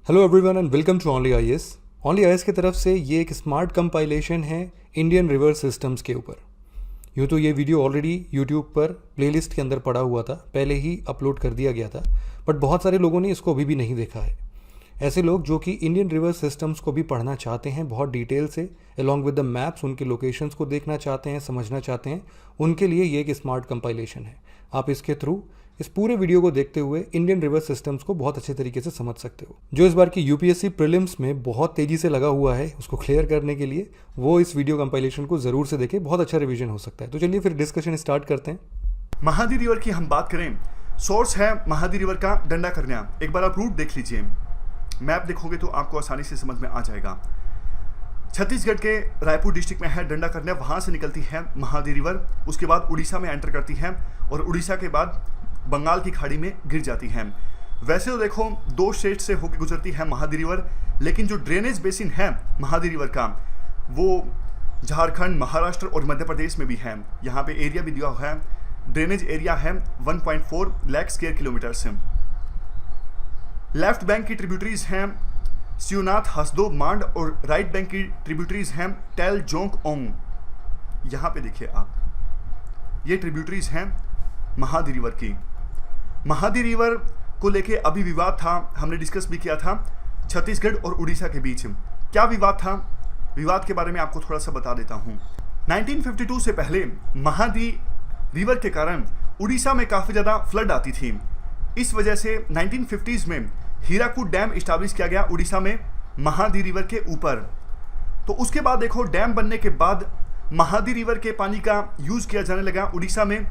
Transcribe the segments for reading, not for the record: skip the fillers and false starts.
Hello everyone and welcome to only IAS. Only IAS की तरफ से ये एक स्मार्ट कंपाइलेशन है इंडियन रिवर सिस्टम्स के ऊपर। यूँ तो ये वीडियो ऑलरेडी यूट्यूब पर प्लेलिस्ट के अंदर पड़ा हुआ था, पहले ही अपलोड कर दिया गया था, बट बहुत सारे लोगों ने इसको अभी भी नहीं देखा है। ऐसे लोग जो कि इंडियन रिवर सिस्टम्स को भी पढ़ना चाहते हैं बहुत डिटेल से, अलॉन्ग विद द मैप्स, उनके लोकेशंस को देखना चाहते हैं, समझना चाहते हैं, उनके लिए ये एक स्मार्ट कंपाइलेशन है। आप इसके थ्रू इस पूरे वीडियो को देखते हुए इंडियन रिवर सिस्टम्स को बहुत अच्छे तरीके से समझ सकते हो। जो इस बार की यूपीएससी प्रीलिम्स में बहुत तेजी से लगा हुआ है उसको क्लियर करने के लिए, वो इस वीडियो कंपाइलेशन को जरूर से देखें, बहुत अच्छा रिवीजन हो सकता है। तो चलिए फिर डिस्कशन स्टार्ट करते हैं। महादी रिवर की हम बात करें, सोर्स है महादी रिवर का डंडा करना। एक बार आप रूट देख लीजिए, मैप देखोगे तो आपको आसानी से समझ में आ जाएगा। छत्तीसगढ़ के रायपुर डिस्ट्रिक्ट में है डंडा करना, वहां से निकलती है महादी रिवर, उसके बाद उड़ीसा में एंटर करती है और उड़ीसा के बाद बंगाल की खाड़ी में गिर जाती है। वैसे तो देखो दो स्टेट से होकर गुजरती है महादी रिवर, लेकिन जो ड्रेनेज बेसिन है महादी रिवर का वो झारखंड, महाराष्ट्र और मध्य प्रदेश में भी है। यहाँ पे एरिया भी दिया हुआ है, ड्रेनेज एरिया है 1.4 लाख स्क्वायर किलोमीटर से। लेफ्ट बैंक की ट्रिब्यूटरीज हैं शिवनाथ, हसदो, मांड और राइट बैंक की ट्रिब्यूटरीज हैं टेल, जोंक, ओंग। यहाँ पे देखिए आप, ये ट्रिब्यूटरीज हैं महादी रिवर की। महादी रिवर को लेके अभी विवाद था, हमने डिस्कस भी किया था छत्तीसगढ़ और उड़ीसा के बीच। क्या विवाद था, विवाद के बारे में आपको थोड़ा सा बता देता हूँ। 1952 से पहले महादी रिवर के कारण उड़ीसा में काफ़ी ज़्यादा फ्लड आती थी। इस वजह से 1950s में हीराकुद डैम इस्टेब्लिश किया गया उड़ीसा में महादी रिवर के ऊपर। तो उसके बाद देखो डैम बनने के बाद महादी रिवर के पानी का यूज़ किया जाने लगा उड़ीसा में,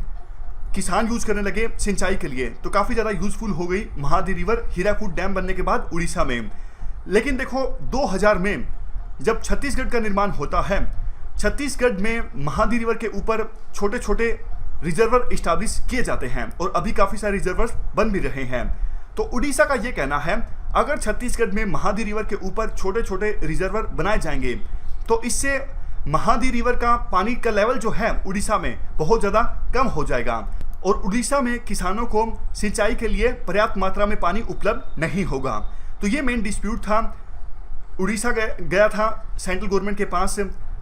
किसान यूज़ करने लगे सिंचाई के लिए, तो काफ़ी ज़्यादा यूज़फुल हो गई महादी रिवर हीराकुद डैम बनने के बाद उड़ीसा में। लेकिन देखो 2000 में जब छत्तीसगढ़ का निर्माण होता है, छत्तीसगढ़ में महादी रिवर के ऊपर छोटे छोटे रिजर्वर इस्टेब्लिश किए जाते हैं और अभी काफ़ी सारे रिजर्वर बन भी रहे हैं। तो उड़ीसा का ये कहना है अगर छत्तीसगढ़ में महादी रिवर के ऊपर छोटे छोटे रिजर्वर बनाए जाएंगे तो इससे महादी रिवर का पानी का लेवल जो है उड़ीसा में बहुत ज़्यादा कम हो जाएगा और उड़ीसा में किसानों को सिंचाई के लिए पर्याप्त मात्रा में पानी उपलब्ध नहीं होगा। तो ये मेन डिस्प्यूट था। उड़ीसा गया था सेंट्रल गवर्नमेंट के पास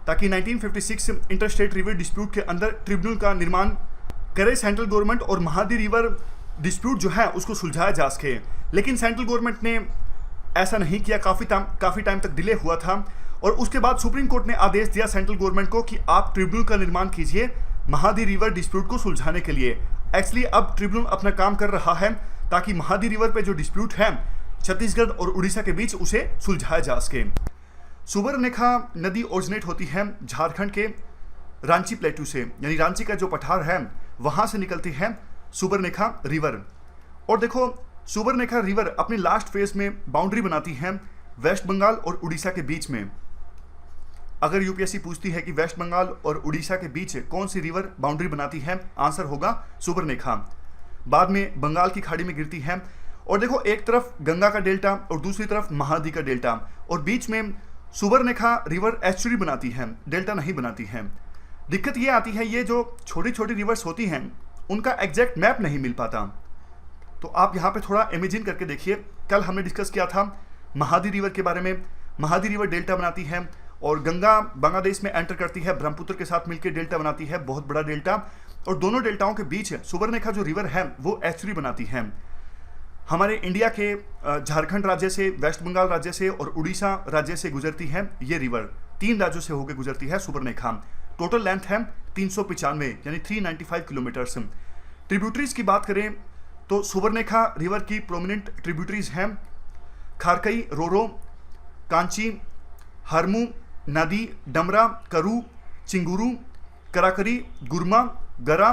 ताकि 1956 इंटरस्टेट रिवर डिस्प्यूट के अंदर ट्रिब्यूनल का निर्माण करे सेंट्रल गवर्नमेंट और महादी रिवर डिस्प्यूट जो है उसको सुलझाया जा सके। लेकिन सेंट्रल गवर्नमेंट ने ऐसा नहीं किया, काफ़ी टाइम तक डिले हुआ था और उसके बाद सुप्रीम कोर्ट ने आदेश दिया सेंट्रल गवर्नमेंट को कि आप ट्रिब्यूनल का निर्माण कीजिए महादी रिवर डिस्प्यूट को सुलझाने के लिए। एक्चुअली अब ट्रिब्यूनल अपना काम कर रहा है ताकि महादी रिवर पे जो डिस्प्यूट है छत्तीसगढ़ और उड़ीसा के बीच उसे सुलझाया जा सके। सुबर्णरेखा नदी ओरिजिनेट होती है झारखंड के रांची प्लेटू से, यानी रांची का जो पठार है वहाँ से निकलती है सुबर्णरेखा रिवर। और देखो सुबर्णरेखा रिवर अपनी लास्ट फेज में बाउंड्री बनाती है वेस्ट बंगाल और उड़ीसा के बीच में। अगर यूपीएससी पूछती है कि वेस्ट बंगाल और उड़ीसा के बीच कौन सी रिवर बाउंड्री बनाती है, आंसर होगा सुबर्णरेखा। बाद में बंगाल की खाड़ी में गिरती है और देखो एक तरफ गंगा का डेल्टा और दूसरी तरफ महानदी का डेल्टा और बीच में सुबर्णरेखा रिवर एस्चुरी बनाती है, डेल्टा नहीं बनाती है। दिक्कत ये आती है ये जो छोटी छोटी रिवर्स होती हैं उनका एग्जैक्ट मैप नहीं मिल पाता। तो आप यहाँ पे थोड़ा इमेजिन करके देखिए, कल हमने डिस्कस किया था महादी रिवर के बारे में। महादी रिवर डेल्टा बनाती है और गंगा बांग्लादेश में एंटर करती है, ब्रह्मपुत्र के साथ मिलकर डेल्टा बनाती है, बहुत बड़ा डेल्टा। और दोनों डेल्टाओं के बीच सुबर्णरेखा जो रिवर है वो एस्चुरी बनाती है। हमारे इंडिया के झारखंड राज्य से, वेस्ट बंगाल राज्य से और उड़ीसा राज्य से गुजरती है ये रिवर, 3 राज्यों से होकर गुजरती है सुबर्णरेखा। टोटल लेंथ है 395 यानी 395 किलोमीटर। ट्रिब्यूटरीज की बात करें तो सुबर्णरेखा रिवर की प्रोमिनेंट ट्रिब्यूटरीज हैं खारकई, रोरो, कांची, हरमू, नदी, डमरा, करू, चिंगुरू, कराकरी, गुरमा, गरा,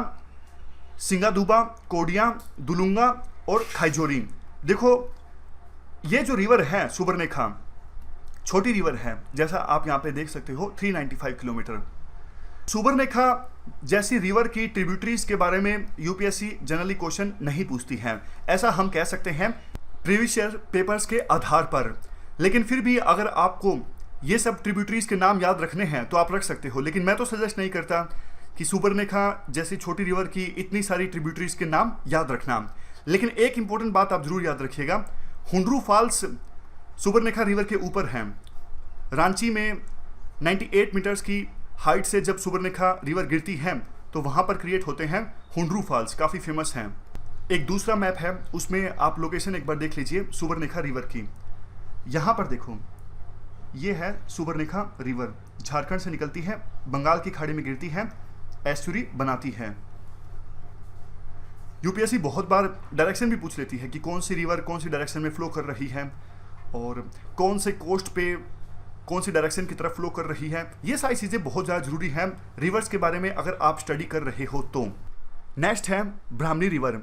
सिंगादुबा, कोडिया, दुलुंगा और खाईजोरी। देखो ये जो रिवर है सुबर्णरेखा छोटी रिवर है, जैसा आप यहाँ पे देख सकते हो 395 किलोमीटर। सुबर्णरेखा जैसी रिवर की ट्रिब्यूटरीज के बारे में यूपीएससी जनरली क्वेश्चन नहीं पूछती है, ऐसा हम कह सकते हैं प्रीवियस ईयर पेपर्स के आधार पर। लेकिन फिर भी अगर आपको ये सब ट्रिब्यूटरीज के नाम याद रखने हैं तो आप रख सकते हो, लेकिन मैं तो सजेस्ट नहीं करता कि सुबर्णरेखा जैसी छोटी रिवर की इतनी सारी ट्रिब्यूटरीज के नाम याद रखना। लेकिन एक इंपॉर्टेंट बात आप जरूर याद रखिएगा, हुंडरू फॉल्स सुबर्णरेखा रिवर के ऊपर हैं। रांची में 98 मीटर्स की हाइट से जब सुबर्णरेखा रिवर गिरती है तो वहाँ पर क्रिएट होते हैं हुंड्रू फॉल्स, काफ़ी फेमस हैं। एक दूसरा मैप है, उसमें आप लोकेशन एक बार देख लीजिए सुबर्णरेखा रिवर की। यहाँ पर देखो, ये है सुबर्णरेखा रिवर, झारखंड से निकलती है, बंगाल की खाड़ी में गिरती है, एस्चुरी बनाती है। यूपीएससी बहुत बार डायरेक्शन भी पूछ लेती है कि कौन सी रिवर कौन सी डायरेक्शन में फ्लो कर रही है और कौन से कोस्ट पे कौन सी डायरेक्शन की तरफ फ्लो कर रही है। ये सारी चीज़ें बहुत ज़्यादा जरूरी हैं रिवर्स के बारे में अगर आप स्टडी कर रहे हो तो। नेक्स्ट है ब्राह्मणी रिवर।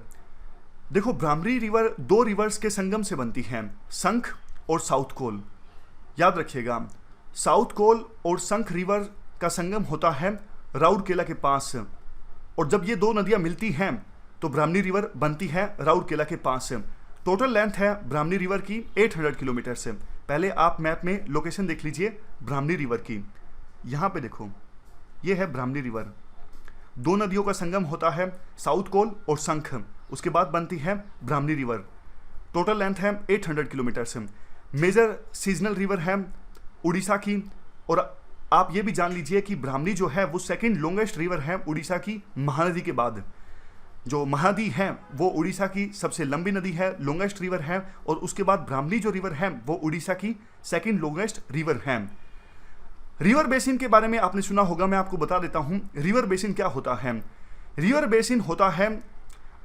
देखो, ब्राह्मणी रिवर दो रिवर्स के संगम से बनती है, संख और साउथ कोल। याद रखिएगा, साउथ कोल और संख रिवर का संगम होता है राउरकेला के पास, और जब ये दो नदियां मिलती हैं तो ब्राह्मणी रिवर बनती है राउरकेला के पास। टोटल लेंथ है ब्राह्मणी रिवर की 800 किलोमीटर से। पहले आप मैप में लोकेशन देख लीजिए ब्राह्मणी रिवर की। यहाँ पे देखो, ये है ब्राह्मणी रिवर, दो नदियों का संगम होता है साउथ कोल और संख, उसके बाद बनती है ब्राह्मणी रिवर। टोटल लेंथ है 800 किलोमीटर से। मेजर सीजनल रिवर है उड़ीसा की, और आप ये भी जान लीजिए कि ब्राह्मणी जो है वो सेकंड लॉन्गेस्ट रिवर है उड़ीसा की महानदी के बाद। जो महानदी है वो उड़ीसा की सबसे लंबी नदी है, लॉन्गेस्ट रिवर है, और उसके बाद ब्राह्मणी जो रिवर है वो उड़ीसा की सेकंड लॉन्गेस्ट रिवर है। रिवर बेसिन के बारे में आपने सुना होगा, मैं आपको बता देता हूं रिवर बेसिन क्या होता है। रिवर बेसिन होता है,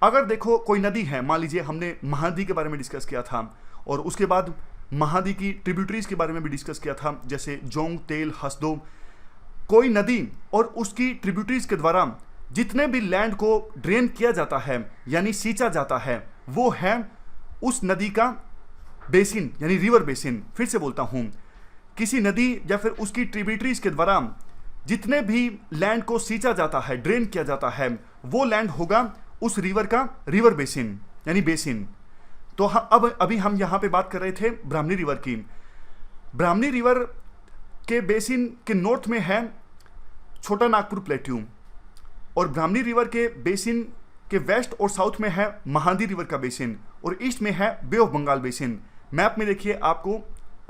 अगर देखो कोई नदी है, मान लीजिए हमने महानदी के बारे में डिस्कस किया था और उसके बाद महानदी की ट्रिब्यूटरीज के बारे में भी डिस्कस किया था, जैसे जोंग, तेल, हसदो। कोई नदी और उसकी ट्रिब्यूटरीज के द्वारा जितने भी लैंड को ड्रेन किया जाता है यानी सींचा जाता है, वो है उस नदी का बेसिन यानी रिवर बेसिन। फिर से बोलता हूं, किसी नदी या फिर उसकी ट्रिब्यूटरीज के द्वारा जितने भी लैंड को सींचा जाता है, ड्रेन किया जाता है, वो लैंड होगा उस रिवर का रिवर बेसिन यानी बेसिन। तो अब अभी हम यहां पे बात कर रहे थे ब्राह्मणी रिवर की। ब्राह्मणी रिवर के बेसिन के नॉर्थ में है छोटा नागपुर प्लेट्यू, और ब्राह्मणी रिवर के बेसिन के वेस्ट और साउथ में है महानदी रिवर का बेसिन, और ईस्ट में है बे ऑफ बंगाल बेसिन। मैप में देखिए, आपको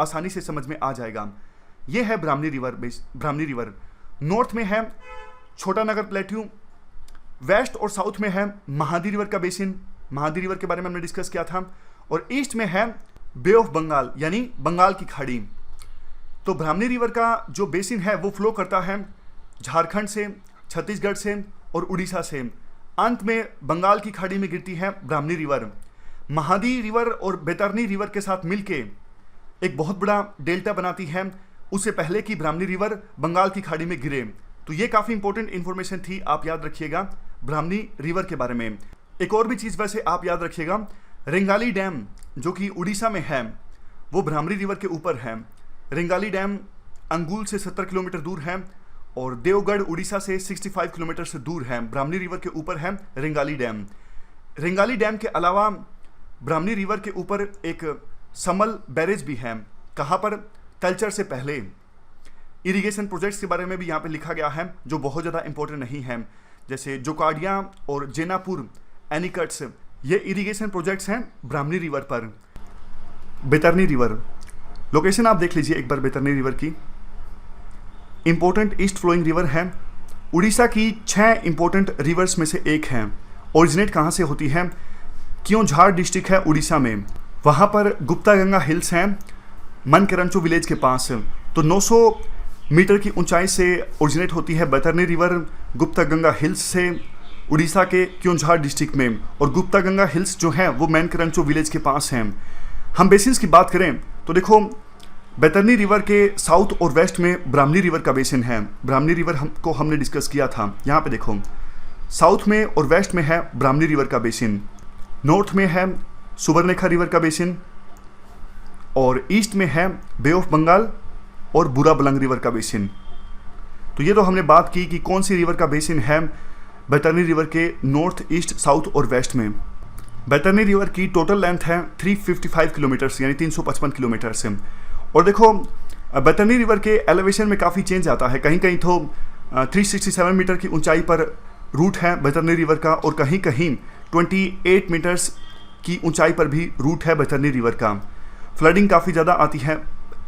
आसानी से समझ में आ जाएगा। ये है ब्राह्मणी रिवर। नॉर्थ में है छोटा नागर प्लेट्यू, वेस्ट और साउथ में है महानदी रिवर का बेसिन, महानदी रिवर के बारे में हमने डिस्कस किया था, और ईस्ट में है बे ऑफ बंगाल यानी बंगाल की खाड़ी। तो ब्राह्मणी रिवर का जो बेसिन है वो फ्लो करता है झारखंड से, छत्तीसगढ़ से और उड़ीसा से। अंत में बंगाल की खाड़ी में गिरती है ब्राह्मणी रिवर। महानदी रिवर और बैतरनी रिवर के साथ मिलके एक बहुत बड़ा डेल्टा बनाती है, उससे पहले कि ब्राह्मणी रिवर बंगाल की खाड़ी में गिरे। तो ये काफ़ी इंपॉर्टेंट इन्फॉर्मेशन थी, आप याद रखिएगा ब्राह्मणी रिवर के बारे में। एक और भी चीज़ वैसे आप याद रखिएगा, रेंगाली डैम जो कि उड़ीसा में है वो ब्राह्मणी रिवर के ऊपर है। रेंगाली डैम अंगुल से 70 किलोमीटर दूर है और देवगढ़ उड़ीसा से 65 किलोमीटर से दूर है। ब्राह्मणी रिवर के ऊपर है रेंगाली डैम। रेंगाली डैम के अलावा ब्राह्मणी रिवर के ऊपर एक समल बैरेज भी है। कहाँ पर? कल्चर से पहले। इरिगेशन प्रोजेक्ट्स के बारे में भी यहाँ पे लिखा गया है जो बहुत ज़्यादा इंपॉर्टेंट नहीं है, जैसे जोकाडिया और जेनापुर एनिकट्स, ये इरिगेशन प्रोजेक्ट्स हैं ब्राह्मणी रिवर पर। बैतरनी रिवर, लोकेशन आप देख लीजिए एक बार बैतरनी रिवर की। इंपॉर्टेंट ईस्ट फ्लोइंग रिवर है, उड़ीसा की 6 इंपॉर्टेंट रिवर्स में से एक है। ओरिजिनेट कहाँ से होती है? क्योंझार डिस्ट्रिक्ट है उड़ीसा में, वहाँ पर गुप्ता गंगा हिल्स हैं मनकरंचो विलेज के पास। तो 900 मीटर की ऊंचाई से ओरिजिनेट होती है बैतरनी रिवर गुप्ता गंगा हिल्स से उड़ीसा के क्योंझार डिस्ट्रिक्ट में, और गुप्ता गंगा हिल्स जो है वो मनकरंचो विलेज के पास हैं। हम बेसिन्स की बात करें तो देखो, बैतरनी रिवर के साउथ और वेस्ट में ब्राह्मणी रिवर का बेसिन है। ब्राह्मणी रिवर को हमने डिस्कस किया था। यहाँ पे देखो, साउथ में और वेस्ट में है ब्राह्मणी रिवर का बेसिन, नॉर्थ में है सुबर्णरेखा रिवर का बेसिन, और ईस्ट में है बे ऑफ बंगाल और बुराबलंग रिवर का बेसिन। तो ये तो हमने बात की कि कौन सी रिवर का बेसिन है बैतरनी रिवर के नॉर्थ, ईस्ट, साउथ और वेस्ट में। बैतरनी रिवर की टोटल लेंथ है 355 किलोमीटर यानी 355 किलोमीटर से। और देखो, बैतरनी रिवर के एलिवेशन में काफ़ी चेंज आता है। कहीं कहीं तो 367 मीटर की ऊंचाई पर रूट है बैतरनी रिवर का, और कहीं कहीं 28 मीटर्स की ऊंचाई पर भी रूट है बैतरनी रिवर का। फ्लडिंग काफ़ी ज़्यादा आती है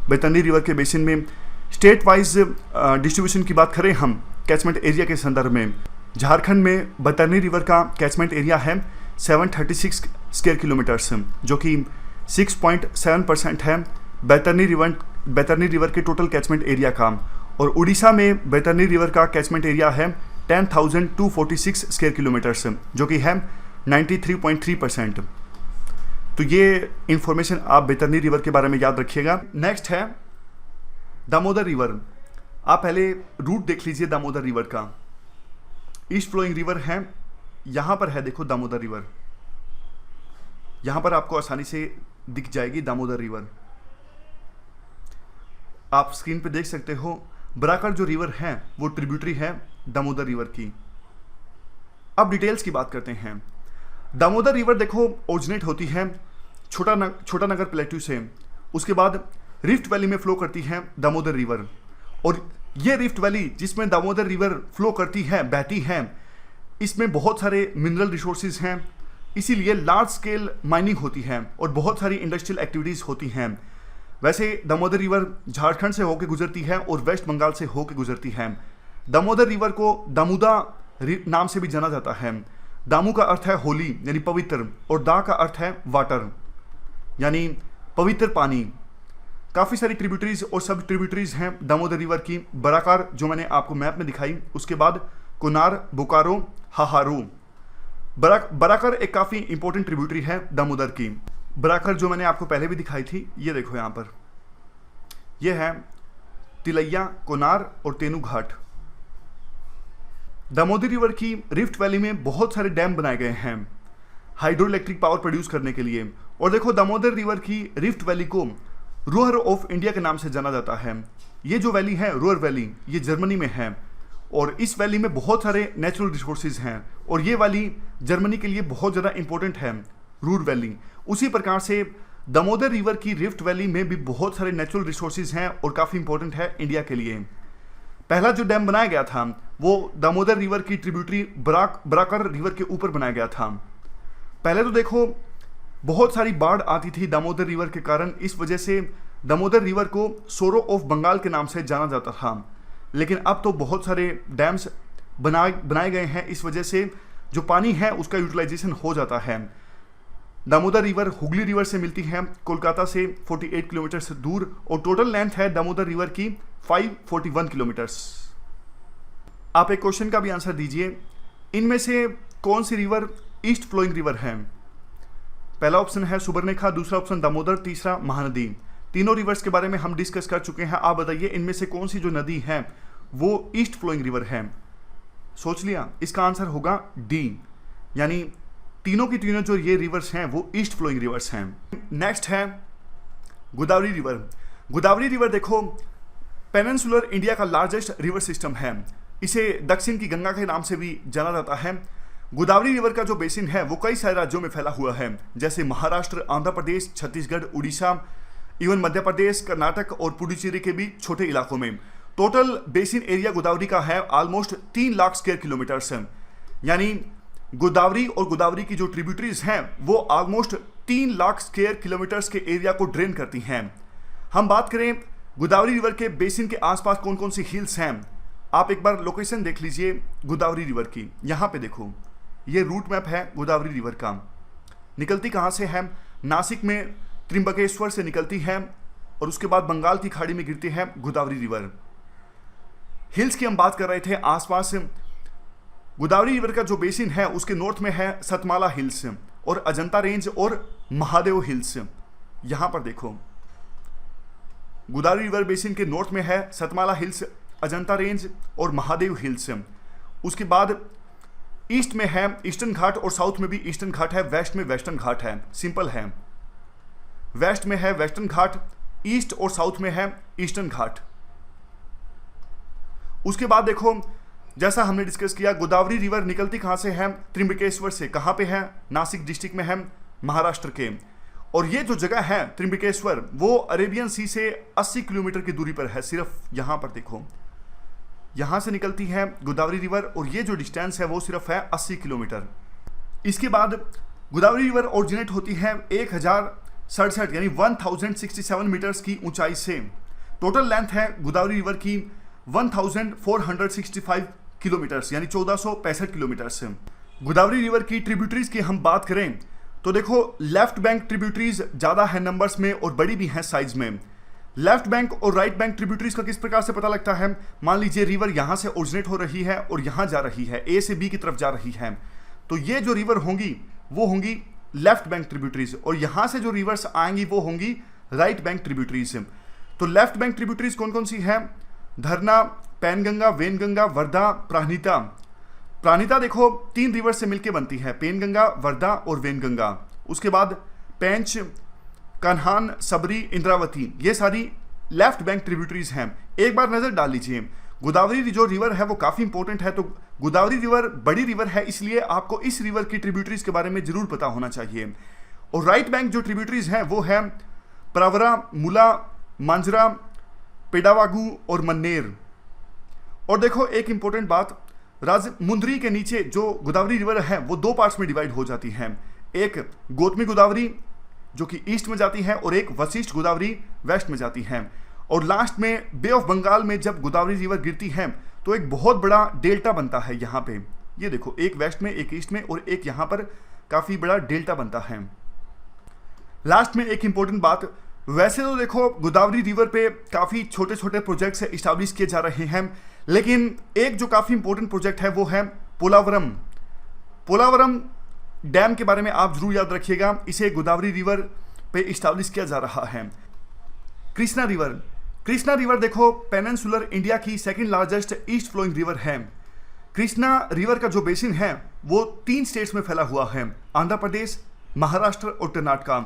बैतरनी रिवर के बेसिन में। स्टेट वाइज डिस्ट्रीब्यूशन की बात करें हम कैचमेंट एरिया के संदर्भ में, झारखंड में बैतरनी रिवर का कैचमेंट एरिया है 736 स्क्वायर किलोमीटर्स, जो कि 6.7% है बैतरनी रिवर के टोटल कैचमेंट एरिया का। और उड़ीसा में बैतरनी रिवर का कैचमेंट एरिया है 10,246 स्क्वायर किलोमीटर्स, जो कि है 93.3%। तो ये इंफॉर्मेशन आप बैतरनी रिवर के बारे में याद रखिएगा। नेक्स्ट है दामोदर रिवर। आप पहले रूट देख लीजिए दामोदर रिवर का। ईस्ट फ्लोइंग रिवर है, यहाँ पर है देखो दामोदर रिवर, यहाँ पर आपको आसानी से दिख जाएगी दामोदर रिवर। आप स्क्रीन पे देख सकते हो। बराकर जो रिवर है वो ट्रिब्यूटरी है दामोदर रिवर की। अब डिटेल्स की बात करते हैं। दामोदर रिवर देखो ओरिजिनेट होती है छोटा नगर प्लेट्यू से, उसके बाद रिफ्ट वैली में फ्लो करती है दामोदर रिवर। और ये रिफ्ट वैली जिसमें दामोदर रिवर फ्लो करती है, बहती है, इसमें बहुत सारे मिनरल रिसोर्सेज हैं, इसीलिए लार्ज स्केल माइनिंग होती है और बहुत सारी इंडस्ट्रियल एक्टिविटीज़ होती हैं। वैसे दामोदर रिवर झारखंड से होकर गुजरती है और वेस्ट बंगाल से होकर गुजरती है। दामोदर रिवर को दामोदा नाम से भी जाना जाता है। दामू का अर्थ है होली यानी पवित्र, और दा का अर्थ है वाटर यानी पवित्र पानी। काफ़ी सारी ट्रिब्यूटरीज और सब ट्रिब्यूटरीज हैं दामोदर रिवर की। बराकार जो मैंने आपको मैप में दिखाई, उसके बाद कोनार, बोकारो, हाहारू। बराकर एक काफ़ी इंपॉर्टेंट ट्रिब्यूटरी है दामोदर की। बराकर जो मैंने आपको पहले भी दिखाई थी, ये देखो यहाँ पर, ये है तिलैया, कोनार और तेनू घाट। दामोदर रिवर की रिफ्ट वैली में बहुत सारे डैम बनाए गए हैं हाइड्रो इलेक्ट्रिक पावर प्रोड्यूस करने के लिए। और देखो दामोदर रिवर की रिफ्ट वैली को रोअर ऑफ इंडिया के नाम से जाना जाता है। ये जो वैली है रोअर वैली, ये जर्मनी में है और इस वैली में बहुत सारे नेचुरल रिसोर्सेज हैं और ये वैली जर्मनी के लिए बहुत ज़्यादा इंपॉर्टेंट है, रूर वैली। उसी प्रकार से दामोदर रिवर की रिफ्ट वैली में भी बहुत सारे नेचुरल रिसोर्सेज हैं और काफ़ी इंपॉर्टेंट है इंडिया के लिए। पहला जो डैम बनाया गया था वो दामोदर रिवर की ट्रिब्यूटरी बराकर रिवर के ऊपर बनाया गया था। पहले तो देखो बहुत सारी बाढ़ आती थी दामोदर रिवर के कारण, इस वजह से दामोदर रिवर को सोरो ऑफ बंगाल के नाम से जाना जाता था। लेकिन अब तो बहुत सारे डैम्स बनाए गए हैं, इस वजह से जो पानी है उसका यूटिलाइजेशन हो जाता है। दामोदर रिवर हुगली रिवर से मिलती है कोलकाता से 48 किलोमीटर से दूर और टोटल लेंथ है दामोदर रिवर की 541 किलोमीटर्स। आप एक क्वेश्चन का भी आंसर दीजिए, इनमें से कौन सी रिवर ईस्ट फ्लोइंग रिवर है? पहला ऑप्शन है सुबर्णरेखा, दूसरा ऑप्शन दामोदर, तीसरा महानदी। तीनों रिवर्स के बारे में हम डिस्कस कर चुके हैं। आप बताइए इनमें से कौन सी जो नदी है वो ईस्ट फ्लोइंग रिवर है? सोच लिया? इसका आंसर होगा डी, यानी तीनों की तीनों जो ये रिवर्स हैं वो ईस्ट फ्लोइंग रिवर्स हैं। नेक्स्ट है गोदावरी रिवर। गोदावरी रिवर देखो पेनिनसुलर इंडिया का लार्जेस्ट रिवर सिस्टम है। इसे दक्षिण की गंगा के नाम से भी जाना जाता है। गोदावरी रिवर का जो बेसिन है वो कई सारे राज्यों में फैला हुआ है, जैसे महाराष्ट्र, आंध्र प्रदेश, छत्तीसगढ़, उड़ीसा, इवन मध्य प्रदेश, कर्नाटक और पुडुचेरी के भी छोटे इलाकों में। टोटल बेसिन एरिया गोदावरी का है ऑलमोस्ट 3 लाख स्क्वायर किलोमीटर्स, यानी गोदावरी और गोदावरी की जो ट्रिब्यूटरीज हैं वो ऑलमोस्ट 3 लाख स्क्वायर किलोमीटर्स के एरिया को ड्रेन करती हैं। हम बात करें गोदावरी रिवर के बेसिन के आसपास कौन कौन सी हिल्स हैं, आप एक बार लोकेशन देख लीजिए गोदावरी रिवर की। यहाँ पे देखो, ये रूट मैप है गोदावरी रिवर का। निकलती कहाँ से है? नासिक में त्रिंबकेश्वर से निकलती है और उसके बाद बंगाल की खाड़ी में गिरती है गोदावरी रिवर। हिल्स की हम बात कर रहे थे आसपास। गोदावरी रिवर का जो बेसिन है उसके नॉर्थ में है सतमाला हिल्स और अजंता रेंज और महादेव हिल्स। यहाँ पर देखो गोदावरी रिवर बेसिन के नॉर्थ में है सतमाला हिल्स, अजंता रेंज और महादेव हिल्स। उसके बाद ईस्ट में है ईस्टर्न घाट और साउथ में भी ईस्टर्न घाट है, वेस्ट में वेस्टर्न घाट है। सिंपल है, वेस्ट में है वेस्टर्न घाट, ईस्ट और साउथ में है ईस्टर्न घाट। उसके बाद देखो जैसा हमने डिस्कस किया गोदावरी रिवर निकलती कहाँ से है? त्रिंबकेश्वर से। कहाँ पे है? नासिक डिस्ट्रिक्ट में है, महाराष्ट्र के। और ये जो जगह है त्रिंबकेश्वर वो अरेबियन सी से 80 किलोमीटर की दूरी पर है। सिर्फ यहाँ पर देखो, यहाँ से निकलती है गोदावरी रिवर और ये जो डिस्टेंस है वो सिर्फ है 80 किलोमीटर। इसके बाद गोदावरी रिवर ओरिजिनेट होती है 1000 67 यानी 1067 मीटर्स की ऊंचाई से। टोटल लेंथ है गोदावरी रिवर की 1465 किलोमीटर्स यानी 1465 किलोमीटर से। गोदावरी रिवर की ट्रिब्यूटरीज की हम बात करें तो देखो लेफ्ट बैंक ट्रिब्यूटरीज ज़्यादा है नंबर्स में और बड़ी भी हैं साइज में। लेफ्ट बैंक और राइट बैंक ट्रिब्यूटरीज का किस प्रकार से पता लगता है? मान लीजिए रिवर यहाँ से ओरिजिनेट हो रही है और यहाँ जा रही है, ए से बी की तरफ जा रही है, तो ये जो रिवर होंगी वो होंगी लेफ्ट बैंक ट्रिब्यूटरीज और यहाँ से जो रिवर्स आएंगी वो होंगी राइट बैंक ट्रिब्यूटरीज। तो लेफ्ट बैंक ट्रिब्यूटरीज कौन कौन सी है? धरना, पैनगंगा, वेनगंगा, वर्धा, प्राणहिता। प्राणहिता देखो 3 रिवर से मिलकर बनती है, पेनगंगा, वर्धा और वेनगंगा। उसके बाद पेंच, कन्हान, सबरी, इंद्रावती, ये सारी लेफ्ट बैंक ट्रिब्यूटरीज हैं। एक बार नजर डाल लीजिए, गोदावरी जो रिवर है वो काफी इंपॉर्टेंट है। तो गोदावरी रिवर बड़ी रिवर है, इसलिए आपको इस रिवर की ट्रिब्यूटरीज के बारे में जरूर पता होना चाहिए। और राइट बैंक जो ट्रिब्यूटरीज हैं वो है प्रवरा, मुला, मांजरा, पेडावागू और मन्नेर। और देखो एक इंपॉर्टेंट बात, राजमुंदरी के नीचे जो गोदावरी रिवर है वो 2 पार्ट्स में डिवाइड हो जाती है। एक गौतमी गोदावरी जो कि ईस्ट में जाती है और एक वशिष्ठ गोदावरी वेस्ट में जाती है। और लास्ट में बे ऑफ बंगाल में जब गोदावरी रिवर गिरती है तो एक बहुत बड़ा डेल्टा बनता है यहाँ पे। ये देखो एक वेस्ट में, एक ईस्ट में और एक यहाँ पर काफी बड़ा डेल्टा बनता है। लास्ट में एक इंपॉर्टेंट बात, वैसे तो देखो गोदावरी रिवर पे काफी छोटे छोटे प्रोजेक्ट्स इस्टेब्लिश किए जा रहे हैं, लेकिन एक जो काफी इंपॉर्टेंट प्रोजेक्ट है वो है पोलावरम। पोलावरम डैम के बारे में आप जरूर याद रखिएगा, इसे गोदावरी रिवर पे इस्टेब्लिश किया जा रहा है। कृष्णा रिवर, कृष्णा रिवर देखो पेनिनसुलर इंडिया की second largest east flowing river है। कृष्णा रिवर का जो बेसिन है वो 3 स्टेट्स में फैला हुआ है, आंध्र प्रदेश, महाराष्ट्र और कर्नाटका।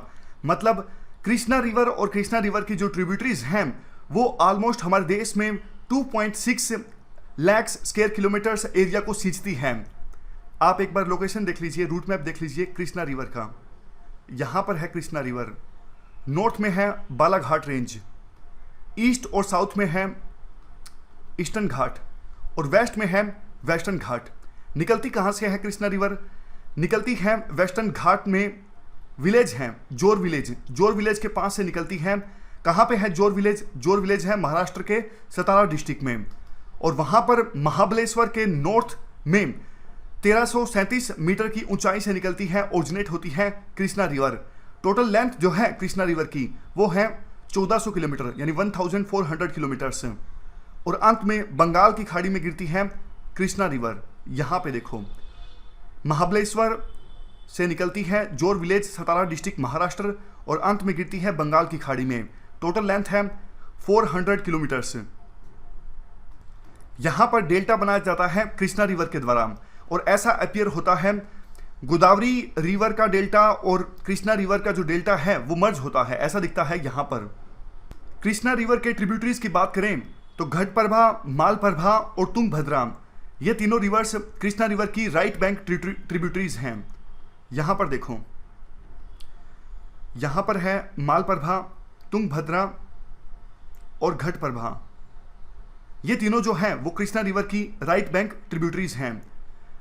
मतलब कृष्णा रिवर और कृष्णा रिवर की जो ट्रिब्यूटरीज हैं वो ऑलमोस्ट हमारे देश में 2.6 लाख स्क्वायर किलोमीटर्स एरिया को सींचती है। आप एक बार लोकेशन देख लीजिए, रूट मैप देख लीजिए कृष्णा रिवर का। यहाँ पर है कृष्णा रिवर, नॉर्थ में है बालाघाट रेंज, ईस्ट और साउथ में है ईस्टर्न घाट और वेस्ट में है वेस्टर्न घाट। निकलती कहाँ से है कृष्णा रिवर? निकलती है वेस्टर्न घाट में विलेज है जोर विलेज, जोर विलेज के पास से निकलती है। कहाँ पे है जोर विलेज? जोर विलेज है महाराष्ट्र के सतारा डिस्ट्रिक्ट में। और वहाँ पर महाबलेश्वर के नॉर्थ में 1337 मीटर की ऊंचाई से निकलती है, ओरिजिनेट होती है कृष्णा रिवर। टोटल लेंथ जो है कृष्णा रिवर की वो है 1400 किलोमीटर यानी 1400 किलोमीटर से। और अंत में बंगाल की खाड़ी में गिरती है कृष्णा रिवर। यहाँ पे देखो महाबलेश्वर से निकलती है जोर विलेज, सतारा डिस्ट्रिक्ट, महाराष्ट्र और अंत में गिरती है बंगाल की खाड़ी में। टोटल लेंथ है 400 किलोमीटर से। यहाँ पर डेल्टा बनाया जाता है कृष्णा रिवर के द्वारा और ऐसा अपीयर होता है गोदावरी रिवर का डेल्टा और कृष्णा रिवर का जो डेल्टा है वो मर्ज होता है, ऐसा दिखता है यहाँ पर। कृष्णा रिवर के ट्रिब्यूटरीज की बात करें तो घटप्रभा, मालप्रभा और तुंगभद्रा, ये तीनों रिवर्स कृष्णा रिवर की राइट बैंक ट्रिब्यूटरीज हैं। यहाँ पर देखो, यहाँ पर है मालप्रभा, तुंगभद्रा और घटप्रभा, ये तीनों जो हैं वो कृष्णा रिवर की राइट बैंक ट्रिब्यूटरीज हैं।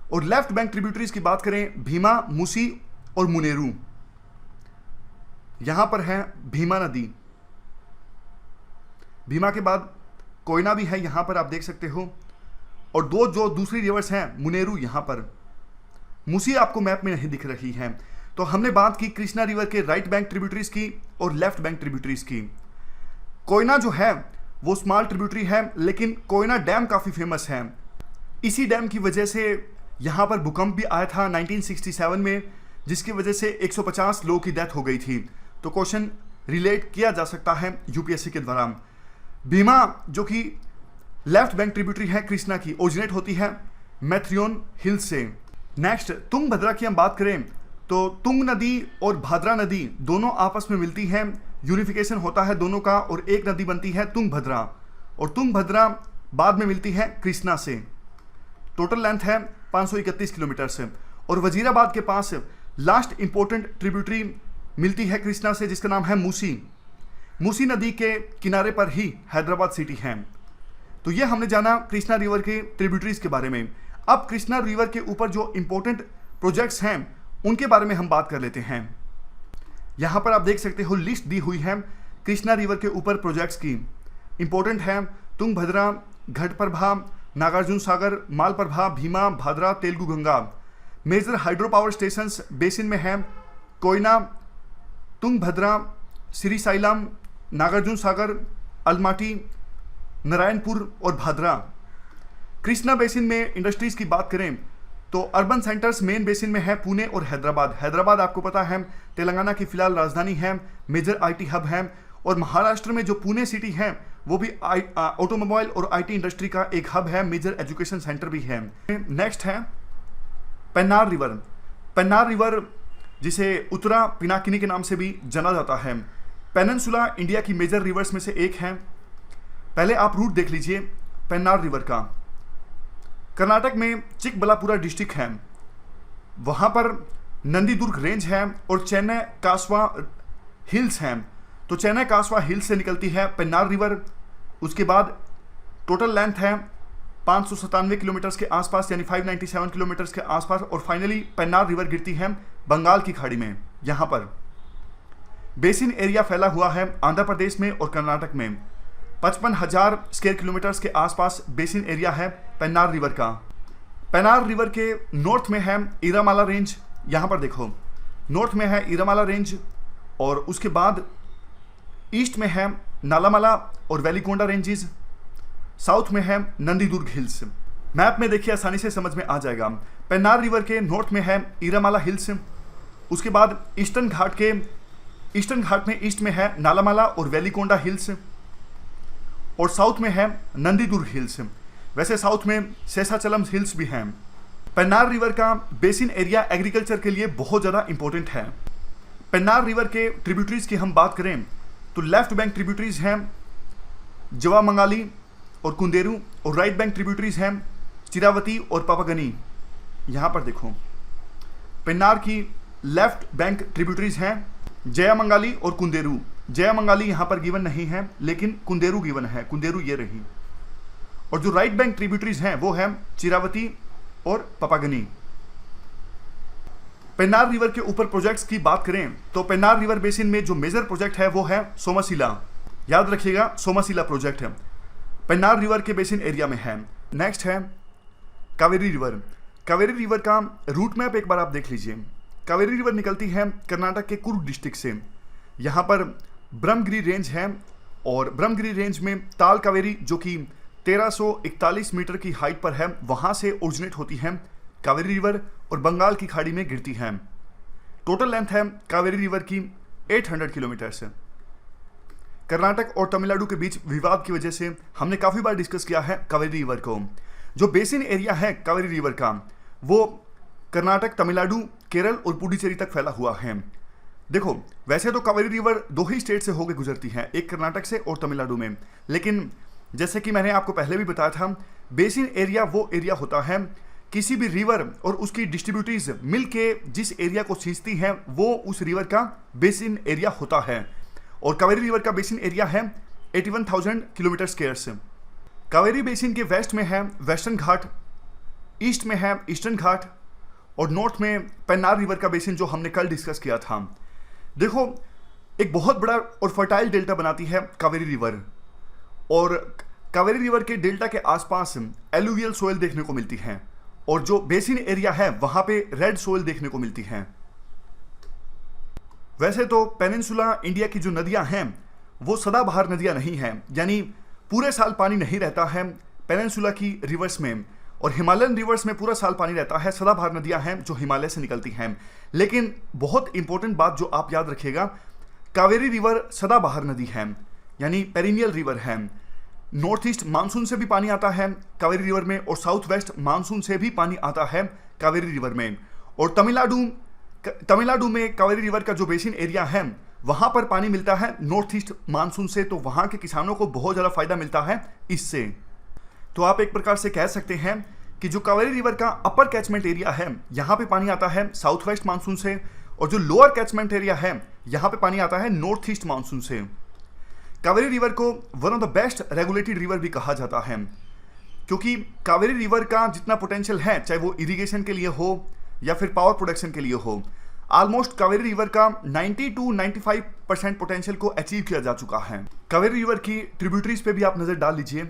और लेफ्ट बैंक ट्रिब्यूटरीज की बात करें भीमा, मूसी और मुनेरू। यहां पर है भीमा नदी, भीमा के बाद कोयना भी है यहां पर आप देख सकते हो। और 2 जो दूसरी रिवर्स हैं मुनेरू, यहां पर मूसी आपको मैप में नहीं दिख रही है। तो हमने बात की कृष्णा रिवर के राइट बैंक ट्रिब्यूटरीज की और लेफ्ट बैंक ट्रिब्यूटरीज की। कोयना जो है वो स्मॉल ट्रिब्यूटरी है, लेकिन कोयना डैम काफी फेमस है। इसी डैम की वजह से यहाँ पर भूकंप भी आया था 1967 में, जिसकी वजह से 150 लोगों की डेथ हो गई थी। तो क्वेश्चन रिलेट किया जा सकता है यूपीएससी के द्वारा। भीमा जो कि लेफ्ट बैंक ट्रिब्यूटरी है कृष्णा की, ओरिजिनेट होती है मैथ्रियोन हिल से। नेक्स्ट तुंगभद्रा की हम बात करें तो तुंग नदी और भाद्रा नदी दोनों आपस में मिलती हैं, यूनिफिकेशन होता है दोनों का और एक नदी बनती है तुंगभद्रा। और तुंगभद्रा बाद में मिलती है कृष्णा से। टोटल लेंथ है 531 किलोमीटर से। और वजीराबाद के पास लास्ट इंपॉर्टेंट ट्रिब्यूटरी मिलती है कृष्णा से, जिसका नाम है मूसी। मूसी नदी के किनारे पर ही हैदराबाद सिटी है। तो ये हमने जाना कृष्णा रिवर के ट्रिब्यूटरीज के बारे में। अब कृष्णा रिवर के ऊपर जो इंपॉर्टेंट प्रोजेक्ट्स हैं उनके बारे में हम बात कर लेते हैं। यहाँ पर आप देख सकते हो लिस्ट दी हुई है कृष्णा रिवर के ऊपर प्रोजेक्ट्स की। इंपॉर्टेंट है Tungabhadra, Ghataprabha, Nagarjuna Sagar, Malaprabha, Bhima, Bhadra, Telugu Ganga. Major hydro power stations basin में है कोयना, तुंगभद्रा, श्रीसाइलम, नागार्जुन सागर, अलमाटी, नारायणपुर और भादरा। कृष्णा बेसिन में इंडस्ट्रीज की बात करें तो अर्बन सेंटर्स मेन बेसिन में है पुणे और हैदराबाद। हैदराबाद आपको पता है तेलंगाना की फिलहाल राजधानी है, मेजर आईटी हब है। और महाराष्ट्र में जो पुणे सिटी है वो भी ऑटोमोबाइल और आईटी इंडस्ट्री का एक हब है, मेजर एजुकेशन सेंटर भी है। नेक्स्ट है पेन्नार रिवर। पेन्नार रिवर जिसे उत्तरा पिनाकिनी के नाम से भी जाना जाता है, पेनिनसुला इंडिया की मेजर रिवर्स में से एक है। पहले आप रूट देख लीजिए पेन्नार रिवर का। कर्नाटक में चिकबलापुरा डिस्ट्रिक्ट है, वहाँ पर नंदीदुर्ग रेंज है और चेन्नई कासवा हिल्स हैं। तो चेन्नई कासवा हिल्स से निकलती है पेन्नार रिवर। उसके बाद टोटल लेंथ है 597 किलोमीटर्स के आसपास, यानी 597 किलोमीटर्स के आसपास। और फाइनली पेन्नार रिवर गिरती है बंगाल की खाड़ी में। यहाँ पर बेसिन एरिया फैला हुआ है आंध्र प्रदेश में और कर्नाटक में। 55,000 स्क्वायर किलोमीटर्स के आसपास बेसिन एरिया है पेन्नार रिवर का। पेन्नार रिवर के नॉर्थ में है इरामाला रेंज। यहाँ पर देखो नॉर्थ में है इरामाला रेंज और उसके बाद ईस्ट में है नालामाला और वेलिकोंडा रेंजेस। साउथ में है नंदीदुर्ग हिल्स। मैप में देखिए आसानी से समझ में आ जाएगा। पेन्नार रिवर के नॉर्थ में है इरामाला हिल्स। उसके बाद ईस्टर्न घाट में ईस्ट में है नालामाला और वेलिकोंडा हिल्स और साउथ में है नंदीदुर्ग हिल्स। वैसे साउथ में शेषाचलम हिल्स भी हैं। पेन्नार रिवर का बेसिन एरिया एग्रीकल्चर के लिए बहुत ज़्यादा इंपॉर्टेंट है। पेन्नार रिवर के ट्रिब्यूटरीज की हम बात करें तो लेफ्ट बैंक ट्रिब्यूटरीज हैं जवामंगाली और कुंदेरू और राइट बैंक ट्रिब्यूटरीज हैं चिरावती और पापागनी। यहाँ पर देखो पेन्नार की लेफ्ट बैंक ट्रिब्यूटरीज हैं जयामंगाली और कुंदेरू। जयामंगाली यहाँ पर गिवन नहीं है लेकिन कुंदेरू गिवन है, कुंदेरू ये रही। और जो राइट बैंक ट्रिब्यूटरीज हैं वो है चिरावती और पापागनी। पेन्नार रिवर के ऊपर प्रोजेक्ट्स की बात करें तो पेन्नार रिवर बेसिन में जो मेजर प्रोजेक्ट है वो है सोमाशिला। याद रखिएगा सोमाशिला प्रोजेक्ट है, पेन्नार रिवर के बेसिन एरिया में है। नेक्स्ट है कावेरी रिवर। कावेरी रिवर का रूट मैप एक बार आप देख लीजिए। कावेरी रिवर निकलती है कर्नाटक के कुर्ग डिस्ट्रिक्ट से। यहाँ पर ब्रह्मगिरी रेंज है और ब्रह्मगिरी रेंज में ताल कावेरी जो कि 1341 मीटर की हाइट पर है, वहाँ से ओरिजिनेट होती है कावेरी रिवर और बंगाल की खाड़ी में गिरती है। टोटल लेंथ है कावेरी रिवर की 800 किलोमीटर से। कर्नाटक और तमिलनाडु के बीच विवाद की वजह से हमने काफ़ी बार डिस्कस किया है कावेरी रिवर को। जो बेसिन एरिया है कावेरी रिवर का वो कर्नाटक, तमिलनाडु, केरल और पुडुचेरी तक फैला हुआ है। देखो वैसे तो कावेरी रिवर दो ही स्टेट से होकर गुजरती है, एक कर्नाटक से और तमिलनाडु में। लेकिन जैसे कि मैंने आपको पहले भी बताया था, बेसिन एरिया वो एरिया होता है किसी भी रिवर और उसकी डिस्ट्रीब्यूटरीज मिलके जिस एरिया को खींचती हैं वो उस रिवर का बेसिन एरिया होता है। और कावेरी रिवर का बेसिन एरिया है 81,000 किलोमीटर स्क्वायर से। कावेरी बेसिन के वेस्ट में है वेस्टर्न घाट, ईस्ट में है ईस्टर्न घाट और नॉर्थ में पेन्नार रिवर का बेसिन जो हमने कल डिस्कस किया था। देखो एक बहुत बड़ा और फर्टाइल डेल्टा बनाती है कावेरी रिवर और कावेरी रिवर के डेल्टा के आसपास एलुवियल सोइल देखने को मिलती है और जो बेसिन एरिया है वहां पे रेड सोइल देखने को मिलती है। वैसे तो पेनिनसुला इंडिया की जो नदियां हैं वो सदाबहार नदियां नहीं हैं, यानी पूरे साल पानी नहीं रहता है पेनिनसुला की रिवर्स में, और हिमालयन रिवर्स में पूरा साल पानी रहता है। सदाबहार नदियां हैं जो हिमालय से निकलती हैं। लेकिन बहुत इंपॉर्टेंट बात जो आप याद रखिएगा, कावेरी रिवर सदाबहार नदी है, यानी पेरिनियल रिवर है। नॉर्थ ईस्ट मानसून से भी पानी आता है कावेरी रिवर में और साउथ वेस्ट मानसून से भी पानी आता है कावेरी रिवर में। और तमिलनाडु में कावेरी रिवर का जो बेसिन एरिया है वहां पर पानी मिलता है नॉर्थ ईस्ट मानसून से, तो वहां के किसानों को बहुत ज़्यादा फायदा मिलता है इससे। तो आप एक प्रकार से कह सकते हैं कि जो कावेरी रिवर का अपर कैचमेंट एरिया है यहाँ पे पानी आता है साउथ वेस्ट मानसून से, और जो लोअर कैचमेंट एरिया है यहाँ पे पानी आता है नॉर्थ ईस्ट मानसून से। कावेरी रिवर को one of the best regulated river भी कहा जाता है, क्योंकि कावेरी रिवर का जितना पोटेंशियल है, चाहे वो इरिगेशन के लिए हो या फिर पावर प्रोडक्शन के लिए हो, ऑलमोस्ट कावेरी रिवर का 90 to 95% पोटेंशियल को अचीव किया जा चुका है। कावेरी रिवर की ट्रिब्यूटरीज पे भी आप नज़र डाल लीजिए।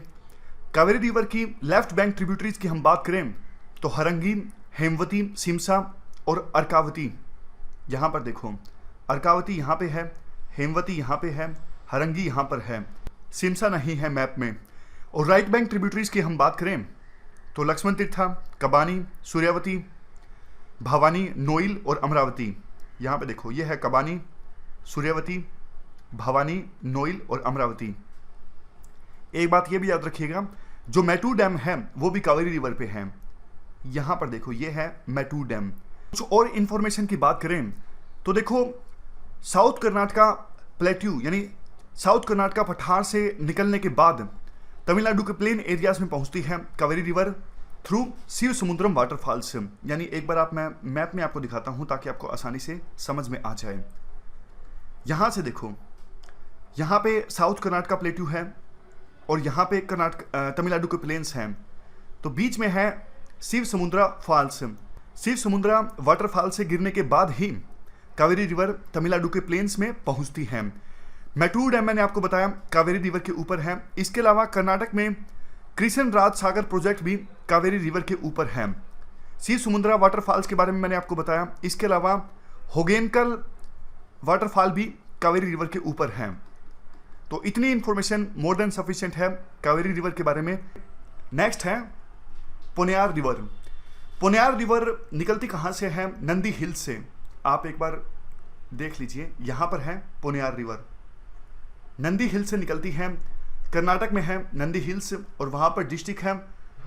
कावेरी रिवर की लेफ्ट बैंक ट्रिब्यूटरीज की हम बात करें तो हरंगी, हेमवती, सिमसा और अर्कावती। यहाँ पर देखो, अर्कावती यहाँ पे है, हेमवती यहाँ पे है, हरंगी यहाँ पर है, सिमसा नहीं है मैप में। और राइट बैंक ट्रिब्यूटरीज की हम बात करें तो लक्ष्मण तीर्था, कबानी, सूर्यावती, भवानी, नोइल और अमरावती। यहाँ पे देखो, ये है कबानी, सूर्यावती, भवानी, नोइल और अमरावती। एक बात ये भी याद रखिएगा, जो मैटू डैम है वो भी कावेरी रिवर पे है। यहाँ पर देखो, ये है मैटू डैम। कुछ और इंफॉर्मेशन की बात करें तो देखो, साउथ कर्नाटका प्लेट्यू यानी साउथ कर्नाटका पठार से निकलने के बाद तमिलनाडु के प्लेन एरियाज में पहुंचती है कावेरी रिवर थ्रू शिव समुद्रम वाटरफॉल्स। यानी एक बार आप मैं मैप में आपको दिखाता हूं ताकि आपको आसानी से समझ में आ जाए। यहां से देखो, यहां पे साउथ कर्नाटका प्लेट्यू है और यहां पे तमिलनाडु के प्लेन्स हैं। तो बीच में है शिव समुद्रा फॉल्स। शिव समुद्रा वाटरफॉल से गिरने के बाद ही कावेरी रिवर तमिलनाडु के प्लेन्स में पहुंचती है। मैटूर डैम मैंने आपको बताया कावेरी रिवर के ऊपर है। इसके अलावा कर्नाटक में कृष्ण राज सागर प्रोजेक्ट भी कावेरी रिवर के ऊपर है। शिव समुद्रा वाटरफॉल्स के बारे में मैंने आपको बताया। इसके अलावा होगेनकल वाटरफॉल भी कावेरी रिवर के ऊपर है। तो इतनी इंफॉर्मेशन मोर देन सफिशिएंट है कावेरी रिवर के बारे में। नेक्स्ट है पोन्यार रिवर। पोन्यार रिवर निकलती कहाँ से है? नंदी हिल्स से। आप एक बार देख लीजिए, यहाँ पर है पोन्यार रिवर, नंदी हिल्स से निकलती है। कर्नाटक में है नंदी हिल्स और वहाँ पर डिस्ट्रिक्ट है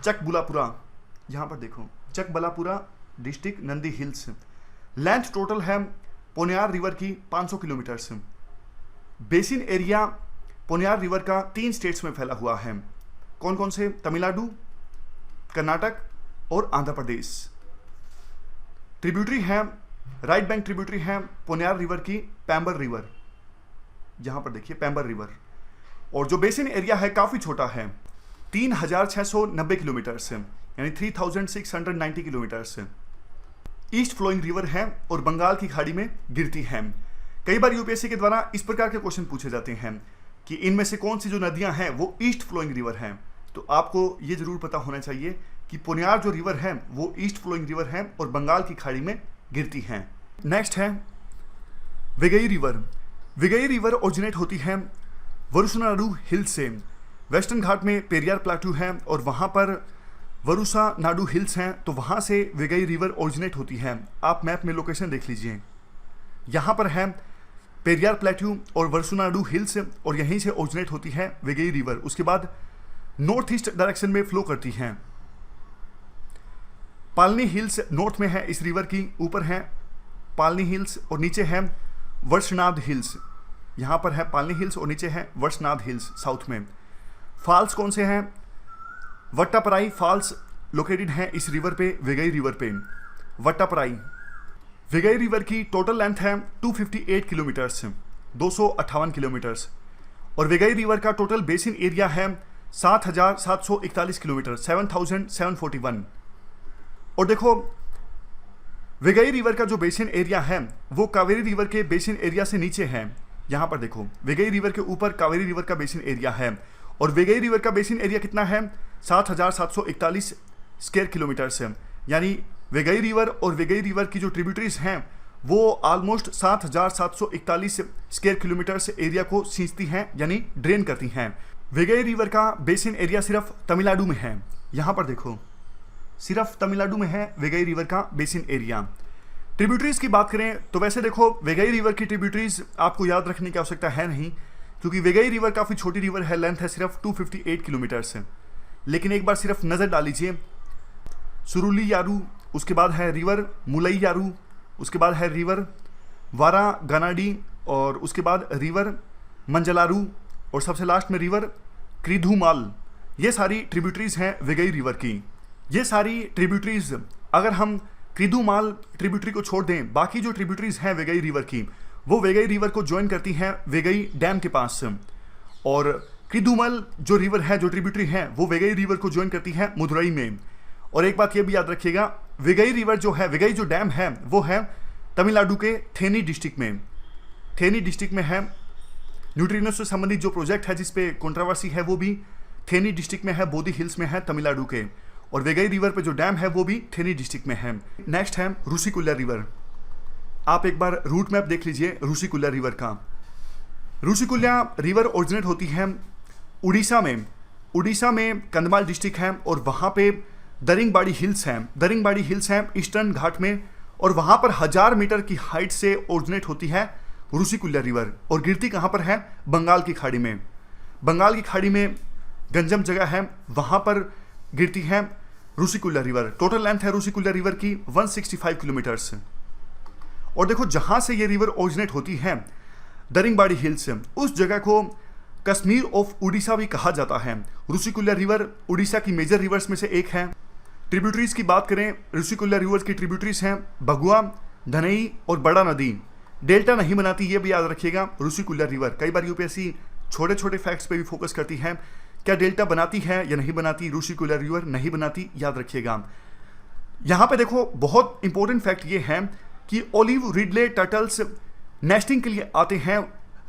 चकबुलापुरा। यहाँ पर देखो, Chikballapura district, Nandi hills. Length total है पोन्यार रिवर की 500 kilometre. Basin area Ponnaiyar river का 3 स्टेट्स में फैला हुआ है। कौन कौन से? तमिलनाडु, कर्नाटक और आंध्र प्रदेश। ट्रिब्यूटरी है, राइट बैंक ट्रिब्यूटरी है पोन्यार रिवर की पैम्बर रिवर। यहां पर देखिए पैम्बर रिवर। और जो बेसिन एरिया है काफी छोटा है, 3690 किलोमीटर से, यानी 3690 किलोमीटर से। ईस्ट फ्लोइंग रिवर है और बंगाल की खाड़ी में गिरती है। कई बार यूपीएससी के द्वारा इस प्रकार के क्वेश्चन पूछे जाते हैं कि इनमें से कौन सी जो नदियां हैं वो ईस्ट फ्लोइंग रिवर हैं। तो आपको ये जरूर पता होना चाहिए कि पोन्यार जो रिवर है वो ईस्ट फ्लोइंग रिवर है और बंगाल की खाड़ी में गिरती हैं। नेक्स्ट है वेगई रिवर। वेगई रिवर ओरिजिनेट होती है वरुसनाडु हिल से। वेस्टर्न घाट में पेरियार प्लाटू है और वहाँ पर वरुसानाडु हिल्स हैं, तो वहाँ से वेगई रिवर ओरिजिनेट होती है। आप मैप में लोकेशन देख लीजिए, यहाँ पर है पेरियार प्लेट्यू और वरुसनाडु हिल्स और यहीं से ओरिजिनेट होती है वेगई रिवर। उसके बाद नॉर्थ ईस्ट डायरेक्शन में फ्लो करती हैं। पालनी हिल्स नॉर्थ में है इस रिवर की, ऊपर है पालनी हिल्स और नीचे है वर्षनाद हिल्स। यहाँ पर है पालनी हिल्स और नीचे है वर्षनाद हिल्स साउथ में। फॉल्स कौन से हैं? वट्टापराई फॉल्स लोकेटेड है इस रिवर पे, वेगई रिवर पे। वट्टापराई वेगई रिवर की टोटल लेंथ है 258 किलोमीटर्स, 258 किलोमीटर्स। और वेगई रिवर का टोटल बेसिन एरिया है 7741 किलोमीटर, 7741। और देखो, वेगई रिवर का जो बेसिन एरिया है वो कावेरी रिवर के बेसिन एरिया से नीचे है। यहाँ पर देखो, वेगई रिवर के ऊपर कावेरी रिवर का बेसिन एरिया है और वेगई रिवर का बेसिन एरिया कितना है? 7741 स्क्वायर किलोमीटर से। यानी वेगई रिवर और वेगई रिवर की जो ट्रिब्यूटरीज हैं वो ऑलमोस्ट 7741 स्क्वायर किलोमीटर से एरिया को सींचती हैं, यानी ड्रेन करती हैं। वेगई रिवर का बेसिन एरिया सिर्फ तमिलनाडु में है। यहाँ पर देखो, सिर्फ तमिलनाडु में है वेगई रिवर का बेसिन एरिया। ट्रिब्यूटरीज की बात करें तो वैसे देखो, वेगई रिवर की ट्रिब्यूटरीज आपको याद रखने की आवश्यकता है नहीं, क्योंकि वेगई रिवर काफ़ी छोटी रिवर है, लेंथ है सिर्फ 258 किलोमीटर से। लेकिन एक बार सिर्फ नज़र डाल लीजिए, सुरुली यारू, उसके बाद है रिवर मुलई यारू, उसके बाद है रिवर वारा गानाडी और उसके बाद रिवर मंजलारू और सबसे लास्ट में रिवर क्रीधुमाल। ये सारी ट्रिब्यूटरीज हैं वेगई रिवर की। ये सारी ट्रिब्यूटरीज, अगर हम क्रीधुमाल ट्रिब्यूटरी को छोड़ दें, बाकी जो ट्रिब्यूटरीज हैं वेगई रिवर की वो वेगई रिवर को ज्वाइन करती हैं वेगई डैम के पास से। और क्रीधुमाल जो रिवर है, जो ट्रिब्यूटरी है, वो वेगई रिवर को ज्वाइन करती है मदुरई में। और एक बात ये भी याद रखिएगा, वेगई रिवर जो है, वेगई जो डैम है वो है तमिलनाडु के थेनी डिस्ट्रिक्ट में। थेनी डिस्ट्रिक्ट में है। न्यूट्रिनो से संबंधित जो प्रोजेक्ट है जिसपे कंट्रोवर्सी है वो भी थेनी डिस्ट्रिक्ट में है, बोधी हिल्स में है तमिलनाडु के। और वेगई रिवर पे जो डैम है वो भी थेनी डिस्ट्रिक्ट में है। नेक्स्ट है रुशिकुल्या रिवर। आप एक बार रूट मैप देख लीजिए रुशिकुल्या रिवर का। रुशिकुल्या रिवर ओरिजिनेट होती है उड़ीसा में। उड़ीसा में कंधमाल डिस्ट्रिक्ट है और वहाँ पे दरिंगबाड़ी हिल्स हैं। दरिंगबाड़ी हिल्स हैं ईस्टर्न घाट में, और वहाँ पर 1000 मीटर की हाइट से ओरिजिनेट होती है रुशिकुल्या रिवर। और गिरती कहाँ पर है? बंगाल की खाड़ी में। बंगाल की खाड़ी में गंजम जगह है, वहाँ पर गिरती है रुशिकुल्या रिवर। टोटल लेंथ है रुशिकुल्या रिवर की 165 किलोमीटर्स। और देखो जहाँ से ये रिवर ओरिजिनेट होती है दरिंगबाड़ी हिल्स, उस जगह को कश्मीर ऑफ उड़ीसा भी कहा जाता है। रुशिकुल्या रिवर उड़ीसा की मेजर रिवर्स में से एक है। ट्रिब्यूटरीज की बात करें, रुशिकुल्या रिवर्स की ट्रिब्यूटरीज हैं भगुआ, धनई और बड़ा नदी। डेल्टा नहीं बनाती, ये भी याद रखिएगा रुशिकुल्या रिवर। कई बार यूपीएससी छोटे छोटे फैक्ट्स पे भी फोकस करती है, क्या डेल्टा बनाती है या नहीं बनाती। रुशिकुल्या रिवर नहीं बनाती, याद रखिएगा। यहाँ पे देखो बहुत इंपॉर्टेंट फैक्ट ये है कि ओलिव रिडले टर्टल्स नेस्टिंग के लिए आते हैं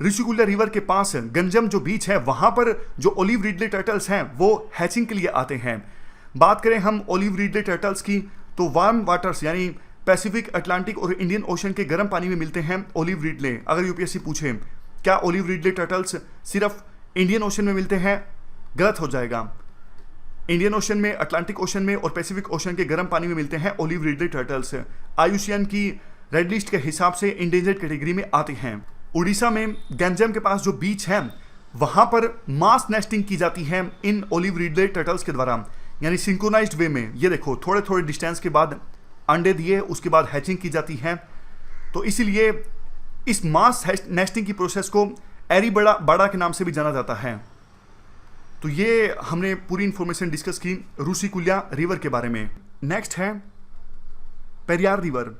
रुशिकुल्या रिवर के पास। गंजम जो बीच है वहाँ पर जो ओलिव रिडले टर्टल्स हैं वो हैचिंग के लिए आते हैं। बात करें हम ओलिव रिडले टर्टल्स की तो वार्म वाटर्स यानी पैसिफिक, अटलांटिक और इंडियन ओशन के गर्म पानी में मिलते हैं ओलिव रिडले। अगर यूपीएससी पूछे क्या ओलिव रिडले टर्टल्स सिर्फ इंडियन ओशन में मिलते हैं, गलत हो जाएगा। इंडियन ओशन में, अटलांटिक ओशन में और पैसिफिक ओशन के गर्म पानी में मिलते हैं ओलिव रिडले टर्टल्स। आईयूसीएन की रेड लिस्ट के हिसाब से इंडेंजर्ड कैटेगरी में आते हैं। उड़ीसा में गंजम के पास जो बीच है वहाँ पर मास नेस्टिंग की जाती है इन ओलिव रिडले टर्टल्स के द्वारा, यानी सिंक्रोनाइज्ड वे में। ये देखो थोड़े थोड़े डिस्टेंस के बाद अंडे दिए, उसके बाद हैचिंग की जाती है। तो इसीलिए इस मास नेस्टिंग की प्रोसेस को एरी बड़ा बड़ा के नाम से भी जाना जाता है। तो ये हमने पूरी इंफॉर्मेशन डिस्कस की रुशिकुल्या रिवर के बारे में। नेक्स्ट है पेरियार रिवर।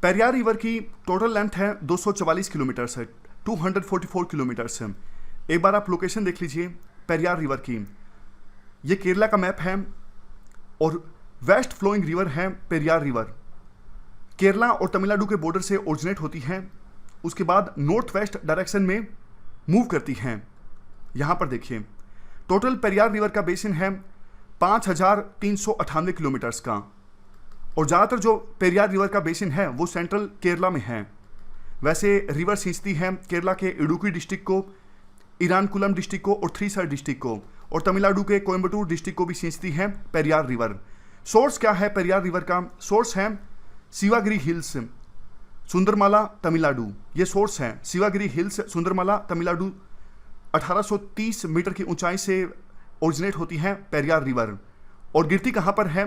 पेरियार रिवर की टोटल लेंथ है 244 किलोमीटर है, 244 किलोमीटर्स है। एक बार आप लोकेशन देख लीजिए पेरियार रिवर की। ये केरला का मैप है और वेस्ट फ्लोइंग रिवर है पेरियार रिवर। केरला और तमिलनाडु के बॉर्डर से ओरिजिनेट होती है, उसके बाद नॉर्थ वेस्ट डायरेक्शन में मूव करती हैं। यहाँ पर देखिए टोटल पेरियार रिवर का बेसिन है 5398 किलोमीटर्स का। और ज़्यादातर जो पेरियार रिवर का बेसिन है वो सेंट्रल केरला में है। वैसे रिवर सींचती है केरला के इडुक्की डिस्ट्रिक्ट को, इरानकुलम डिस्ट्रिक्ट को और थ्रीसर डिस्ट्रिक्ट को, और तमिलनाडु के कोयम्बटूर डिस्ट्रिक्ट को भी सींचती है पेरियार रिवर। सोर्स क्या है पेरियार रिवर का? सोर्स है शिवागिरी हिल्स, सुंदरमाला, तमिलनाडु। ये सोर्स है शिवागिरी हिल्स, सुंदरमाला, तमिलनाडु। 1830 मीटर की ऊंचाई से ओरिजिनेट होती है पेरियार रिवर। और गिरती कहाँ पर है?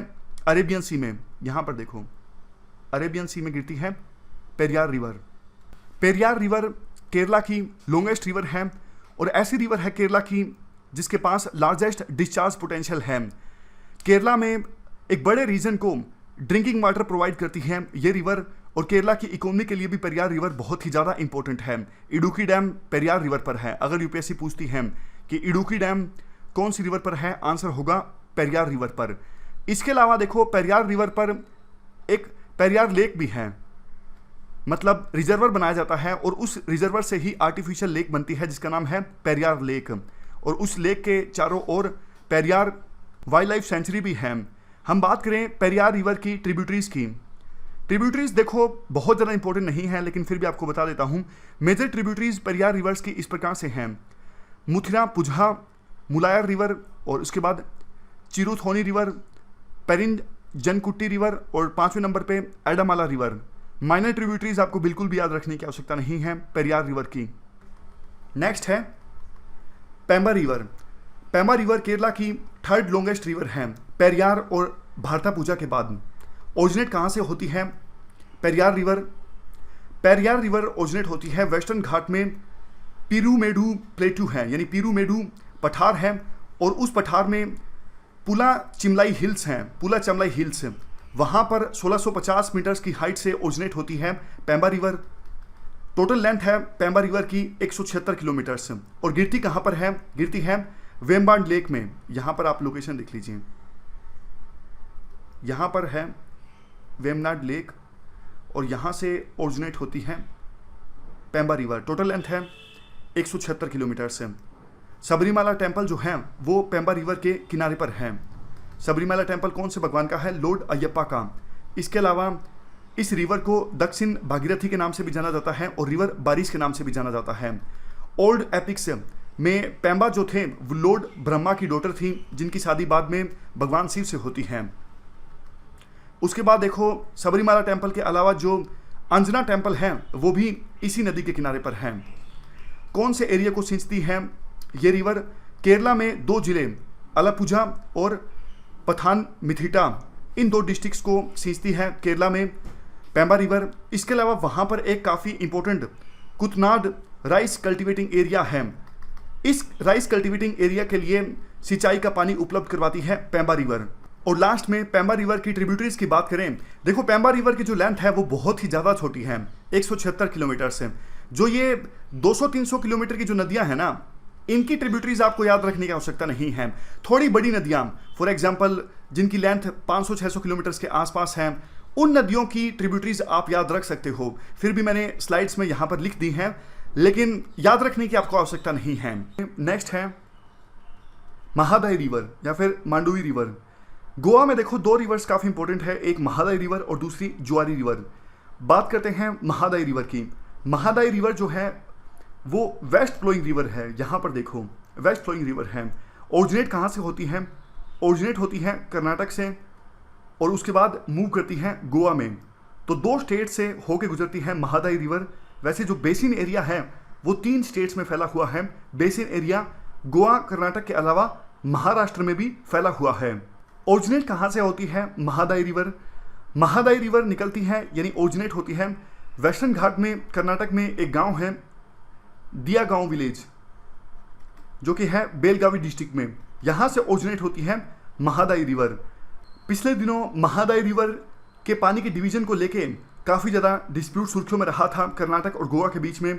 अरेबियन सी में। यहाँ पर देखो अरेबियन सी में गिरती है पेरियार रिवर। पेरियार रिवर केरला की लॉन्गेस्ट रिवर है और ऐसी रिवर है केरला की जिसके पास लार्जेस्ट डिस्चार्ज पोटेंशियल है। केरला में एक बड़े रीजन को ड्रिंकिंग वाटर प्रोवाइड करती है ये रिवर, और केरला की इकोनॉमी के लिए भी पेरियार रिवर बहुत ही ज़्यादा इंपॉर्टेंट है। इडुक्की डैम पेरियार रिवर पर है। अगर यूपीएससी पूछती है कि इडुक्की डैम कौन सी रिवर पर है, आंसर होगा पेरियार रिवर पर। इसके अलावा देखो पेरियार रिवर पर एक पेरियार लेक भी है, मतलब रिजर्वर बनाया जाता है और उस रिजर्वर से ही आर्टिफिशियल लेक बनती है जिसका नाम है पेरियार लेक। और उस लेक के चारों ओर पेरियार वाइल्ड लाइफ सेंचुरी भी है। हम बात करें पेरियार रिवर की ट्रिब्यूटरीज की। ट्रिब्यूटरीज देखो बहुत ज़्यादा इंपॉर्टेंट नहीं है लेकिन फिर भी आपको बता देता हूँ। मेजर ट्रिब्यूटरीज पेरियार रिवर्स की इस प्रकार से हैं: मुथिरा पुझा, मुलायर रिवर, और उसके बाद चिरुथोनी रिवर, पेरिन जनकुट्टी रिवर, और 5वें नंबर पे एडामाला रिवर। माइनर ट्रिब्यूटरीज आपको बिल्कुल भी याद रखने की आवश्यकता नहीं है पेरियार रिवर की। नेक्स्ट है पेंबा रिवर। पेंबा रिवर केरला की थर्ड लॉन्गेस्ट रिवर है पेरियार और भारतापुजा के बाद। ओरिजिनेट कहाँ से होती है Periyar river? Periyar river originate होती है वेस्टर्न घाट में पीरूमेडू प्लेटू है, यानी पीरूमेडू पठार है, और उस पठार में पुला चिमलाई हिल्स हैं, पुला चमलाई हिल्स। वहाँ पर 1650 मीटर्स की हाइट से ओरिजिनेट होती है पेंबा रिवर। टोटल लेंथ है पेंबा रिवर की 176 किलोमीटर्स। और गिरती कहाँ पर है? गिरती है वेम्बांड लेक में। यहाँ पर आप लोकेशन देख लीजिए, यहाँ पर है वेमनाड लेक और यहाँ से ओरिजिनेट होती है पेम्बा रिवर। टोटल लेंथ है 176 किलोमीटर से। सबरीमाला टेम्पल जो है वो पेम्बा रिवर के किनारे पर है। सबरीमाला टेम्पल कौन से भगवान का है? लॉर्ड अयप्पा का। इसके अलावा इस रिवर को दक्षिण भागीरथी के नाम से भी जाना जाता है और रिवर बारिश के नाम से भी जाना जाता है। ओल्ड एपिक्स में पेम्बा जो थे वो लॉर्ड ब्रह्मा की डॉटर थी, जिनकी शादी बाद में भगवान शिव से होती है। उसके बाद देखो सबरीमाला टेम्पल के अलावा जो अंजना टेम्पल है वो भी इसी नदी के किनारे पर है। कौन से एरिया को सिंचती है ये रिवर? केरला में 2 जिले आलपुझा और पथानमथिट्टा, इन 2 डिस्ट्रिक्ट्स को सिंचती है केरला में पेम्बा रिवर। इसके अलावा वहाँ पर एक काफ़ी इंपॉर्टेंट कुतनाड राइस कल्टीवेटिंग एरिया है। इस राइस कल्टीवेटिंग एरिया के लिए सिंचाई का पानी उपलब्ध करवाती है पेम्बा रिवर। और लास्ट में पेम्बा रिवर की ट्रिब्यूटरीज की बात करें, देखो पेम्बा रिवर की जो लेंथ है वो बहुत ही ज़्यादा छोटी है, 176 किलोमीटर से। जो ये 200-300 किलोमीटर की जो नदियां हैं ना, इनकी ट्रिब्यूटरीज आपको याद रखने की आवश्यकता नहीं है। थोड़ी बड़ी नदियां, फॉर एग्जांपल जिनकी लेंथ 500-600 किलोमीटर के आसपास है, उन नदियों की ट्रिब्यूटरीज आप याद रख सकते हो। फिर भी मैंने स्लाइड्स में यहाँ पर लिख दी हैं, लेकिन याद रखने की आपको आवश्यकता नहीं है। नेक्स्ट है महादाई रिवर या फिर मांडवी रिवर। गोवा में देखो 2 रिवर्स काफ़ी इंपॉर्टेंट है, एक महादाई रिवर और दूसरी जुआरी रिवर। बात करते हैं महादाई रिवर की। महादाई रिवर जो है वो वेस्ट फ्लोइंग रिवर है। यहाँ पर देखो वेस्ट फ्लोइंग रिवर है। ओरिजिनेट कहाँ से होती है? ओरिजिनेट होती है कर्नाटक से और उसके बाद मूव करती है गोवा में। तो 2 स्टेट से होके गुजरती है महादाई रिवर। वैसे जो बेसिन एरिया है वो 3 स्टेट्स में फैला हुआ है। बेसिन एरिया गोवा कर्नाटक के अलावा महाराष्ट्र में भी फैला हुआ है। ओरिजिनेट कहाँ से होती है महादाई रिवर? महादाई रिवर निकलती है यानी ओरिजिनेट होती है वेस्टर्न घाट में। कर्नाटक में एक गांव है दिया गांव विलेज, जो कि है बेलगावी डिस्ट्रिक्ट में। यहाँ से ओरिजिनेट होती है महादाई रिवर। पिछले दिनों महादाई रिवर के पानी के डिवीजन को लेके काफ़ी ज़्यादा डिस्प्यूट सुर्खियों में रहा था कर्नाटक और गोवा के बीच में।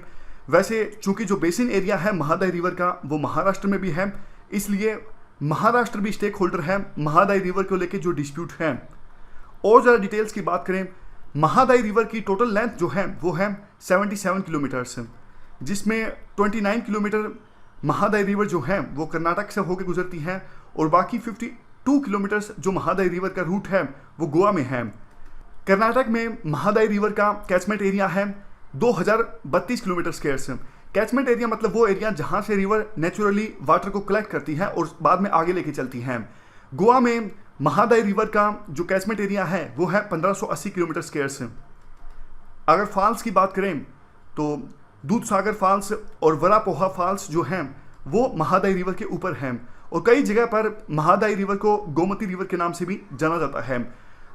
वैसे चूंकि जो बेसिन एरिया है महादाई रिवर का वो महाराष्ट्र में भी है, इसलिए महाराष्ट्र भी स्टेक होल्डर है महादाई रिवर को लेके जो डिस्प्यूट है। और ज़्यादा डिटेल्स की बात करें, महादाई रिवर की टोटल लेंथ जो है वो है 77 किलोमीटर्स, जिसमें 29 किलोमीटर महादाई रिवर जो है वो कर्नाटक से होकर गुजरती है और बाकी 52 किलोमीटर्स जो महादाई रिवर का रूट है वो गोवा में है। कर्नाटक में महादाई रिवर का कैचमेंट एरिया है 2032 किलोमीटर स्क्वायर से। कैचमेंट एरिया मतलब वो एरिया जहाँ से रिवर नेचुरली वाटर को कलेक्ट करती है और बाद में आगे लेके चलती है। गोवा में महादाई रिवर का जो कैचमेंट एरिया है वो है 1580 किलोमीटर स्क्वायर से। अगर फॉल्स की बात करें तो दूधसागर फॉल्स और वरापोहा फॉल्स जो हैं वो महादाई रिवर के ऊपर हैं और कई जगह पर महादाई रिवर को गोमती रिवर के नाम से भी जाना जाता है।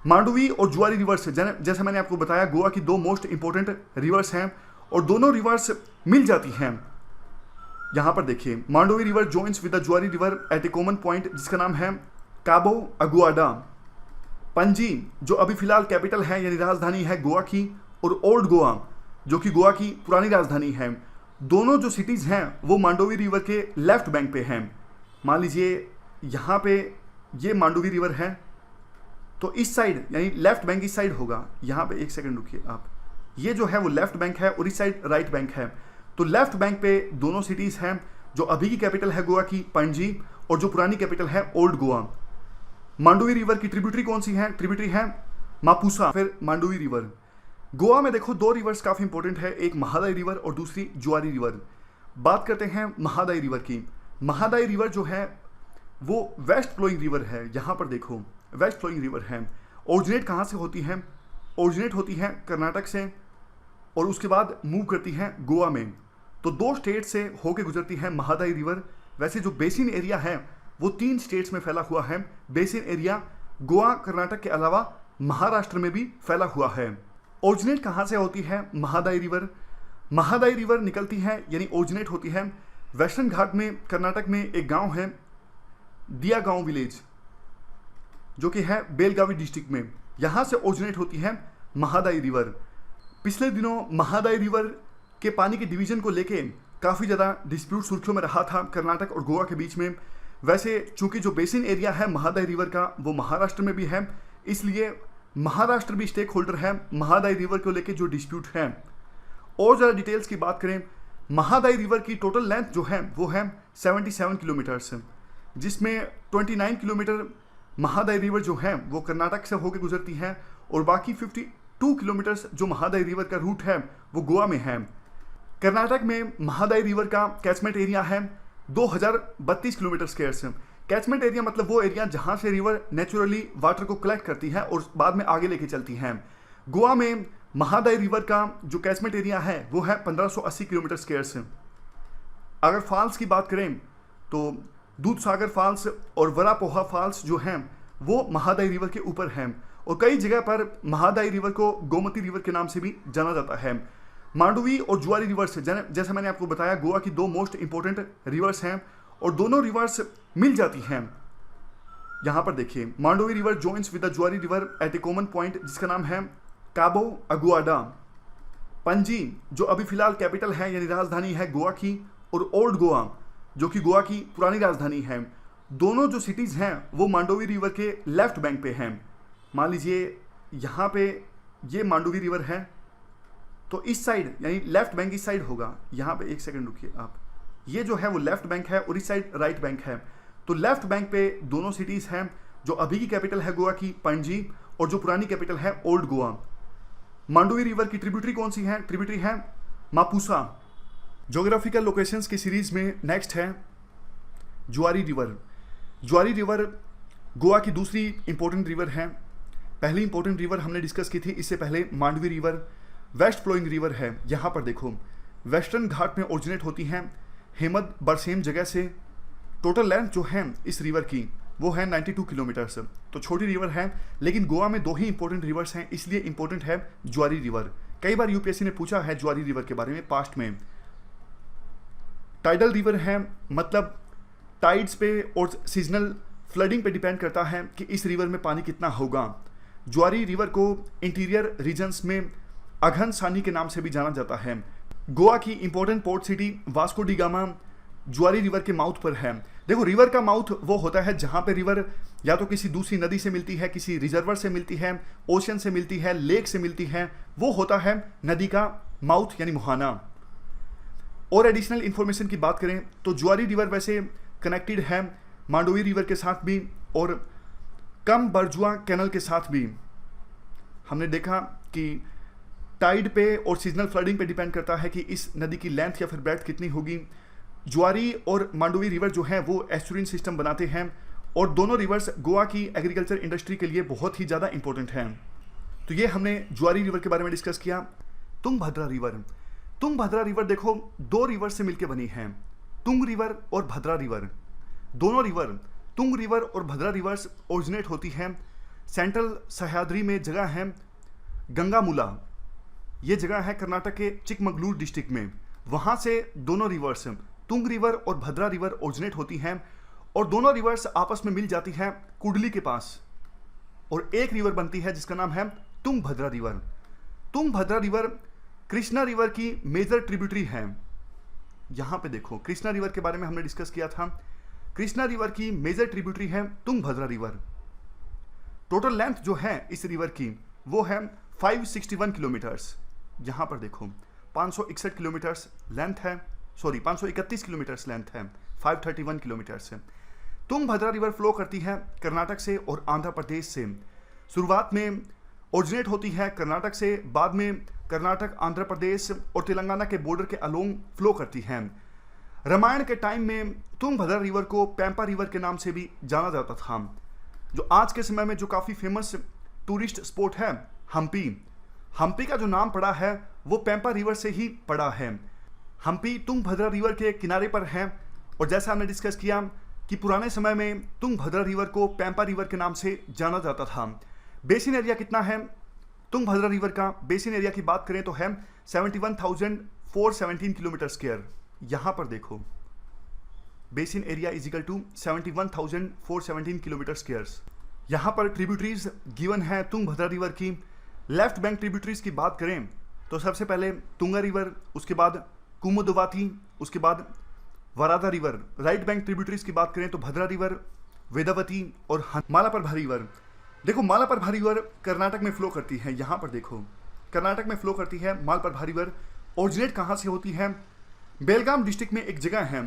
मांडवी और जुआरी रिवर्स जैसे मैंने आपको बताया गोवा की 2 मोस्ट इंपॉर्टेंट रिवर्स हैं और दोनों रिवर्स मिल जाती हैं। यहाँ पर देखिए Mandovi river joins with the Zuari river at a common point जिसका नाम है काबो अगुआडा। पणजी जो अभी फिलहाल कैपिटल है यानी राजधानी है गोवा की, और ओल्ड गोवा जो कि गोवा की पुरानी राजधानी है, दोनों जो सिटीज़ हैं वो मांडवी रिवर के लेफ्ट बैंक पे हैं। मान लीजिए यहाँ पे ये मांडवी रिवर है तो इस साइड यानी लेफ्ट बैंक इस साइड होगा। यहाँ पे एक सेकंड रुकिए आप, ये जो है वो लेफ्ट बैंक है और इस साइड राइट बैंक है। तो लेफ्ट बैंक पे दोनों सिटीज़ हैं, जो अभी की कैपिटल है गोवा की पणजी और जो पुरानी कैपिटल है ओल्ड गोवा। मांडवी रिवर की ट्रिब्यूटरी कौन सी है? ट्रिब्यूटरी है मापुसा, फिर मांडवी रिवर। गोवा में देखो 2 रिवर्स काफ़ी इंपॉर्टेंट है, एक महादाई रिवर और दूसरी जुआरी रिवर। बात करते हैं महादाई रिवर की। महादाई रिवर जो है वो वेस्ट फ्लोइंग रिवर है। यहाँ पर देखो वेस्ट फ्लोइंग रिवर है। ओरिजिनेट कहाँ से होती है? ओरिजिनेट होती है कर्नाटक से और उसके बाद मूव करती है गोवा में। तो 2 स्टेट से होके गुजरती है महादाई रिवर। वैसे जो बेसिन एरिया है वो 3 स्टेट्स में फैला हुआ है। बेसिन एरिया गोवा कर्नाटक के अलावा महाराष्ट्र में भी फैला हुआ है। ओरिजिनेट कहाँ से होती है महादाई रिवर? महादाई रिवर निकलती है यानी ओरिजिनेट होती है वेस्टर्न घाट में। कर्नाटक में एक गांव है दिया गांव विलेज, जो कि है बेलगावी डिस्ट्रिक्ट में। यहाँ से ओरिजिनेट होती है महादाई रिवर। पिछले दिनों महादाई रिवर के पानी के डिवीजन को लेके काफ़ी ज़्यादा डिस्प्यूट सुर्खियों में रहा था कर्नाटक और गोवा के बीच में। वैसे चूंकि जो बेसिन एरिया है महादाई रिवर का वो महाराष्ट्र में भी है, इसलिए महाराष्ट्र भी स्टेक होल्डर है महादाई रिवर को लेके जो डिस्प्यूट है। और ज़्यादा डिटेल्स की बात करें, महादाई रिवर की टोटल लेंथ जो है वो है 77 किलोमीटर्स, जिसमें 29 किलोमीटर महादाई रिवर जो है वो कर्नाटक से होकर गुजरती है और बाकी 52 किलोमीटर्स जो महादाई रिवर का रूट है वो गोवा में है। कर्नाटक में महादाई रिवर का कैचमेंट एरिया है 2032 किलोमीटर स्क्वायर। कैचमेंट एरिया मतलब वो एरिया जहां से रिवर नेचुरली वाटर को कलेक्ट करती है और बाद में आगे लेके चलती है। गोवा में महादाई रिवर का जो कैचमेंट एरिया है वो है 1580 किलोमीटर स्क्वायर। अगर फॉल्स की बात करें तो दूधसागर फॉल्स और वरापोहा फॉल्स जो हैं वो महादाई रिवर के ऊपर हैं और कई जगह पर महादाई रिवर को गोमती रिवर के नाम से भी जाना जाता है। मांडवी और जुआरी रिवर्स जैसा मैंने आपको बताया गोवा की दो मोस्ट इंपॉर्टेंट रिवर्स हैं और दोनों रिवर्स मिल जाती हैं। यहाँ पर देखिए, Mandovi river joins with the Zuari river at a common point जिसका नाम है काबो अगुआडा। पणजी जो अभी फिलहाल कैपिटल है यानी राजधानी है गोवा की, और ओल्ड गोवा जो कि गोवा की पुरानी राजधानी है, दोनों जो सिटीज़ हैं वो मांडवी रिवर के लेफ्ट बैंक पे हैं। मान लीजिए यहाँ पे ये मांडवी रिवर है तो इस साइड यानी लेफ्ट बैंक इस साइड होगा। यहाँ पे एक सेकंड रुकिए आप, ये जो है वो लेफ्ट बैंक है और इस साइड राइट बैंक है। तो लेफ्ट बैंक पे दोनों सिटीज़ हैं, जो अभी की कैपिटल है गोवा की पणजी और जो पुरानी कैपिटल है ओल्ड गोवा। मांडवी रिवर की ट्रिब्यूटरी कौन सी है? ट्रिब्यूटरी है मापुसा। ज्योग्राफिकल लोकेशंस की सीरीज में नेक्स्ट है जुआरी रिवर। जुआरी रिवर गोवा की दूसरी इंपॉर्टेंट रिवर है। पहली इंपॉर्टेंट रिवर हमने डिस्कस की थी इससे पहले, Mandvi river west flowing river है। यहाँ पर देखो, वेस्टर्न घाट में ओरिजिनेट होती है हेमद बरसेम जगह से। टोटल लेंथ जो है इस रिवर की वो है 92 किलोमीटर्स। तो छोटी रिवर है, लेकिन गोवा में दो ही इंपॉर्टेंट रिवर्स हैं, इसलिए इंपॉर्टेंट है जुआरी रिवर। कई बार यूपीएससी ने पूछा है जुआरी रिवर के बारे में पास्ट में। टाइडल रिवर है, मतलब टाइड्स पे और सीजनल फ्लडिंग पे डिपेंड करता है कि इस रिवर में पानी कितना होगा। जुआरी रिवर को इंटीरियर रीजन्स में अघन सानी के नाम से भी जाना जाता है। गोवा की important port city Vasco D gamma जुआरी रिवर के माउथ पर है। देखो, रिवर का माउथ वो होता है जहाँ पे रिवर या तो किसी दूसरी नदी से मिलती है, किसी रिजर्वर से मिलती है, ओशन से मिलती है, लेक से मिलती है, वो होता है नदी का माउथ यानी मुहाना। और एडिशनल इन्फॉर्मेशन की बात करें तो जुआरी रिवर वैसे कनेक्टेड है मांडवी रिवर के साथ भी और कम बरजुआ कैनल के साथ भी। हमने देखा कि टाइड पे और सीजनल फ्लडिंग पे डिपेंड करता है कि इस नदी की लेंथ या फिर ब्रेड्थ कितनी होगी। जुआरी और मांडवी रिवर जो है वो एस्चुरिन सिस्टम बनाते हैं और दोनों रिवर्स गोवा की एग्रीकल्चर इंडस्ट्री के लिए बहुत ही ज़्यादा इंपॉर्टेंट हैं। तो ये हमने जुआरी रिवर के बारे में डिस्कस किया। तुंगभद्रा रिवर, तुंगभद्रा रिवर देखो दो रिवर से मिलकर बनी है, तुंग रिवर और भद्रा रिवर। दोनों रिवर तुंग रिवर और भद्रा रिवर्स ओरिजिनेट होती हैं सेंट्रल सह्याद्री में जगह है गंगामुला। ये जगह है कर्नाटक के चिकमगलूर डिस्ट्रिक्ट में। वहाँ से दोनों रिवर्स तुंग रिवर और भद्रा रिवर ओरिजिनेट होती हैं और दोनों रिवर्स आपस में मिल जाती हैं कुडली के पास और एक रिवर बनती है जिसका नाम है Tungabhadra river. Tungabhadra river Krishna river की मेजर ट्रिब्यूटरी है। यहाँ पे देखो, कृष्णा रिवर के बारे में हमने डिस्कस किया था। कृष्णा रिवर की मेजर ट्रिब्यूटरी है तुंगभद्रा रिवर। टोटल लेंथ जो है इस रिवर की वो है 561 किलोमीटर्स। यहाँ पर देखो 561 किलोमीटर्स लेंथ है, 531 किलोमीटर्स लेंथ है, 531 किलोमीटर्स है। तुंगभद्रा रिवर फ्लो करती है कर्नाटक से और आंध्र प्रदेश से। शुरुआत में ओरिजिनेट होती है कर्नाटक से, बाद में कर्नाटक, आंध्र प्रदेश और तेलंगाना के बॉर्डर के अलोंग फ्लो करती है। रामायण के टाइम में तुंगभद्रा रिवर को पैंपा रिवर के नाम से भी जाना जाता था। जो आज के समय में जो काफ़ी फेमस टूरिस्ट स्पॉट है हम्पी, हम्पी का जो नाम पड़ा है वो पैंपा रिवर से ही पड़ा है। हम्पी तुंगभद्रा रिवर के किनारे पर है और जैसा हमने डिस्कस किया कि पुराने समय में तुंगभद्रा रिवर को पैंपा रिवर के नाम से जाना जाता था। बेसिन एरिया कितना है तुंगभद्रा रिवर का? बेसिन एरिया की बात करें तो है 71,417 किलोमीटर स्क्वायर। यहाँ पर देखो, basin area is equal to 71,417 kilometre squares. यहाँ पर ट्रिब्यूटरीज गिवन है तुंगभद्रा रिवर की। लेफ्ट बैंक ट्रिब्यूटरीज की बात करें तो सबसे पहले तुंगा रिवर, उसके बाद कुमुदवाती, उसके बाद वरादा रिवर। राइट बैंक ट्रिब्यूटरीज की बात करें तो भद्रा रिवर, वेदावती और मालाप्रभा रिवर। देखो मालाप्रभा रिवर कर्नाटक में फ्लो करती है। यहाँ पर देखो कर्नाटक में फ्लो करती है मालाप्रभा रिवर। ओरिजिनेट कहाँ से होती है? बेलगाम डिस्ट्रिक्ट में एक जगह है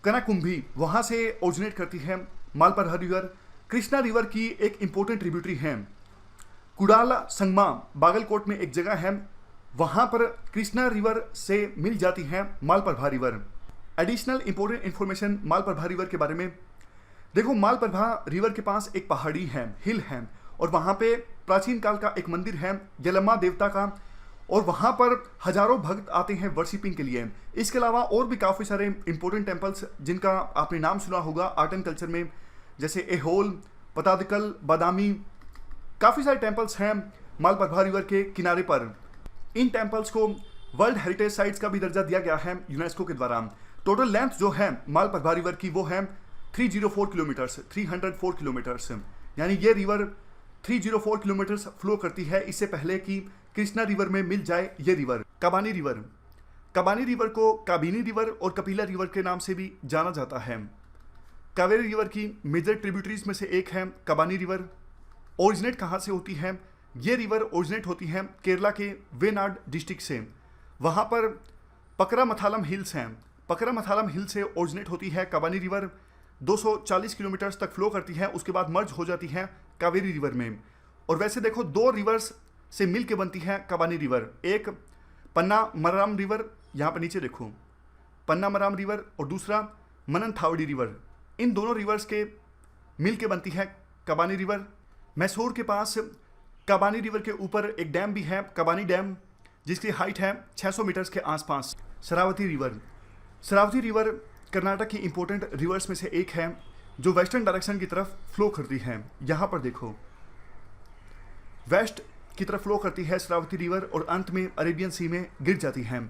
कनाकुंभी, वहाँ से ओरिजिनेट करती है मालाप्रभा रिवर। कृष्णा रिवर की एक इंपॉर्टेंट ट्रिब्यूटरी है कुडाला संगमा, बागलकोट में एक जगह है, वहाँ पर कृष्णा रिवर से मिल जाती है Malaprabha river. Additional important information Malaprabha river के बारे में देखो, मालाप्रभा रिवर के पास एक पहाड़ी है, हिल है, और वहाँ पे प्राचीन काल का एक मंदिर है यलम्मा देवता का, और वहाँ पर हजारों भक्त आते हैं वर्शिपिंग के लिए। इसके अलावा और भी काफ़ी सारे इंपॉर्टेंट टेम्पल्स जिनका आपने नाम सुना होगा आर्ट एंड कल्चर में, जैसे एहोल, पतादकल, बादामी, काफ़ी सारे टेम्पल्स हैं मालाप्रभा रिवर के किनारे पर। इन टेम्पल्स को वर्ल्ड हेरिटेज साइट्स का भी दर्जा दिया गया है यूनेस्को के द्वारा। टोटल लेंथ जो है मालाप्रभा रिवर की वो है 304 किलोमीटर्स, 304 किलोमीटर्स, यानी ये रिवर 304 किलोमीटर्स फ्लो करती है इससे पहले कि कृष्णा रिवर में मिल जाए ये रिवर। कबानी रिवर, कबानी रिवर को काबिनी रिवर और कपिला रिवर के नाम से भी जाना जाता है। कावेरी रिवर की मेजर ट्रिब्यूटरीज में से एक है कबानी रिवर। ओरिजिनेट कहाँ से होती है? ये रिवर ओरिजिनेट होती है केरला के वेनाड डिस्ट्रिक्ट से। वहाँ पर पकरामथालम हिल्स हैं, पकरामथालम हिल से ओरिजिनेट होती है कबानी रिवर। 240 किलोमीटर्स तक फ्लो करती है, उसके बाद मर्ज हो जाती है कावेरी रिवर में। और वैसे देखो दो रिवर्स से मिल के बनती है कबानी रिवर, एक पन्नामराम रिवर, यहाँ पर नीचे देखो पन्नामराम रिवर, और दूसरा मननथावडी रिवर। इन दोनों रिवर्स के मिल के बनती है कबानी रिवर। मैसूर के पास कबानी रिवर के ऊपर एक डैम भी है, कबानी डैम, जिसकी हाइट है 600 मीटर्स के आसपास। शरावती रिवर, शरावती रिवर कर्नाटक की इंपॉर्टेंट रिवर्स में से एक है जो वेस्टर्न डायरेक्शन की तरफ फ्लो करती है। यहाँ पर देखो वेस्ट की तरफ फ्लो करती है शरावती रिवर और अंत में अरेबियन सी में गिर जाती है।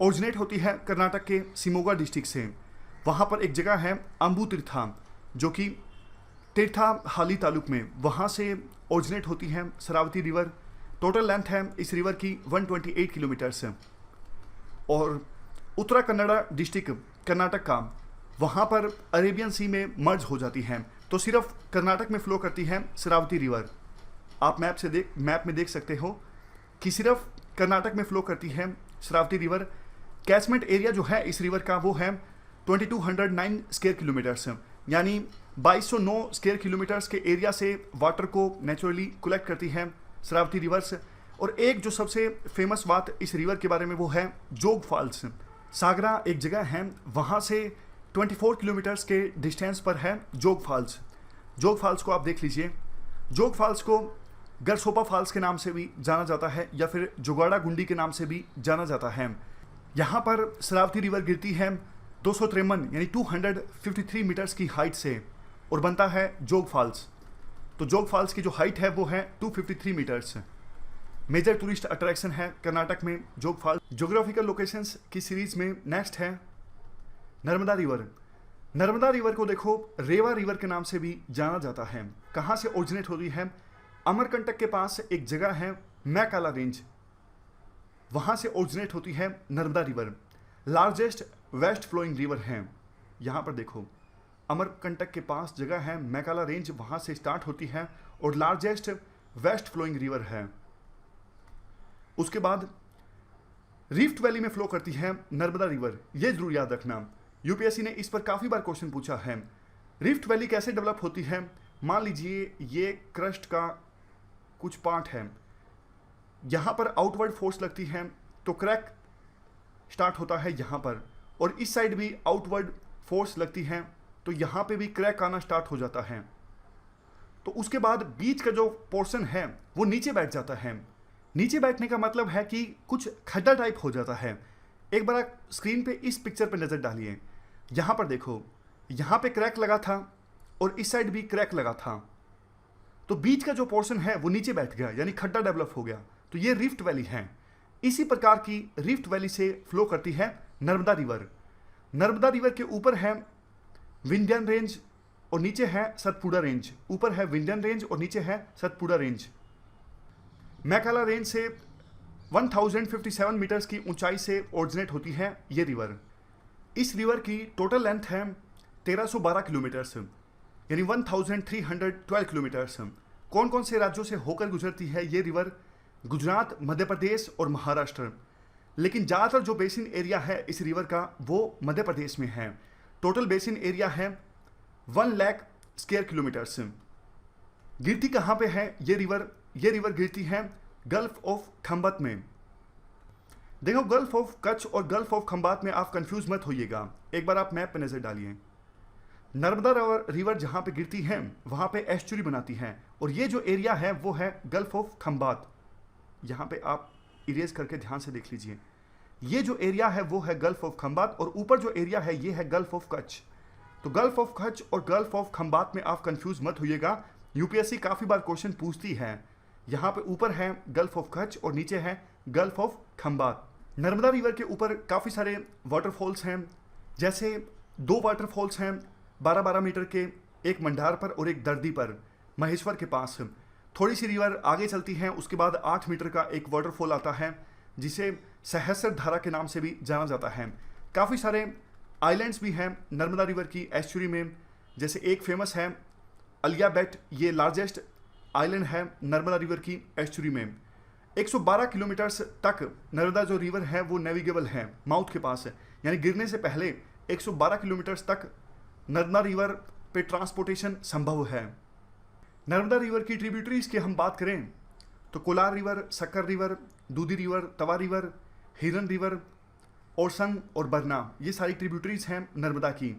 ओरिजिनेट होती है कर्नाटक के शिमोगा डिस्ट्रिक्ट से। वहाँ पर एक जगह है अम्बू तीर्था जो कि तीर्थाहाली तालुक में, वहाँ से ओरिजिनेट होती है शरावती रिवर। टोटल लेंथ है इस रिवर की 128 किलोमीटर्स है। और उत्तरा कन्नड़ा डिस्ट्रिक्ट कर्नाटक का, वहाँ पर अरेबियन सी में मर्ज हो जाती है। तो सिर्फ कर्नाटक में फ्लो करती है शरावती रिवर। आप मैप में देख सकते हो कि सिर्फ कर्नाटक में फ्लो करती है शरावती रिवर। कैचमेंट एरिया जो है इस रिवर का वो है 2209 स्क्वायर किलोमीटर्स, यानी 2209 स्क्वायर किलोमीटर्स के एरिया से वाटर को नेचुरली कलेक्ट करती है शरावती रिवर्स। और एक जो सबसे फेमस बात इस रिवर के बारे में वो है जोग फॉल्स। सागरा एक जगह है, वहाँ से 24 किलोमीटर्स के डिस्टेंस पर है जोग फॉल्स। जोग फॉल्स को आप देख लीजिए। जोग फॉल्स को गरसोपा फॉल्स के नाम से भी जाना जाता है या फिर जुगाड़ा गुंडी के नाम से भी जाना जाता है। यहाँ पर शरावती रिवर गिरती है 253 यानी 253 मीटर्स की हाइट से और बनता है जोग फॉल्स। तो जोग फॉल्स की जो हाइट है वो है 253 मीटर्स। मेजर टूरिस्ट अट्रैक्शन है कर्नाटक में जोग फॉल्स। ज्योग्राफिकल लोकेशंस की सीरीज में नेक्स्ट है नर्मदा रिवर। नर्मदा रिवर को देखो रेवा रिवर के नाम से भी जाना जाता है। कहाँ से ओरिजिनेट होती है? अमरकंटक के पास एक जगह है मैकाला रेंज, वहाँ से ओरिजिनेट होती है Narmada river. Largest west flowing river है। यहाँ पर देखो अमरकंटक के पास जगह है मैकाला रेंज, वहाँ से स्टार्ट होती है और लार्जेस्ट वेस्ट फ्लोइंग रिवर है। उसके बाद रिफ्ट वैली में फ्लो करती है नर्मदा रिवर। ये जरूर याद रखना, यूपीएससी ने इस पर काफ़ी बार क्वेश्चन पूछा है। रिफ्ट वैली कैसे डेवलप होती है? मान लीजिए ये क्रस्ट का कुछ पार्ट है, यहाँ पर आउटवर्ड फोर्स लगती है तो क्रैक स्टार्ट होता है यहाँ पर, और इस साइड भी आउटवर्ड फोर्स लगती है तो यहाँ पे भी क्रैक आना स्टार्ट हो जाता है। तो उसके बाद बीच का जो पोर्शन है वो नीचे बैठ जाता है। नीचे बैठने का मतलब है कि कुछ खड्डा टाइप हो जाता है। एक बार स्क्रीन पे इस पिक्चर पे नज़र डालिए। यहाँ पर देखो, यहाँ पे क्रैक लगा था और इस साइड भी क्रैक लगा था, तो बीच का जो पोर्शन है वो नीचे बैठ गया, यानी खड्डा डेवलप हो गया। तो ये रिफ्ट वैली है। इसी प्रकार की रिफ्ट वैली से फ्लो करती है नर्मदा रिवर। नर्मदा रिवर के ऊपर है विंध्यान रेंज और नीचे है सतपुड़ा रेंज। ऊपर है विंध्यान रेंज और नीचे है सतपुड़ा रेंज। मैकाला रेंज से 1057 मीटर्स की ऊंचाई से ओरिजिनेट होती है ये रिवर। इस रिवर की टोटल लेंथ है 1312 किलोमीटर्स, यानी 1312 किलोमीटर्स। कौन कौन से राज्यों से होकर गुजरती है ये रिवर? गुजरात, मध्य प्रदेश और महाराष्ट्र। लेकिन ज़्यादातर जो बेसिन एरिया है इस रिवर का वो मध्य प्रदेश में है। टोटल बेसिन एरिया है 1 लाख स्क्वायर किलोमीटर्स। गिरती कहाँ पे है ये रिवर? ये रिवर गिरती है गल्फ ऑफ खंबात में। देखो, गल्फ ऑफ कच्छ और गल्फ ऑफ खंबात में आप कंफ्यूज मत होइएगा, एक बार आप मैप पे नज़र डालिए। नर्मदा रिवर जहाँ पे गिरती है वहाँ पे एस्चुरी बनाती है, और ये जो एरिया है वो है गल्फ ऑफ खंबात। यहाँ पे आप इरेज करके ध्यान से देख लीजिए, ये जो एरिया है वो है गल्फ ऑफ खंबात, और ऊपर जो एरिया है ये है गल्फ ऑफ कच्छ। तो गल्फ ऑफ कच्छ और गल्फ ऑफ खंबात में आप कंफ्यूज मत होइएगा, यूपीएससी काफ़ी बार क्वेश्चन पूछती है। यहाँ पे ऊपर है गल्फ ऑफ कच्छ और नीचे है gulf of Khambhat. Narmada river के ऊपर काफ़ी सारे वाटरफॉल्स हैं, जैसे 2 वाटरफॉल्स हैं 12-12 मीटर के, एक मंडार पर और एक दर्दी पर, महेश्वर के पास। थोड़ी सी रिवर आगे चलती है, उसके बाद 8 मीटर का एक वाटरफॉल आता है जिसे सहस्र धारा के नाम से भी जाना जाता है। काफ़ी सारे आइलैंड्स भी हैं नर्मदा रिवर की एस्चुरी में, जैसे एक फेमस है अलिया बेट, ये लार्जेस्ट आइलैंड है नर्मदा रिवर की एस्चुरी में। 112 किलोमीटर्स तक नर्मदा जो रिवर है वो नेविगेबल है माउथ के पास है, यानी गिरने से पहले 112 किलोमीटर्स तक नर्मदा रिवर पे ट्रांसपोर्टेशन संभव है। नर्मदा रिवर की ट्रिब्यूटरीज की हम बात करें तो कोलार रिवर, सक्कर रिवर, दूधी रिवर, तवा रिवर, हिरन रिवर, ओरसंग और बरना, ये सारी ट्रिब्यूटरीज हैं नर्मदा की।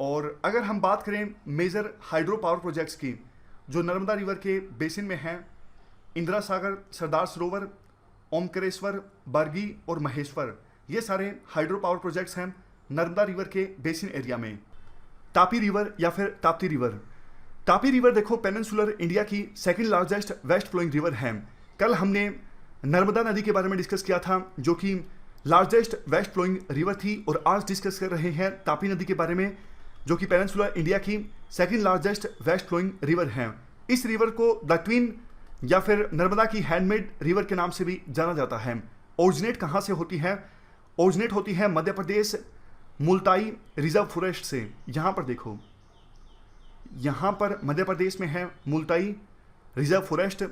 और अगर हम बात करें मेजर हाइड्रो पावर प्रोजेक्ट्स की जो नर्मदा रिवर के बेसिन में हैं, इंदिरा सागर, सरदार सरोवर, ओमकारेश्वर, बरगी और महेश्वर, ये सारे हाइड्रो पावर प्रोजेक्ट्स हैं नर्मदा रिवर के बेसिन एरिया में। तापी रिवर या फिर ताप्ती रिवर। तापी रिवर देखो पेनिनसुलर इंडिया की second largest west flowing river है। कल हमने नर्मदा नदी के बारे में डिस्कस किया था जो कि लार्जेस्ट वेस्ट फ्लोइंग रिवर थी, और आज डिस्कस कर रहे हैं तापी नदी के बारे में जो कि पेनिनसुलर इंडिया की second largest west flowing river है। इस रिवर को द ट्विन या फिर नर्मदा की हैंडमेड रिवर के नाम से भी जाना जाता है। ओरिजिनेट कहाँ से होती है? ओरिजिनेट होती है मध्य प्रदेश मुल्ताई रिजर्व फॉरेस्ट से। यहाँ पर देखो, यहाँ पर मध्य प्रदेश में है Multai reserve forest,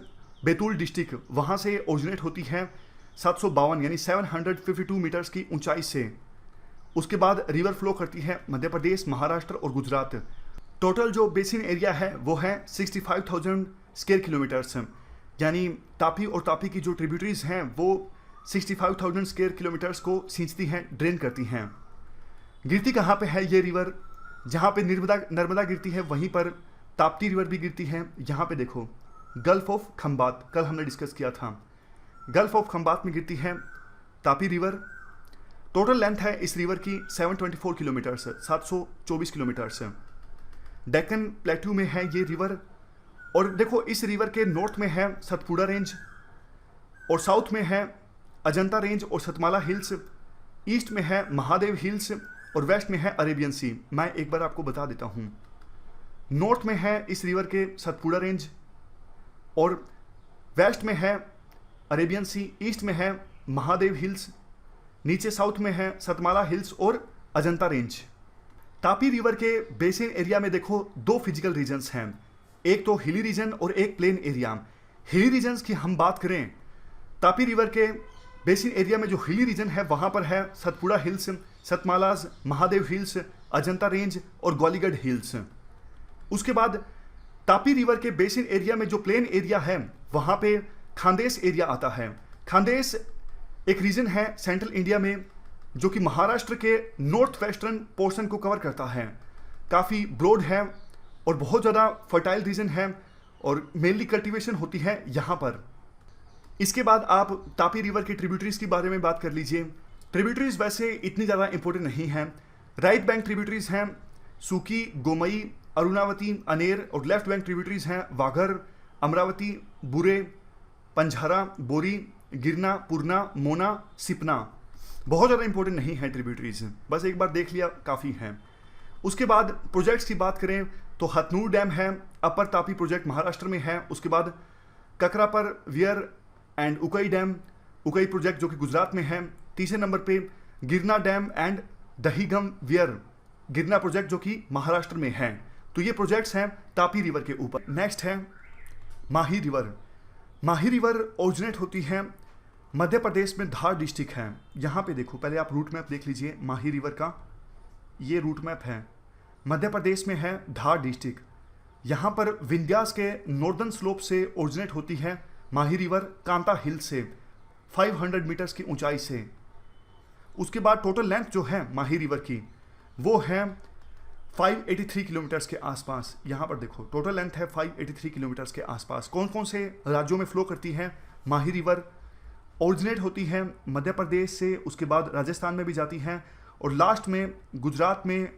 Betul district, वहाँ से ओरिजिनेट होती है 752 यानी 752 मीटर्स की ऊंचाई से। उसके बाद रिवर फ्लो करती है मध्य प्रदेश, महाराष्ट्र और गुजरात। टोटल जो बेसिन एरिया है वो है 65,000 स्क्वायर किलोमीटर्स, यानी तापी और तापी की जो ट्रिब्यूटरीज हैं वो 65,000 स्क्वायर किलोमीटर्स को सींचती हैं, ड्रेन करती हैं। गिरती कहाँ पे है ये रिवर? जहाँ पे नर्मदा गिरती है वहीं पर ताप्ती रिवर भी गिरती है। यहाँ पे देखो गल्फ ऑफ खंबात, कल हमने डिस्कस किया था, गल्फ ऑफ खंबात में गिरती है तापी रिवर। टोटल लेंथ है इस रिवर की 724 किलोमीटर्स, 724 किलोमीटर्स। डेक्कन प्लेट्यू में है ये रिवर, और देखो इस रिवर के नॉर्थ में है सतपुड़ा रेंज, और साउथ में है अजंता रेंज और सतमाला हिल्स, ईस्ट में है महादेव हिल्स, और वेस्ट में है अरेबियन सी। मैं एक बार आपको बता देता हूँ, नॉर्थ में है इस रिवर के सतपुड़ा रेंज, और वेस्ट में है अरेबियन सी, ईस्ट में है महादेव हिल्स, नीचे साउथ में है सतमाला हिल्स और अजंता रेंज। तापी रिवर के बेसिन एरिया में देखो 2 फिजिकल रीजन्स हैं, एक तो हिली रीजन और एक प्लेन एरिया। हिली रीजन्स की हम बात करें, तापी रिवर के बेसिन एरिया में जो हिली रीजन है वहाँ पर है Satpura hills, Satmalas, Mahadev hills, Ajanta range और ग्वालीगढ़ हिल्स। उसके बाद तापी रिवर के बेसिन एरिया में जो प्लेन एरिया है वहाँ पे खानदेश एरिया आता है। खानदेश एक रीजन है सेंट्रल इंडिया में जो कि महाराष्ट्र के नॉर्थ वेस्टर्न पोर्शन को कवर करता है, काफ़ी ब्रॉड है और बहुत ज़्यादा फर्टाइल रीजन है, और मेनली कल्टीवेशन होती है यहाँ पर। इसके बाद आप तापी रिवर की ट्रिब्यूटरीज के बारे में बात कर लीजिए। ट्रिब्यूटरीज वैसे इतनी ज़्यादा इंपॉर्टेंट नहीं हैं। राइट बैंक ट्रिब्यूटरीज हैं सूकी, गोमई, अरुणावती, अनेर, और लेफ्ट बैंक ट्रिब्यूटरीज हैं वाघर, अमरावती, बुरे, पंझारा, बोरी, गिरना, पूर्णा, मोना, सिपना। बहुत ज़्यादा इंपॉर्टेंट नहीं है ट्रिब्यूटरीज, बस एक बार देख लिया काफ़ी है। उसके बाद प्रोजेक्ट्स की बात करें तो हथनूर डैम है, अपर तापी प्रोजेक्ट महाराष्ट्र में है। उसके बाद Kakrapar, wear and Ukai dam, Ukai project जो कि गुजरात में है। तीसरे नंबर पे गिरना डैम एंड दहीगम वियर, गिरना प्रोजेक्ट जो कि महाराष्ट्र में है। तो ये प्रोजेक्ट्स हैं तापी रिवर के ऊपर। नेक्स्ट है माही रिवर ओरिजिनेट होती है मध्य प्रदेश में धार डिस्ट्रिक्ट है। यहाँ पे देखो, पहले आप रूट मैप देख लीजिए माही रिवर का। ये रूट मैप है, मध्य प्रदेश में है धार डिस्ट्रिक्ट। यहाँ पर विंध्यास के नॉर्दर्न स्लोप से ओरिजिनेट होती है माही रिवर, कांता हिल से 500 मीटर्स की ऊंचाई से। उसके बाद टोटल लेंथ जो है माही रिवर की वो है 583 किलोमीटर्स के आसपास। यहाँ पर देखो टोटल लेंथ है 583 किलोमीटर्स के आसपास। कौन कौन से राज्यों में फ्लो करती है माही रिवर? ओरिजिनेट होती है मध्य प्रदेश से, उसके बाद राजस्थान में भी जाती है और लास्ट में गुजरात में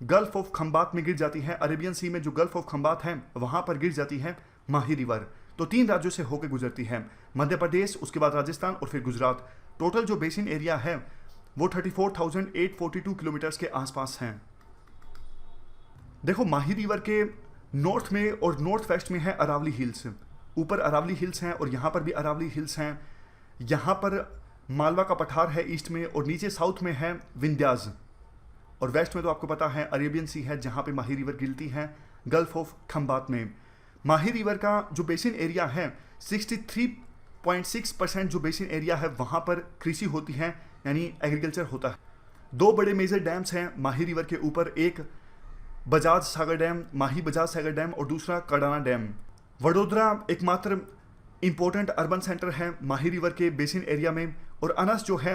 गल्फ ऑफ खंबात में गिर जाती है। अरेबियन सी में जो गल्फ ऑफ खंबात है वहाँ पर गिर जाती है माही रिवर। तो 3 राज्यों से होकर गुजरती है, मध्य प्रदेश, उसके बाद राजस्थान और फिर गुजरात। टोटल जो बेसिन एरिया है वो 34,842 किलोमीटर्स के आसपास है। देखो माही रिवर के नॉर्थ में और नॉर्थ वेस्ट में है अरावली हिल्स। ऊपर अरावली हिल्स हैं और यहाँ पर भी अरावली हिल्स हैं। यहाँ पर मालवा का पठार है ईस्ट में और नीचे साउथ में है विंध्यास और वेस्ट में तो आपको पता है अरेबियन सी है जहाँ पे माही रिवर गिरती है गल्फ ऑफ खंबात में। माही रिवर का जो बेसिन एरिया है 63.6% जो बेसिन एरिया है वहाँ पर कृषि होती है, यानी एग्रीकल्चर होता है। 2 बड़े मेजर डैम्स हैं माही रिवर के ऊपर, एक बजाज सागर डैम, माही बजाज सागर डैम और दूसरा कडाना डैम। वडोदरा एकमात्र इंपॉर्टेंट अर्बन सेंटर है माही रिवर के बेसिन एरिया में और अनस जो है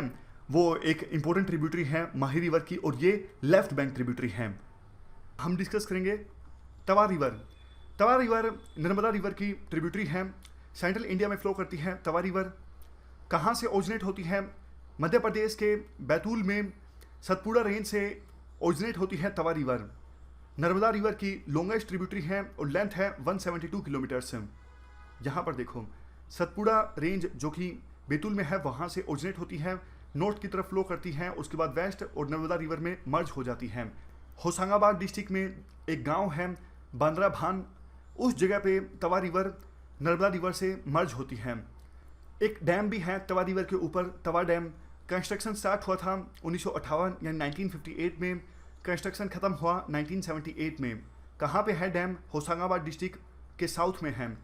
वो एक इंपॉर्टेंट ट्रिब्यूटरी है माही रिवर की और ये लेफ्ट बैंक ट्रिब्यूटरी है। हम डिस्कस करेंगे तवा रिवर। तवा रिवर नर्मदा रिवर की ट्रिब्यूटरी है, सेंट्रल इंडिया में फ्लो करती है। तवा रिवर कहाँ से ओरिजिनेट होती है? मध्य प्रदेश के बैतूल में सतपुड़ा रेंज से ओरिजिनेट होती है तवा रिवर। नर्मदा रिवर की लॉन्गेस्ट ट्रिब्यूटरी है और लेंथ है 172 किलोमीटर्स। यहाँ पर देखो सतपुड़ा रेंज जो कि बैतूल में है वहाँ से ओरिजिनेट होती है, नॉर्थ की तरफ फ्लो करती है, उसके बाद वेस्ट और नर्मदा रिवर में मर्ज हो जाती है। होशंगाबाद डिस्ट्रिक्ट में एक गांव है बांद्रा भान, उस जगह पे तवा रिवर नर्मदा रिवर से मर्ज होती है। एक डैम भी है तवा रिवर के ऊपर, तवा डैम। कंस्ट्रक्शन स्टार्ट हुआ था 1958 यानी 1958 में, कंस्ट्रक्शन खत्म हुआ 1978 में। कहाँ पे है डैम? होशंगाबाद डिस्ट्रिक्ट के साउथ में है।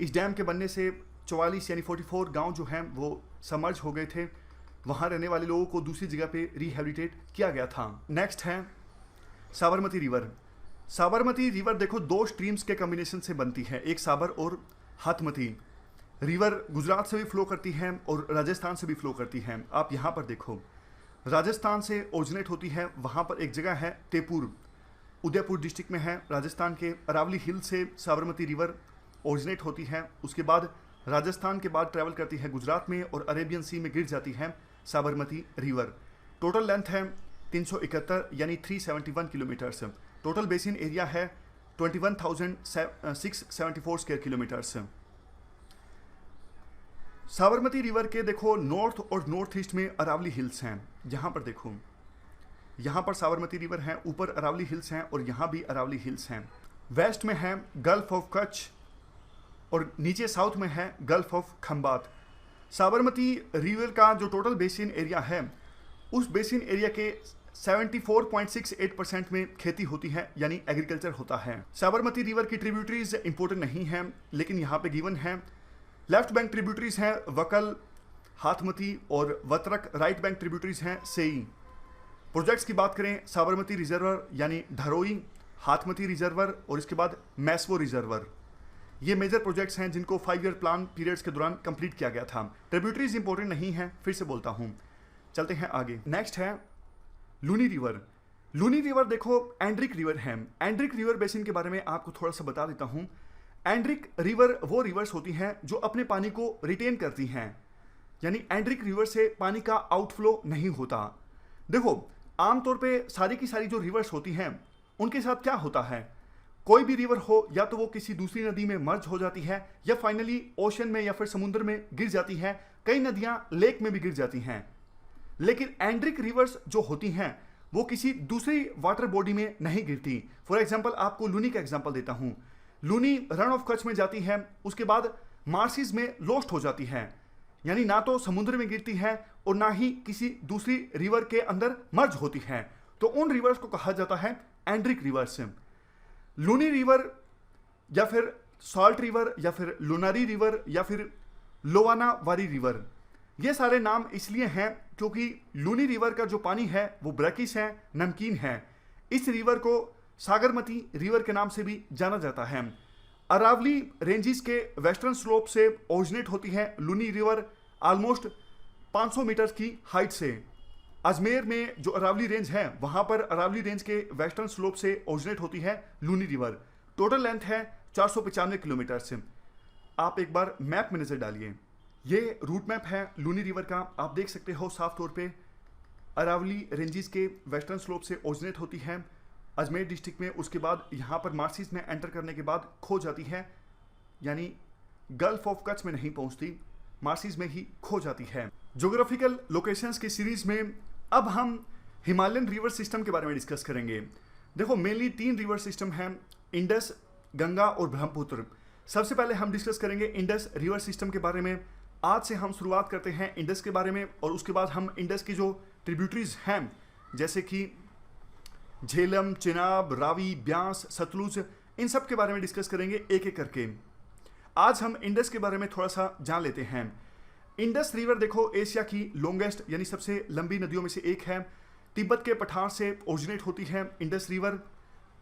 इस डैम के बनने से 44 यानी 44 गांव जो हैं वो समर्ज हो गए थे। वहाँ रहने वाले लोगों को दूसरी जगह पे रिहेबिलिटेट किया गया था। नेक्स्ट है साबरमती रिवर। साबरमती रिवर देखो 2 स्ट्रीम्स के कॉम्बिनेशन से बनती है, एक साबर और हाथमती। रिवर गुजरात से भी फ्लो करती है और राजस्थान से भी फ्लो करती है। आप यहाँ पर देखो राजस्थान से ओरिजिनेट होती है, वहाँ पर एक जगह है तेपुर, उदयपुर डिस्ट्रिक्ट में है राजस्थान के। अरावली हिल से साबरमती रिवर ओरिजिनेट होती है, उसके बाद राजस्थान के बाद ट्रैवल करती है गुजरात में और अरेबियन सी में गिर जाती है साबरमती रिवर। टोटल लेंथ है 371 यानी 371 किलोमीटर्स। टोटल बेसिन एरिया है 21,674 स्क्वायर किलोमीटर्स। साबरमती रिवर के देखो नॉर्थ और नॉर्थ ईस्ट में अरावली हिल्स हैं। यहाँ पर देखो, यहाँ पर साबरमती रिवर है, ऊपर अरावली हिल्स हैं और यहाँ भी अरावली हिल्स हैं। वेस्ट में है गल्फ ऑफ कच्छ और नीचे साउथ में है gulf of Khambhat. Sabarmati river का जो टोटल बेसिन एरिया है उस बेसिन एरिया के 74.68% में खेती होती है, यानी एग्रीकल्चर होता है। साबरमती रिवर की ट्रिब्यूटरीज इंपॉर्टेंट नहीं है लेकिन यहाँ पे गिवन है। लेफ्ट बैंक ट्रिब्यूटरीज हैं वकल, हाथमती और वत्रक। राइट बैंक ट्रिब्यूटरीज हैं सेई। प्रोजेक्ट्स की बात करें, साबरमती रिजर्वर यानी धरोई, हाथमती रिजर्वर और इसके बाद मैसवो रिजर्वर। ये मेजर प्रोजेक्ट्स हैं जिनको 5 ईयर प्लान पीरियड्स के दौरान कंप्लीट किया गया था। ट्रिब्यूटरीज इंपॉर्टेंट नहीं है, फिर से बोलता हूँ। चलते हैं आगे। नेक्स्ट है लूनी रिवर। लूनी रिवर देखो एंड्रिक रिवर है। एंड्रिक रिवर बेसिन के बारे में आपको थोड़ा सा बता देता हूँ। एंड्रिक रिवर वो रिवर्स होती हैं जो अपने पानी को रिटेन करती हैं, यानी एंड्रिक रिवर से पानी का आउटफ्लो नहीं होता। देखो आमतौर पे सारी की सारी जो रिवर्स होती हैं उनके साथ क्या होता है, कोई भी रिवर हो या तो वो किसी दूसरी नदी में मर्ज हो जाती है या फाइनली ओशन में या फिर समुद्र में गिर जाती है। कई नदियां लेक में भी गिर जाती हैं, लेकिन एंड्रिक रिवर्स जो होती हैं वो किसी दूसरी वाटर बॉडी में नहीं गिरती। फॉर एग्जांपल आपको लूनी का एग्जांपल देता हूं। लूनी रन ऑफ कच्छ में जाती है, उसके बाद मार्सिस में लॉस्ट हो जाती है, यानी ना तो समुद्र में गिरती है और ना ही किसी दूसरी रिवर के अंदर मर्ज होती है। तो उन रिवर्स को कहा जाता है एंड्रिक रिवर्स। लूनी रिवर या फिर सॉल्ट रिवर या फिर लुनारी रिवर या फिर लोवानावारी रिवर। ये सारे नाम इसलिए हैं क्योंकि लूनी रिवर का जो पानी है वो ब्रैकिश है, नमकीन है। इस रिवर को सागरमती रिवर के नाम से भी जाना जाता है। अरावली रेंजिस के वेस्टर्न स्लोप से ओरिजिनेट होती है लूनी रिवर ऑलमोस्ट 500 मीटर की हाइट से। अजमेर में जो अरावली रेंज है वहां पर अरावली रेंज के वेस्टर्न स्लोप से ओरिजिनेट होती है लूनी रिवर। टोटल लेंथ है 495 किलोमीटर से। आप एक बार मैप में नजर डालिए, ये रूट मैप है लूनी रिवर का। आप देख सकते हो साफ तौर पे अरावली रेंजिस के वेस्टर्न स्लोप से ओरिजिनेट होती है अजमेर डिस्ट्रिक्ट में। उसके बाद यहाँ पर मार्सिस में एंटर करने के बाद खो जाती है, यानी गल्फ ऑफ कच्छ में नहीं पहुँचती, मार्सिस में ही खो जाती है। ज्योग्राफिकल लोकेशंस की सीरीज में अब हम हिमालयन रिवर सिस्टम के बारे में डिस्कस करेंगे। देखो मेनली 3 रिवर सिस्टम हैं, इंडस, गंगा और ब्रह्मपुत्र। सबसे पहले हम डिस्कस करेंगे इंडस रिवर सिस्टम के बारे में। आज से हम शुरुआत करते हैं इंडस के बारे में और उसके बाद हम इंडस की जो ट्रिब्यूटरीज हैं जैसे कि झेलम, चिनाब, रावी, ब्यास, सतलुज, इन सब के बारे में डिस्कस करेंगे एक एक करके। आज हम इंडस के बारे में थोड़ा सा जान लेते हैं। इंडस रिवर देखो एशिया की लॉन्गेस्ट यानी सबसे लंबी नदियों में से एक है। तिब्बत के पठार से ओरिजिनेट होती है इंडस रिवर,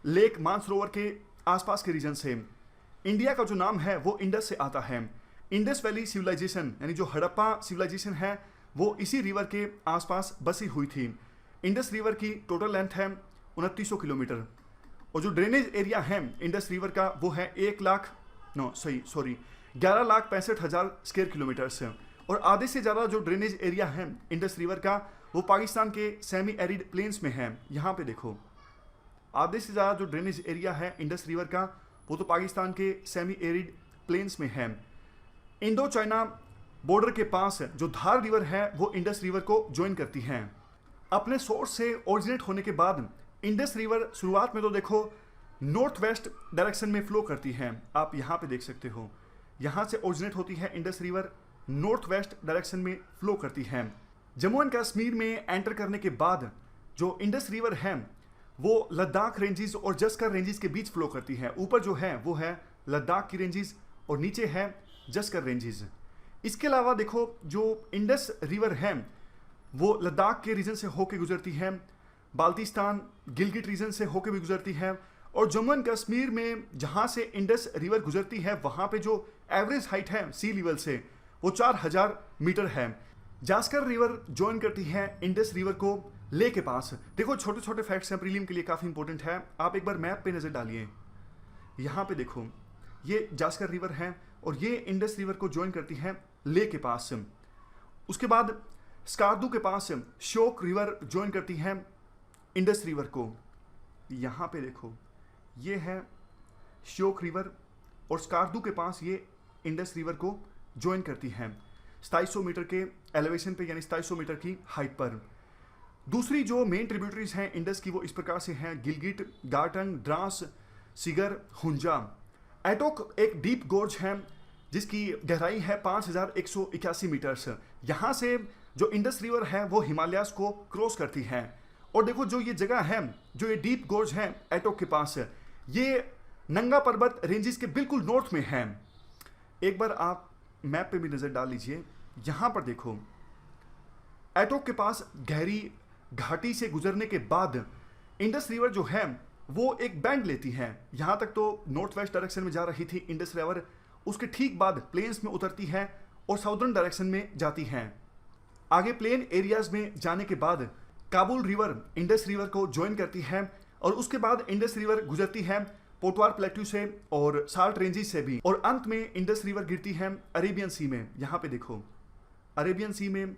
लेक मानसरोवर के आसपास के रीजन से। इंडिया का जो नाम है वो इंडस से आता है। इंडस वैली सिविलाइजेशन यानी जो हड़प्पा सिविलाइजेशन है वो इसी रिवर के आसपास बसी हुई थी। इंडस रिवर की टोटल लेंथ है 2900 किलोमीटर और जो ड्रेनेज एरिया है इंडस रिवर का वो है 11,65,000 स्क्वायर किलोमीटर से। और आधे से ज़्यादा जो ड्रेनेज एरिया है इंडस रिवर का वो पाकिस्तान के सेमी एरिड प्लेन्स में है। यहाँ पे देखो आधे से ज़्यादा जो ड्रेनेज एरिया है इंडस रिवर का वो तो पाकिस्तान के सेमी एरिड प्लेन्स में है। इंडो चाइना बॉर्डर के पास जो धार रिवर है वो इंडस रिवर को ज्वाइन करती है। अपने सोर्स से ओरिजिनेट होने के बाद इंडस रिवर शुरुआत में तो देखो नॉर्थ वेस्ट डायरेक्शन में फ्लो करती है। आप यहाँ पे देख सकते हो, यहाँ से ओरिजिनेट होती है Indus river, north west direction में फ्लो करती है। जम्मू एंड कश्मीर में एंटर करने के बाद जो इंडस रिवर है वो लद्दाख रेंजेस और जस्कर रेंजेस के बीच फ्लो करती है। ऊपर जो है वो है लद्दाख की रेंजेस और नीचे है जस्कर रेंजेस। इसके अलावा देखो जो इंडस रिवर है वो लद्दाख के रीजन से होकर गुजरती है, बाल्टिस्तान गिलगिट रीजन से होकर भी गुजरती है और जम्मू एंड कश्मीर में जहाँ से इंडस रिवर गुजरती है वहाँ पे जो एवरेज हाइट है सी लेवल से वो 4000 मीटर है। जास्कर रिवर ज्वाइन करती है इंडस रिवर को ले के पास। देखो छोटे छोटे फैक्ट्स हैं, प्रीलिम के लिए काफ़ी इंपॉर्टेंट है। आप एक बार मैप पे नज़र डालिए, यहाँ पे देखो ये जास्कर रिवर है और ये इंडस रिवर को ज्वाइन करती है ले के पास। उसके बाद स्कार्दू के पास श्योक रिवर ज्वाइन करती है इंडस रिवर को। यहाँ पे देखो ये है श्योक रिवर और स्कार्दू के पास ये इंडस रिवर को ज्वाइन करती है 2700 मीटर के एलिवेशन पे, यानी 2700 मीटर की हाइट पर। दूसरी जो मेन ट्रिब्यूटरीज हैं इंडस की वो इस प्रकार से हैं गिलगिट, गाटंग, द्रास, सिगर, हुंजा। एटोक एक डीप गोर्ज है जिसकी गहराई है 5181 मीटर्स। यहाँ से जो इंडस रिवर है वो हिमालयास को क्रॉस करती है। और देखो जो ये जगह है, जो ये डीप गोर्ज है एटोक के पास, ये नंगा पर्वत रेंजेस के बिल्कुल नॉर्थ में है। एक बार आप मैप पे भी नज़र डाल लीजिए, यहाँ पर देखो एटोक के पास गहरी घाटी से गुजरने के बाद इंडस रिवर जो है वो एक बैंड लेती है। यहाँ तक तो नॉर्थ वेस्ट डायरेक्शन में जा रही थी इंडस रिवर, उसके ठीक बाद प्लेन्स में उतरती है और साउदर्न डायरेक्शन में जाती है। आगे प्लेन एरियाज में जाने के बाद काबुल रिवर इंडस रिवर को ज्वाइन करती है और उसके बाद इंडस रिवर गुजरती है पोटवार प्लेट्यू से और साल्ट रेंजेस से भी, और अंत में इंडस रिवर गिरती है अरेबियन सी में। यहाँ पे देखो अरेबियन सी में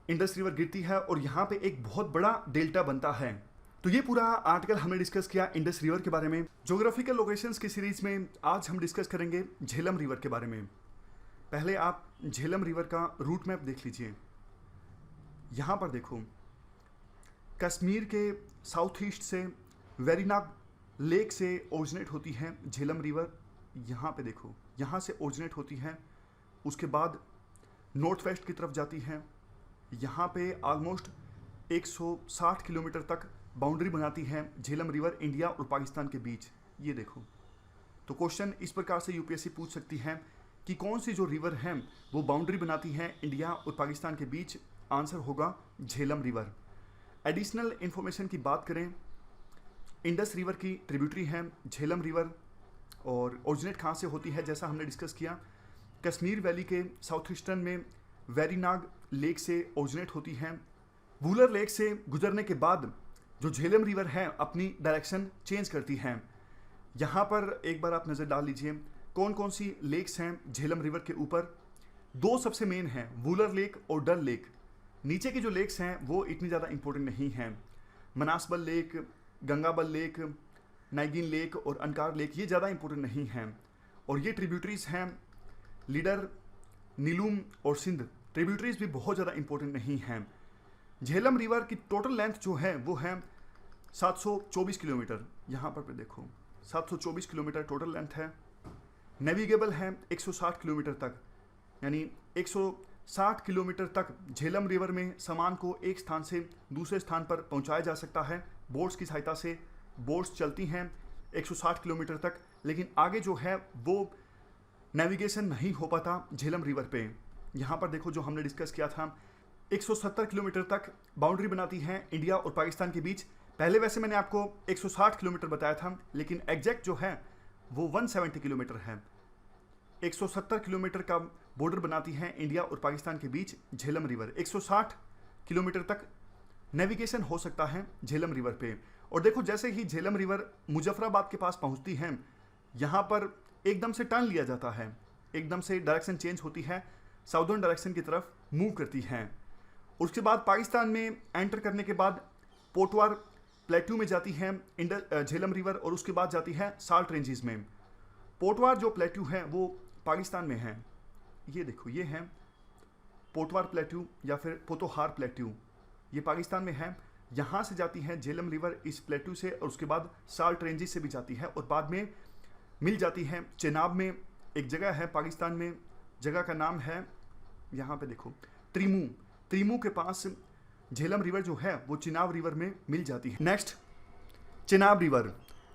इंडस रिवर गिरती है और यहाँ पे एक बहुत बड़ा डेल्टा बनता है। तो ये पूरा आर्टिकल हमने डिस्कस किया इंडस रिवर के बारे में। ज्योग्राफिकल लोकेशंस की सीरीज में आज हम डिस्कस करेंगे झेलम रिवर के बारे में। पहले आप झेलम रिवर का रूट मैप देख लीजिए। यहाँ पर देखो कश्मीर के साउथ ईस्ट से वेरीनाग लेक से ओरिजिनेट होती है झेलम रिवर। यहाँ पे देखो यहाँ से ओरिजिनेट होती है, उसके बाद नॉर्थ वेस्ट की तरफ जाती है। यहाँ पे ऑलमोस्ट 160 किलोमीटर तक बाउंड्री बनाती है झेलम रिवर इंडिया और पाकिस्तान के बीच। ये देखो तो क्वेश्चन इस प्रकार से यूपीएससी पूछ सकती है कि कौन सी जो रिवर हैं वो बाउंड्री बनाती हैं इंडिया और पाकिस्तान के बीच। आंसर होगा झेलम रिवर। एडिशनल इन्फॉर्मेशन की बात करें, इंडस रिवर की ट्रिब्यूटरी है झेलम रिवर, और ओरिजिनेट कहाँ से होती है जैसा हमने डिस्कस किया, कश्मीर वैली के साउथ ईस्टर्न में वेरीनाग लेक से ओरिजिनेट होती है। वूलर लेक से गुजरने के बाद जो झेलम रिवर है अपनी डायरेक्शन चेंज करती है। यहाँ पर एक बार आप नज़र डाल लीजिए कौन कौन सी लेक्स हैं झेलम रिवर के ऊपर। दो सबसे मेन हैं, वूलर लेक और डल लेक। नीचे की जो लेक्स हैं वो इतनी ज़्यादा इंपॉर्टेंट नहीं हैं। मनासबल लेक, गंगाबल लेक, नाइगिन लेक और अनकार लेक ये ज़्यादा इंपॉर्टेंट नहीं हैं। और ये ट्रिब्यूटरीज हैं लीडर, नीलूम और सिंध। ट्रिब्यूटरीज भी बहुत ज़्यादा इंपॉर्टेंट नहीं हैं। झेलम रिवर की टोटल लेंथ जो है वो है 724 किलोमीटर। यहाँ पर देखो 724 किलोमीटर टोटल लेंथ है। नेविगेबल है 160 किलोमीटर तक, यानी 160 किलोमीटर तक झेलम रिवर में सामान को एक स्थान से दूसरे स्थान पर पहुंचाया जा सकता है। बोट्स की सहायता से बोट्स चलती हैं 160 किलोमीटर तक, लेकिन आगे जो है वो नेविगेशन नहीं हो पाता झेलम रिवर पे। यहाँ पर देखो जो हमने डिस्कस किया था 170 किलोमीटर तक बाउंड्री बनाती है इंडिया और पाकिस्तान के बीच। पहले वैसे मैंने आपको 160 किलोमीटर बताया था, लेकिन एग्जैक्ट जो है वो 170 किलोमीटर है। 170 किलोमीटर का बॉर्डर बनाती है इंडिया और पाकिस्तान के बीच झेलम रिवर। 160 किलोमीटर तक नेविगेशन हो सकता है झेलम रिवर पे। और देखो जैसे ही झेलम रिवर मुजफ्फराबाद के पास पहुंचती है, यहाँ पर एकदम से टर्न लिया जाता है, एकदम से डायरेक्शन चेंज होती है, साउदर्न डायरेक्शन की तरफ मूव करती है। उसके बाद पाकिस्तान में एंटर करने के बाद पोटवार प्लेट्यू में जाती है झेलम रिवर, और उसके बाद जाती है साल्ट रेंजेस में। पोटवार जो प्लेट्यू है वो पाकिस्तान में है। ये देखो ये है पोटवार प्लेट्यू या फिर पोतोहार प्लेट्यू, ये पाकिस्तान में है। यहाँ से जाती है झेलम रिवर इस प्लेट्यू से, और उसके बाद साल्ट रेंजेस से भी जाती है, और बाद में मिल जाती है चेनाब में। एक जगह है पाकिस्तान में, जगह का नाम है यहाँ पे देखो त्रिमू। त्रिमू के पास झेलम रिवर जो है वो चिनाब रिवर में मिल जाती है। Next Chenab river.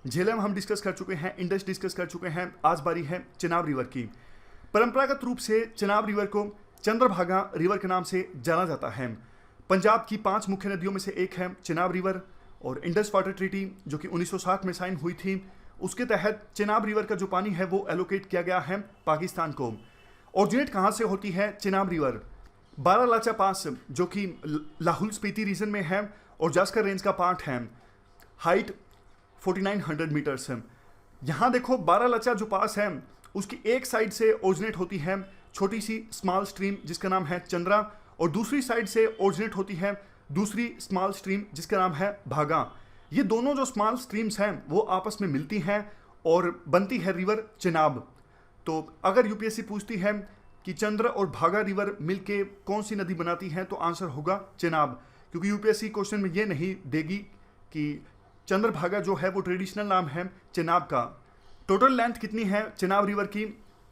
झेलम हम डिस्कस कर चुके हैं, इंडस डिस्कस कर चुके हैं, आज बारी है चिनाब रिवर की। परंपरागत रूप से चिनाब रिवर को चंद्रभागा रिवर के नाम से जाना जाता है। पंजाब की 5 मुख्य नदियों में से एक है चिनाब रिवर, और इंडस वाटर ट्रीटी जो कि 1960 में साइन हुई थी, उसके तहत चिनाब रिवर का जो पानी है वो एलोकेट किया गया है पाकिस्तान को। ओरिजिनेट कहाँ से होती है चिनाब रिवर? बारालाचा पास जो कि लाहौल स्पीति रीजन में है और जास्कर रेंज का पार्ट है। हाइट 4900 मीटर्स है। यहाँ देखो बारालाचा जो पास है उसकी एक साइड से ओरिजिनेट होती है छोटी सी स्मॉल स्ट्रीम जिसका नाम है चंद्रा, और दूसरी साइड से ओरिजिनेट होती है दूसरी स्मॉल स्ट्रीम जिसका नाम है भागा। ये दोनों जो स्मॉल स्ट्रीम्स हैं वो आपस में मिलती हैं और बनती है रिवर चिनाब। तो अगर यूपीएससी पूछती है कि चंद्र और भागा रिवर मिलके कौन सी नदी बनाती हैं तो आंसर होगा चिनाब, क्योंकि यूपीएससी क्वेश्चन में ये नहीं देगी कि चंद्रभागा जो है वो ट्रेडिशनल नाम है चिनाब का। टोटल लेंथ कितनी है चिनाब रिवर की?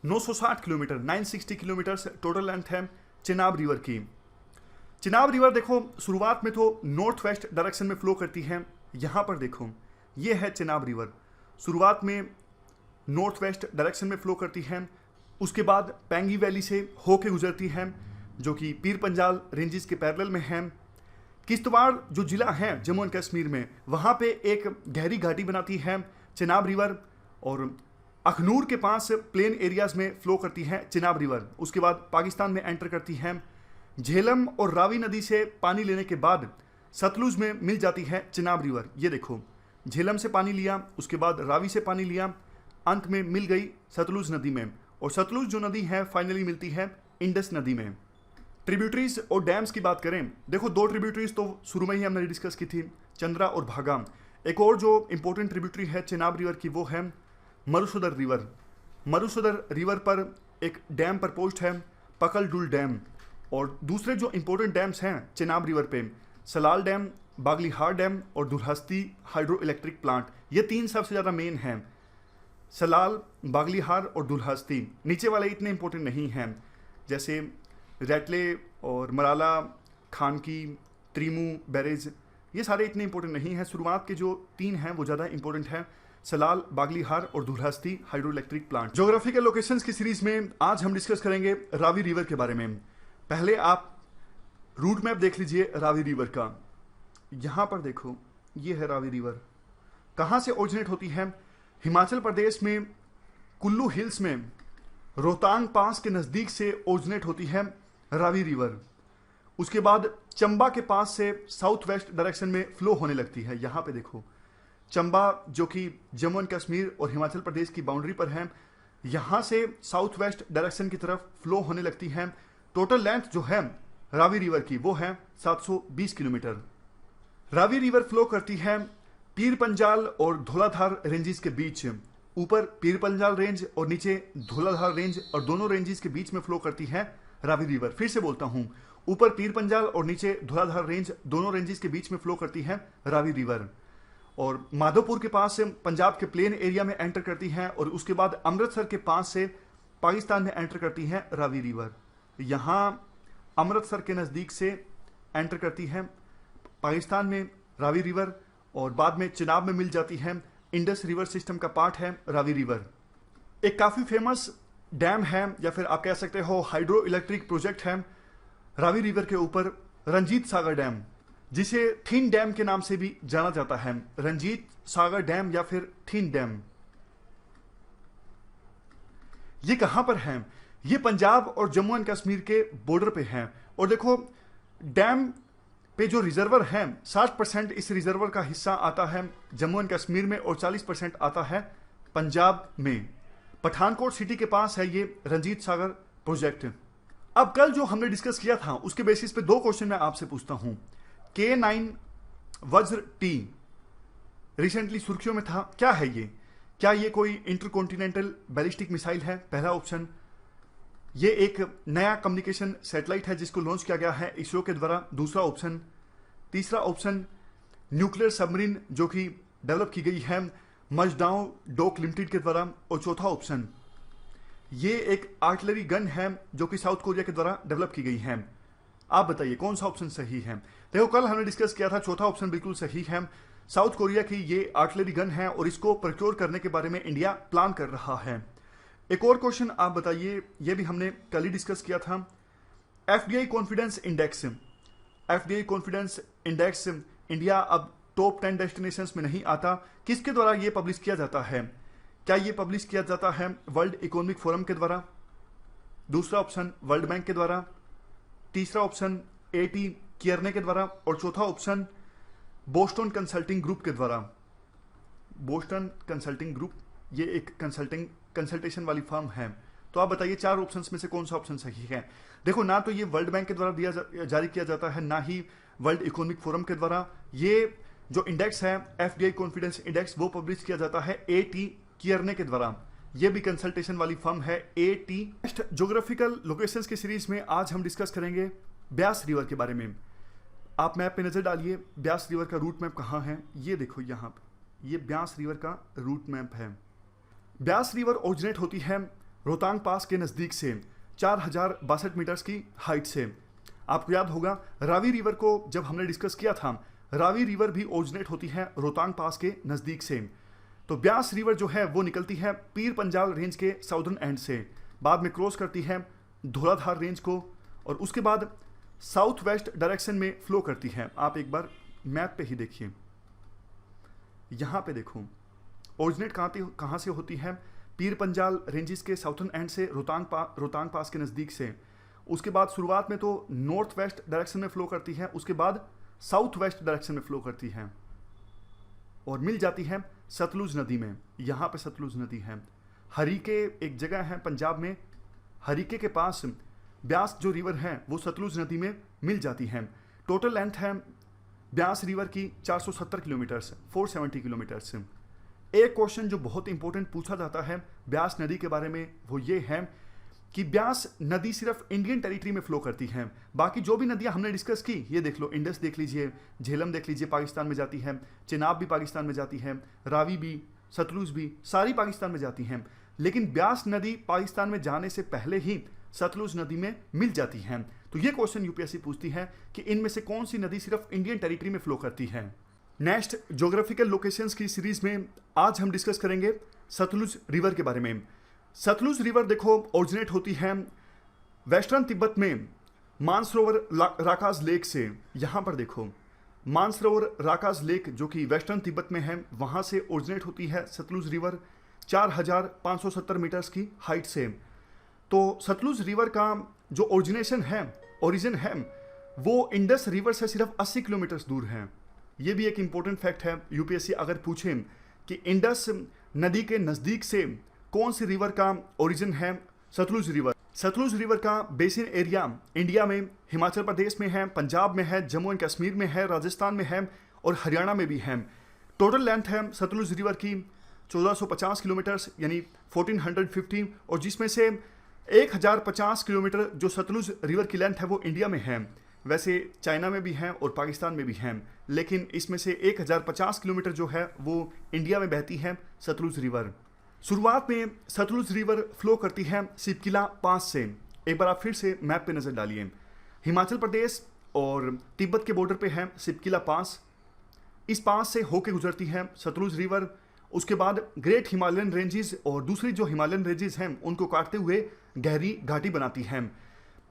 960 किलोमीटर, 960 किलोमीटर टोटल लेंथ है चिनाब रिवर की। चिनाब रिवर देखो शुरुआत में तो नॉर्थ वेस्ट डायरेक्शन में फ्लो करती है। यहाँ पर देखो ये है चिनाब रिवर, शुरुआत में नॉर्थ वेस्ट डायरेक्शन में फ्लो करती है, उसके बाद पैंगी वैली से होके गुजरती है जो कि पीर पंजाल रेंजेस के पैरेलल में है। किश्तवाड़ जो ज़िला है जम्मू एंड कश्मीर में, वहाँ पे एक गहरी घाटी बनाती है चिनाब रिवर, और अखनूर के पास प्लेन एरियाज में फ्लो करती है चिनाब रिवर। उसके बाद पाकिस्तान में एंटर करती है। झेलम और रावी नदी से पानी लेने के बाद सतलुज में मिल जाती है चिनाब रिवर। ये देखो झेलम से पानी लिया, उसके बाद रावी से पानी लिया, अंत में मिल गई सतलुज नदी में, और सतलुज जो नदी है फाइनली मिलती है इंडस नदी में। ट्रिब्यूटरीज और डैम्स की बात करें, देखो 2 ट्रिब्यूटरीज तो शुरू में ही हमने डिस्कस की थी, चंद्रा और भागा। एक और जो इंपॉर्टेंट ट्रिब्यूटरी है चिनाब रिवर की वो है मरुसदर रिवर। मरुसदर रिवर पर एक डैम पर पोस्ट है पकल डुल डैम, और दूसरे जो इंपॉर्टेंट डैम्स हैं चिनाब रिवर पे सलाल डैम, बागलीहार डैम और दुल्हस्ती हाइड्रो इलेक्ट्रिक प्लांट, ये 3 सबसे ज़्यादा मेन हैं। सलाल, बागलीहार और दुल्हस्ती। नीचे वाले इतने इंपॉर्टेंट नहीं हैं, जैसे रैटले और मराला, खानकी, त्रिमू बैरेज, ये सारे इतने इंपॉर्टेंट नहीं हैं। शुरुआत के जो 3 हैं वो ज़्यादा इंपॉर्टेंट हैं। सलाल, बागलीहार और Dulhasti hydro electric plant. Geographical locations की सीरीज में आज हम डिस्कस करेंगे रावी रिवर के बारे में। पहले आप रूट मैप देख लीजिए रावी रिवर का। यहां पर देखो, ये है रावी रिवर। कहां से ओरिजिनेट होती है? हिमाचल प्रदेश में कुल्लू हिल्स में रोहतांग पास के नजदीक से ओरिजिनेट होती है रावी रिवर। उसके बाद चंबा के पास से साउथ वेस्ट डायरेक्शन में फ्लो होने लगती है। यहां पे देखो, चंबा जो कि जम्मू एंड कश्मीर और हिमाचल प्रदेश की बाउंड्री पर है, यहां से साउथ वेस्ट डायरेक्शन की तरफ फ्लो होने लगती है। टोटल लेंथ जो है रावी रिवर की वो है 720 किलोमीटर। रावी रिवर फ्लो करती है पीर पंजाल और धौलाधार रेंजेस के बीच। ऊपर पीर पंजाल रेंज और नीचे धौलाधार रेंज, और दोनों रेंजेस के बीच में फ्लो करती है रावी रिवर। फिर से बोलता हूं, ऊपर पीर पंजाल और नीचे धौलाधार रेंज, दोनों रेंजेस के बीच में फ्लो करती है रावी रिवर। और माधोपुर के पास से पंजाब के प्लेन एरिया में एंटर करती है, और उसके बाद अमृतसर के पास से पाकिस्तान में एंटर करती है रावी रिवर। यहां अमृतसर के नजदीक से एंटर करती है पाकिस्तान में रावी रिवर, और बाद में चिनाब में मिल जाती है। इंडस रिवर सिस्टम का पार्ट है रावी रिवर। एक काफी फेमस डैम है, या फिर आप कह सकते हो हाइड्रो इलेक्ट्रिक प्रोजेक्ट है रावी रिवर के ऊपर, रंजीत सागर डैम, जिसे थीन डैम के नाम से भी जाना जाता है। रंजीत सागर डैम या फिर थीन डैम। ये कहां पर है? ये पंजाब और जम्मू एंड कश्मीर के बॉर्डर पे है। और देखो, डैम पे जो रिजर्वर है, 60% इस रिजर्वर का हिस्सा आता है जम्मू एंड कश्मीर में, और 40% आता है पंजाब में। पठानकोट सिटी के पास है ये रंजीत सागर प्रोजेक्ट। अब कल जो हमने डिस्कस किया था उसके बेसिस पे दो क्वेश्चन मैं आपसे पूछता हूं। K9 वज्र टी रिसेंटली सुर्खियों में था, क्या है ये? क्या ये कोई इंटरकॉन्टिनेंटल बैलिस्टिक मिसाइल है? पहला ऑप्शन। ये एक नया कम्युनिकेशन सैटेलाइट है जिसको लॉन्च किया गया है इसरो के द्वारा। दूसरा ऑप्शन। तीसरा ऑप्शन, न्यूक्लियर सबमरीन जो कि डेवलप की गई है मजडाओ डॉक लिमिटेड के द्वारा। और चौथा ऑप्शन, ये एक आर्टिलरी गन है जो कि साउथ कोरिया के द्वारा डेवलप की गई है। आप बताइए कौन सा ऑप्शन सही है? देखो, कल हमने डिस्कस किया था, चौथा ऑप्शन बिल्कुल सही है। साउथ कोरिया की ये आर्टिलरी गन है और इसको प्रोक्योर करने के बारे में इंडिया प्लान कर रहा है। एक और क्वेश्चन आप बताइए, ये भी हमने कल ही डिस्कस किया था। FDI confidence index. FDI confidence index India अब टॉप 10 डेस्टिनेशंस में नहीं आता। किसके द्वारा ये पब्लिश किया जाता है? क्या ये पब्लिश किया जाता है वर्ल्ड इकोनॉमिक फोरम के द्वारा? दूसरा ऑप्शन, वर्ल्ड बैंक के द्वारा। तीसरा ऑप्शन, एटी कियरने के द्वारा। और चौथा ऑप्शन, बोस्टन कंसल्टिंग ग्रुप के द्वारा। बोस्टन कंसल्टिंग ग्रुप ये एक कंसल्टेशन वाली फर्म है। तो आप बताइए चार ऑप्शंस में से कौन सा ऑप्शन सही है? देखो, ना तो ये वर्ल्ड बैंक के द्वारा जारी किया जाता है, ना ही वर्ल्ड इकोनॉमिक फोरम के द्वारा। ये जो इंडेक्स है एफडीआई कॉन्फिडेंस इंडेक्स, वो पब्लिश किया जाता है एटी कियरने के द्वारा। ये भी कंसल्टेशन वाली फर्म है एटी। नेक्स्ट ज्योग्राफिकल लोकेशंस की सीरीज में आज हम डिस्कस करेंगे ब्यास रिवर के बारे में। आप मैप पे नजर डालिए, ब्यास रिवर का रूट मैप कहाँ है? ये देखो, यहाँ पे ये ब्यास रिवर का रूट मैप है। ब्यास रिवर ओरिजिनेट होती है रोहतांग पास के नज़दीक से 4062 मीटर्स की हाइट से। आपको याद होगा रावी रिवर को जब हमने डिस्कस किया था, रावी रिवर भी ओरिजिनेट होती है रोहतांग पास के नज़दीक से। तो ब्यास रिवर जो है वो निकलती है पीर पंजाल रेंज के साउदर्न एंड से, बाद में क्रॉस करती है धौलाधार रेंज को, और उसके बाद साउथ वेस्ट डायरेक्शन में फ्लो करती है। आप एक बार मैप पे ही देखिए, यहाँ पे देखो ओरिजिनेट कहाँ से होती है? पीर पंजाल रेंजेस के साउथर्न एंड से, रोहतांग पास के नज़दीक से। उसके बाद शुरुआत में तो नॉर्थ वेस्ट डायरेक्शन में फ्लो करती है, उसके बाद साउथ वेस्ट डायरेक्शन में फ्लो करती है और मिल जाती है सतलुज नदी में। यहाँ पे सतलुज नदी है। हरीके एक जगह है पंजाब में, हरीके के पास ब्यास जो रिवर है वो सतलुज नदी में मिल जाती है। टोटल लेंथ है ब्यास रिवर की 470 किलोमीटर्स, 470 किलोमीटर्स। एक क्वेश्चन जो बहुत इंपॉर्टेंट पूछा जाता है ब्यास नदी के बारे में वो ये है कि ब्यास नदी सिर्फ इंडियन टेरिटरी में फ्लो करती है। बाकी जो भी नदियां हमने डिस्कस की, ये देख लो, इंडस देख लीजिए, झेलम देख लीजिए, पाकिस्तान में जाती है, चिनाब भी पाकिस्तान में जाती है, रावी भी, सतलुज भी, सारी पाकिस्तान में जाती हैं। लेकिन ब्यास नदी पाकिस्तान में जाने से पहले ही सतलुज नदी में मिल जाती हैं। तो ये क्वेश्चन यूपीएससी पूछती है कि इनमें से कौन सी नदी सिर्फ इंडियन टेरिटरी में फ्लो करती है। नेक्स्ट ज्योग्राफिकल लोकेशंस की सीरीज में आज हम डिस्कस करेंगे सतलुज रिवर के बारे में। सतलुज रिवर देखो ओरिजिनेट होती है वेस्टर्न तिब्बत में मानसरोवर राकाज लेक से। यहाँ पर देखो मानसरोवर राकाज लेक जो कि वेस्टर्न तिब्बत में है, वहाँ से ओरिजिनेट होती है सतलुज रिवर 4570 मीटर्स की हाइट से। तो सतलुज रिवर का जो ओरिजिन है वो इंडस रिवर से सिर्फ 80 किलोमीटर दूर है। ये भी एक इम्पोर्टेंट फैक्ट है। यूपीएससी अगर पूछें कि इंडस नदी के नज़दीक से कौन सी रिवर का ओरिजिन है, सतलुज रिवर। सतलुज रिवर का बेसिन एरिया इंडिया में हिमाचल प्रदेश में है, पंजाब में है, जम्मू एंड कश्मीर में है, राजस्थान में है और हरियाणा में भी है। टोटल लेंथ है सतलुज रिवर की 1450 किलोमीटर्स यानी 1450, और जिसमें से 1050 किलोमीटर जो सतलुज रिवर की लेंथ है वो इंडिया में है। वैसे चाइना में भी हैं और पाकिस्तान में भी हैं, लेकिन इसमें से 1050 किलोमीटर जो है वो इंडिया में बहती है सतलुज रिवर। शुरुआत में सतलुज रिवर फ्लो करती है सिपकिला पास से। एक बार आप फिर से मैप पे नज़र डालिए। हिमाचल प्रदेश और तिब्बत के बॉर्डर पे है सिपकिला पास। इस पास से होके गुजरती है सतलुज रिवर। उसके बाद ग्रेट हिमालयन रेंजेस और दूसरी जो हिमालयन रेंजेस हैं उनको काटते हुए गहरी घाटी बनाती है।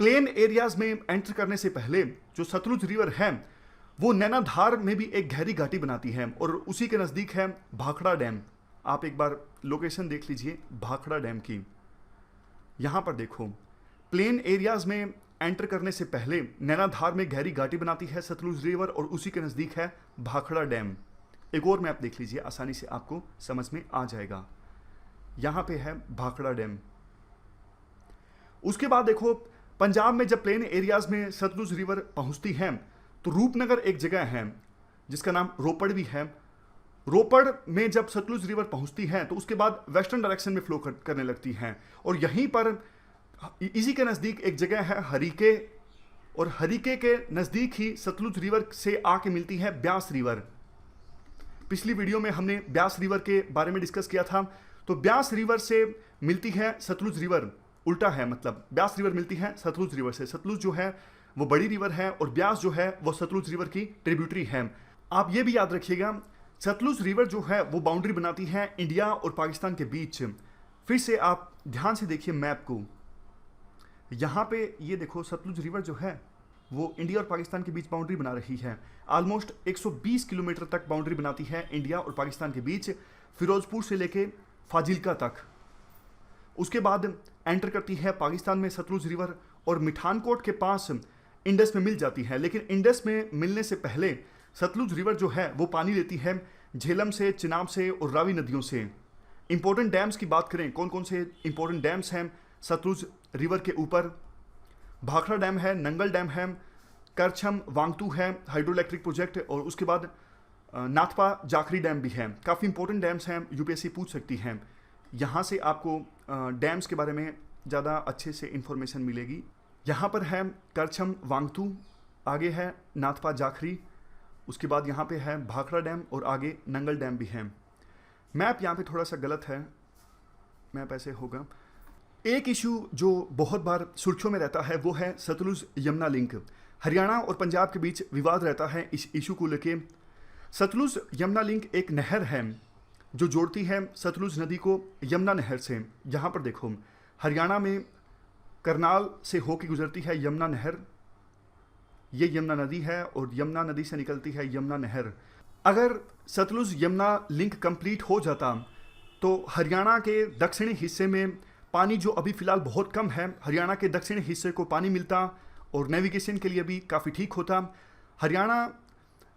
प्लेन एरियाज में एंटर करने से पहले जो सतलुज रिवर है वो नैनाधार में भी एक गहरी घाटी बनाती है और उसी के नज़दीक है भाखड़ा डैम। आप एक बार लोकेशन देख लीजिए भाखड़ा डैम की। यहाँ पर देखो प्लेन एरियाज में एंटर करने से पहले नैनाधार में गहरी घाटी बनाती है सतलुज रिवर और उसी के नज़दीक है भाखड़ा डैम। एक और मैप देख लीजिए, आसानी से आपको समझ में आ जाएगा। यहाँ पे है भाखड़ा डैम। उसके बाद देखो पंजाब में जब प्लेन एरियाज में सतलुज रिवर पहुंचती है तो रूपनगर एक जगह है जिसका नाम रोपड़ भी है। रोपड़ में जब सतलुज रिवर पहुंचती है तो उसके बाद वेस्टर्न डायरेक्शन में फ्लो करने लगती है और यहीं पर इसी के नज़दीक एक जगह है हरीके, और हरीके के नज़दीक ही सतलुज रिवर से आके मिलती है ब्यास रिवर। पिछली वीडियो में हमने ब्यास रिवर के बारे में डिस्कस किया था। तो ब्यास रिवर से मिलती है सतलुज रिवर, उल्टा है, मतलब ब्यास रिवर मिलती है सतलुज रिवर से। सतलुज जो है वो बड़ी रिवर है और ब्यास जो है वो सतलुज रिवर की ट्रिब्यूटरी है। आप ये भी याद रखिएगा सतलुज रिवर जो है वो बाउंड्री बनाती है इंडिया और पाकिस्तान के बीच। फिर से आप ध्यान से देखिए मैप को। यहाँ पे ये देखो सतलुज रिवर जो है वो इंडिया और पाकिस्तान के बीच बाउंड्री बना रही है। ऑलमोस्ट 120 किलोमीटर तक बाउंड्री बनाती है इंडिया और पाकिस्तान के बीच, फिरोजपुर से लेके फाजिल्का तक। उसके बाद एंटर करती है पाकिस्तान में सतलुज रिवर और मिठानकोट के पास इंडस में मिल जाती है। लेकिन इंडस में मिलने से पहले सतलुज रिवर जो है वो पानी लेती है झेलम से, चिनाब से और रावी नदियों से। इंपॉर्टेंट डैम्स की बात करें, कौन कौन से इंपॉर्टेंट डैम्स हैं सतलुज रिवर के ऊपर? भाखड़ा डैम है, नंगल डैम है, करछम वांगतू है हाइड्रो इलेक्ट्रिक प्रोजेक्ट, और उसके बाद नाथपा जाखरी डैम भी है। काफ़ी इंपॉर्टेंट डैम्स हैं, यूपीएससी पूछ सकती हैं। यहाँ से आपको डैम्स के बारे में ज़्यादा अच्छे से इंफॉर्मेशन मिलेगी। यहाँ पर है करछम वांगतू, आगे है नाथपा जाखरी, उसके बाद यहाँ पे है भाखड़ा डैम और आगे नंगल डैम भी है। मैप यहाँ पे थोड़ा सा गलत है, मैप ऐसे होगा। एक इशू जो बहुत बार सुर्खियों में रहता है वो है सतलुज यमुना लिंक। हरियाणा और पंजाब के बीच विवाद रहता है इस इशू को लेके। सतलुज यमुना लिंक एक नहर है जो जोड़ती है सतलुज नदी को यमुना नहर से। यहाँ पर देखो हरियाणा में करनाल से होकर गुजरती है यमुना नहर। ये यमुना नदी है और यमुना नदी से निकलती है यमुना नहर। अगर सतलुज यमुना लिंक कंप्लीट हो जाता तो हरियाणा के दक्षिणी हिस्से में पानी जो अभी फ़िलहाल बहुत कम है, हरियाणा के दक्षिणी हिस्से को पानी मिलता और नेविगेशन के लिए भी काफ़ी ठीक होता। हरियाणा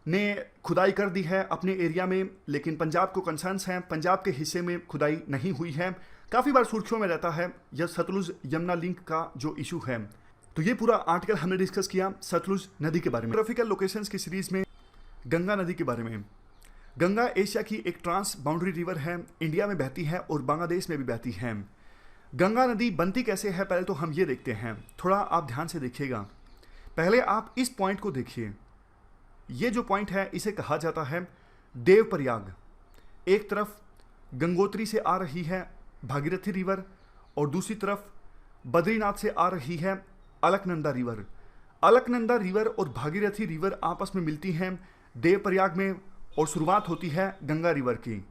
ने खुदाई कर दी है अपने एरिया में, लेकिन पंजाब को कंसर्न्स हैं, पंजाब के हिस्से में खुदाई नहीं हुई है। काफ़ी बार सुर्खियों में रहता है यह सतलुज यमुना लिंक का जो इशू है। तो ये पूरा आर्टिकल हमने डिस्कस किया सतलुज नदी के बारे में। ज्योग्राफिकल लोकेशंस की सीरीज़ में गंगा नदी के बारे में। गंगा एशिया की एक ट्रांस बाउंड्री रिवर है, इंडिया में बहती है और बांग्लादेश में भी बहती है। गंगा नदी बनती कैसे है पहले तो हम ये देखते हैं, थोड़ा आप ध्यान से देखिएगा। पहले आप इस पॉइंट को देखिए, ये जो पॉइंट है इसे कहा जाता है देवप्रयाग। एक तरफ गंगोत्री से आ रही है भागीरथी रिवर और दूसरी तरफ बद्रीनाथ से आ रही है अलकनंदा रिवर। अलकनंदा रिवर और भागीरथी रिवर आपस में मिलती हैं देवप्रयाग में और शुरुआत होती है गंगा रिवर की।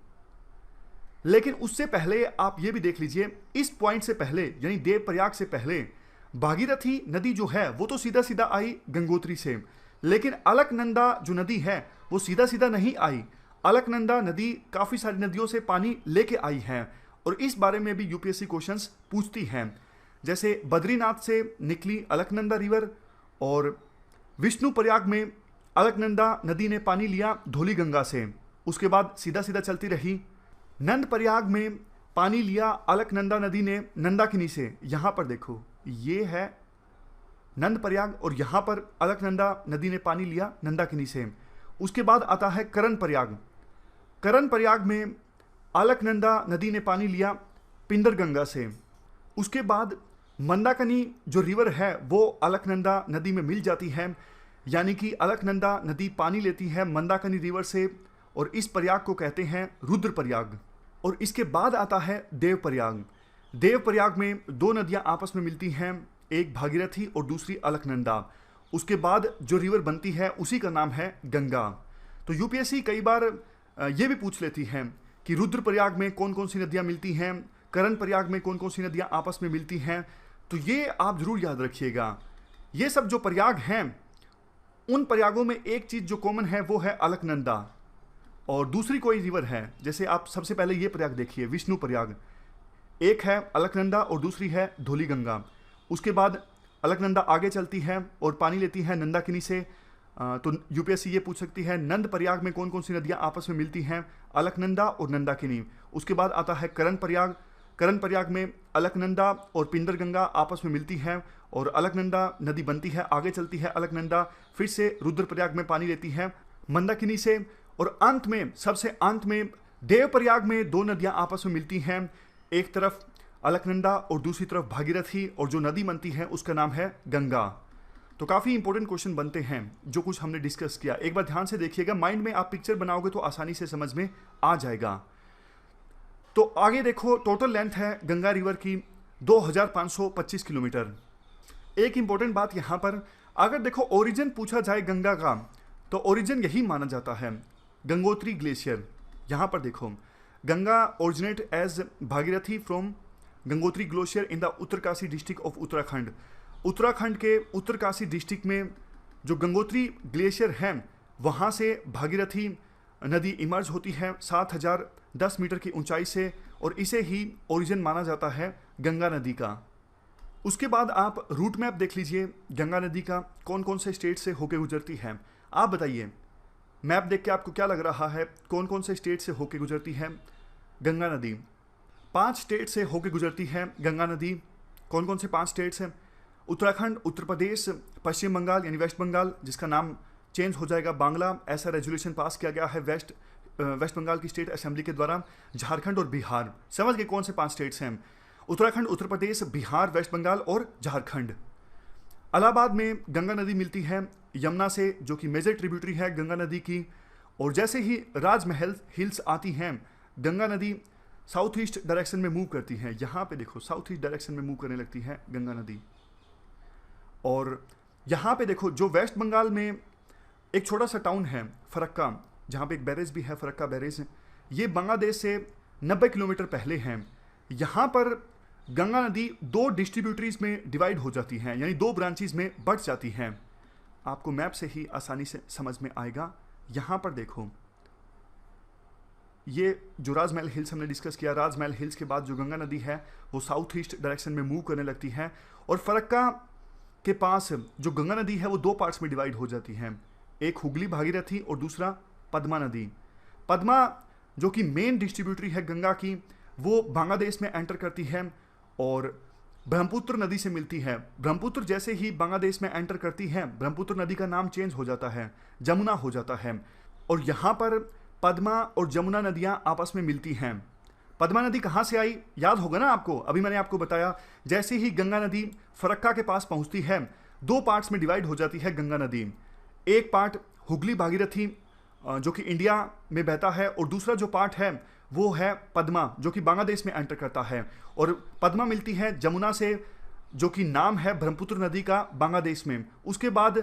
लेकिन उससे पहले आप ये भी देख लीजिए, इस पॉइंट से पहले यानी देवप्रयाग से पहले भागीरथी नदी जो है वो तो सीधा सीधा आई गंगोत्री से, लेकिन अलकनंदा जो नदी है वो सीधा सीधा नहीं आई। अलकनंदा नदी काफ़ी सारी नदियों से पानी लेके आई है और इस बारे में भी यूपीएससी क्वेश्चंस पूछती हैं। जैसे बद्रीनाथ से निकली अलकनंदा रिवर और विष्णु प्रयाग में अलकनंदा नदी ने पानी लिया धौली गंगा से, उसके बाद सीधा सीधा चलती रही। नंद प्रयाग में पानी लिया अलकनंदा नदी ने नंदाकिनी से। यहाँ पर देखो, ये है नंद प्रयाग और यहाँ पर अलकनंदा नदी ने पानी लिया नंदाकिनी से। उसके बाद आता है करण प्रयाग। करण प्रयाग में अलकनंदा नदी ने पानी लिया पिंडर गंगा से। उसके बाद मंदाकिनी जो रिवर है वो अलकनंदा नदी में मिल जाती है, यानी कि अलकनंदा नदी पानी लेती है मंदाकिनी रिवर से और इस प्रयाग को कहते हैं रुद्र प्रयाग। और इसके बाद आता है देव प्रयाग। देव प्रयाग में दो नदियां आपस में मिलती हैं, एक भागीरथी और दूसरी अलकनंदा। उसके बाद जो रिवर बनती है उसी का नाम है गंगा। तो यूपीएससी कई बार ये भी पूछ लेती है कि रुद्र प्रयाग में कौन कौन सी नदियां मिलती हैं, करण प्रयाग में कौन कौन सी नदियां आपस में मिलती हैं। तो ये आप जरूर याद रखिएगा। ये सब जो प्रयाग हैं उन प्रयागों में एक चीज़ जो कॉमन है वो है अलकनंदा और दूसरी कोई रिवर है। जैसे आप सबसे पहले ये प्रयाग देखिए, विष्णु प्रयाग, एक है अलकनंदा और दूसरी है धौली गंगा। उसके बाद अलकनंदा आगे चलती है और पानी लेती है नंदाकिनी से। तो यूपीएससी ये पूछ सकती है नंद प्रयाग में कौन कौन सी नदियां आपस में मिलती हैं, अलकनंदा और नंदाकिनी। उसके बाद आता है करण प्रयाग। करण प्रयाग में अलकनंदा और पिंडर गंगा आपस में मिलती हैं और अलकनंदा नदी बनती है, आगे चलती है अलकनंदा, फिर से रुद्र प्रयाग में पानी लेती है मंदाकिनी से और अंत में, सबसे अंत में देव प्रयाग में दो नदियां आपस में मिलती हैं, एक तरफ अलकनंदा और दूसरी तरफ भागीरथी, और जो नदी बनती है उसका नाम है गंगा। तो काफ़ी इंपॉर्टेंट क्वेश्चन बनते हैं जो कुछ हमने डिस्कस किया। एक बार ध्यान से देखिएगा, माइंड में आप पिक्चर बनाओगे तो आसानी से समझ में आ जाएगा। तो आगे देखो, टोटल लेंथ है गंगा रिवर की 2525 किलोमीटर। एक इंपॉर्टेंट बात यहाँ पर, अगर देखो ओरिजिन पूछा जाए गंगा का तो ओरिजिन यही माना जाता है, गंगोत्री ग्लेशियर। यहाँ पर देखो, Ganga originate as Bhagirathi from Gangotri glacier in the Uttarkashi district of Uttarakhand. Uttarakhand के उत्तरकाशी डिस्ट्रिक्ट में जो गंगोत्री ग्लेशियर है वहाँ से भागीरथी नदी इमर्ज होती है 7010 मीटर की ऊंचाई से, और इसे ही ओरिजिन माना जाता है गंगा नदी का। उसके बाद आप रूट मैप देख लीजिए गंगा नदी का, कौन कौन से स्टेट से होके गुजरती है। आप बताइए, मैप देख के आपको क्या लग रहा है, कौन कौन से स्टेट से होके गुजरती है गंगा नदी? 5 स्टेट से होके गुजरती है गंगा नदी। कौन कौन से 5 स्टेट्स हैं? उत्तराखंड, उत्तर प्रदेश, पश्चिम बंगाल यानी वेस्ट बंगाल, जिसका नाम चेंज हो जाएगा बांग्ला, ऐसा रेजोल्यूशन पास किया गया है वेस्ट बंगाल की स्टेट असेंबली के द्वारा। झारखंड और बिहार, समझ गए कौन से 5 स्टेट्स हैं? उत्तराखंड, उत्तर प्रदेश, बिहार, वेस्ट बंगाल और झारखंड। इलाहाबाद में गंगा नदी मिलती है यमुना से, जो कि मेजर ट्रिब्यूटरी है गंगा नदी की। और जैसे ही राजमहल हिल्स आती हैं, गंगा नदी साउथ ईस्ट डायरेक्शन में मूव करती है। यहाँ पे देखो, साउथ ईस्ट डायरेक्शन में मूव करने लगती है गंगा नदी। और यहाँ पे देखो, जो वेस्ट बंगाल में एक छोटा सा टाउन है फरक्का, जहाँ पे एक बैरेज भी है, फरक्का बैरेज, ये बांग्लादेश से 90 किलोमीटर पहले हैं। यहाँ पर गंगा नदी 2 डिस्ट्रीब्यूटरीज में डिवाइड हो जाती हैं, यानी 2 ब्रांचेज में बढ़ जाती हैं। आपको मैप से ही आसानी से समझ में आएगा। यहाँ पर देखो, ये जो राजमहल हिल्स हमने डिस्कस किया, राजमहल हिल्स के बाद जो गंगा नदी है वो साउथ ईस्ट डायरेक्शन में मूव करने लगती है। और फरक्का के पास जो गंगा नदी है वो 2 पार्ट्स में डिवाइड हो जाती है, एक हुगली भागीरथी और दूसरा पद्मा नदी। पद्मा जो कि मेन डिस्ट्रीब्यूटरी है गंगा की, वो बांग्लादेश में एंटर करती है और ब्रह्मपुत्र नदी से मिलती है। ब्रह्मपुत्र जैसे ही बांग्लादेश में एंटर करती है, ब्रह्मपुत्र नदी का नाम चेंज हो जाता है, जमुना हो जाता है। और यहाँ पर पद्मा और जमुना नदियाँ आपस में मिलती हैं। पद्मा नदी कहाँ से आई, याद होगा ना आपको, अभी मैंने आपको बताया। जैसे ही गंगा नदी फरक्का के पास पहुँचती है, 2 पार्ट्स में डिवाइड हो जाती है गंगा नदी। एक पार्ट हुगली भागीरथी जो कि इंडिया में बहता है, और दूसरा जो पार्ट है वो है पद्मा जो कि बांग्लादेश में एंटर करता है। और पद्मा मिलती है जमुना से, जो कि नाम है ब्रह्मपुत्र नदी का बांग्लादेश में। उसके बाद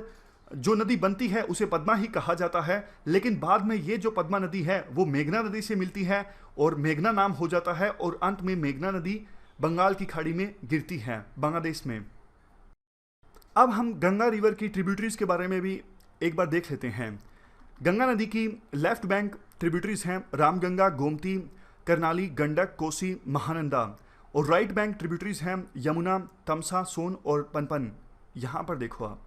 जो नदी बनती है उसे पद्मा ही कहा जाता है, लेकिन बाद में ये जो पद्मा नदी है वो मेघना नदी से मिलती है और मेघना नाम हो जाता है और अंत में मेघना नदी बंगाल की खाड़ी में गिरती है बांग्लादेश में। अब हम गंगा रिवर की ट्रिब्यूटरीज के बारे में भी एक बार देख लेते हैं। गंगा नदी की लेफ्ट बैंक ट्रिब्यूटरीज हैं रामगंगा, गोमती, करनाली, गंडक, कोसी, महानंदा, और राइट बैंक ट्रिब्यूटरीज हैं यमुना, तमसा, सोन और पनपन। यहाँ पर देखो आप,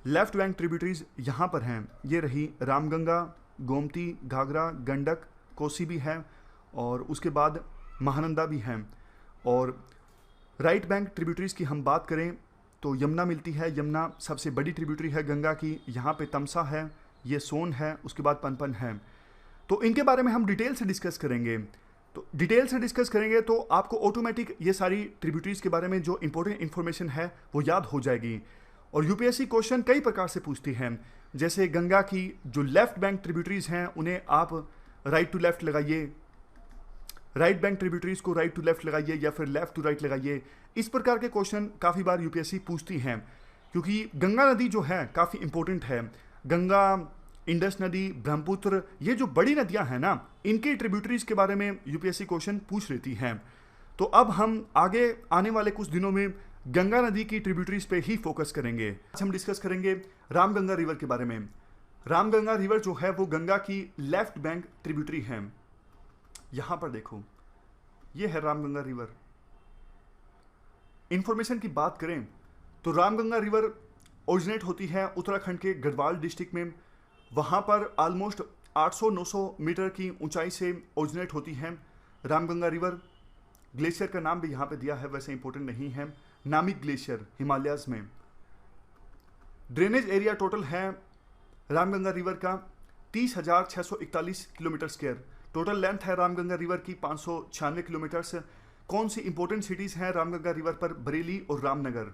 लेफ्ट बैंक ट्रिब्यूटरीज यहाँ पर हैं, ये रही रामगंगा, गोमती, घाघरा, गंडक, कोसी भी है और उसके बाद महानंदा भी हैं। और राइट बैंक ट्रिब्यूटरीज की हम बात करें तो यमुना मिलती है, यमुना सबसे बड़ी ट्रिब्यूटरी है गंगा की, यहाँ पे तमसा है, ये सोन है, उसके बाद पनपन है। तो इनके बारे में हम डिटेल से डिस्कस करेंगे। तो डिटेल से डिस्कस करेंगे तो आपको ऑटोमेटिक ये सारी ट्रिब्यूटरीज के बारे में जो इंपॉर्टेंट इन्फॉर्मेशन है वो याद हो जाएगी। और यूपीएससी क्वेश्चन कई प्रकार से पूछती है, जैसे गंगा की जो लेफ्ट बैंक ट्रिब्यूटरीज हैं उन्हें आप राइट टू लेफ्ट लगाइए, राइट बैंक ट्रिब्यूटरीज को राइट टू लेफ्ट लगाइए या फिर लेफ्ट टू राइट लगाइए। इस प्रकार के क्वेश्चन काफ़ी बार यूपीएससी पूछती हैं, क्योंकि गंगा नदी जो है काफ़ी इंपॉर्टेंट है। गंगा, इंडस नदी, ब्रह्मपुत्र, ये जो बड़ी नदियां हैं ना, इनके ट्रिब्यूटरीज के बारे में यूपीएससी क्वेश्चन पूछ लेती हैं। तो अब हम आगे आने वाले कुछ दिनों में गंगा नदी की ट्रिब्यूटरीज पे ही फोकस करेंगे। आज हम डिस्कस करेंगे रामगंगा रिवर के बारे में। रामगंगा रिवर जो है वो गंगा की लेफ्ट बैंक ट्रिब्यूटरी है। यहां पर देखो, ये है रामगंगा रिवर। इंफॉर्मेशन की बात करें तो रामगंगा रिवर ओरिजिनेट होती है उत्तराखंड के गढ़वाल डिस्ट्रिक्ट में। वहाँ पर ऑलमोस्ट 800-900 मीटर की ऊंचाई से ओरिजिनेट होती है रामगंगा रिवर। ग्लेशियर का नाम भी यहाँ पे दिया है, वैसे इंपॉर्टेंट नहीं है, नामिक ग्लेशियर हिमालयाज में। ड्रेनेज एरिया टोटल है रामगंगा रिवर का 30,641 किलोमीटर स्क्वायर। टोटल लेंथ है रामगंगा रिवर की 596 किलोमीटर्स। कौन सी इंपॉर्टेंट सिटीज हैं रामगंगा रिवर पर? बरेली और रामनगर।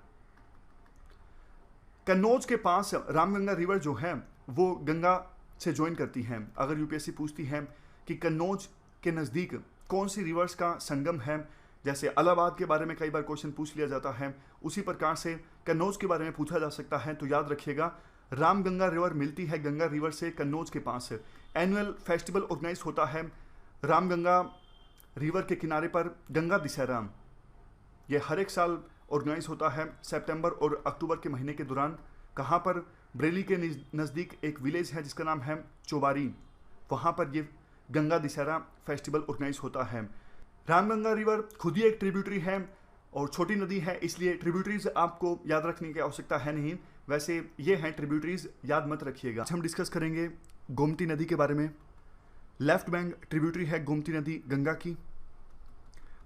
कन्नौज के पास रामगंगा रिवर जो है वो गंगा से ज्वाइन करती हैं। अगर यूपीएससी पूछती है कि कन्नौज के नज़दीक कौन सी रिवर्स का संगम है, जैसे इलाहाबाद के बारे में कई बार क्वेश्चन पूछ लिया जाता है, उसी प्रकार से कन्नौज के बारे में पूछा जा सकता है। तो याद रखिएगा, रामगंगा रिवर मिलती है गंगा रिवर से कन्नौज के पास। एनुअल फेस्टिवल ऑर्गेनाइज होता है रामगंगा रिवर के किनारे पर, गंगा दशहरा। ये हर एक साल ऑर्गेनाइज होता है सितंबर और अक्टूबर के महीने के दौरान। कहाँ पर? बरेली के नज़दीक एक विलेज है जिसका नाम है चौबारी, वहाँ पर ये गंगा दशहरा फेस्टिवल ऑर्गेनाइज होता है। रामगंगा रिवर खुद ही एक ट्रिब्यूटरी है और छोटी नदी है, इसलिए ट्रिब्यूटरीज आपको याद रखने की आवश्यकता है नहीं। वैसे ये हैं ट्रिब्यूटरीज, याद मत रखिएगा। हम डिस्कस करेंगे गोमती नदी के बारे में। लेफ्ट बैंक ट्रिब्यूटरी है गोमती नदी गंगा की।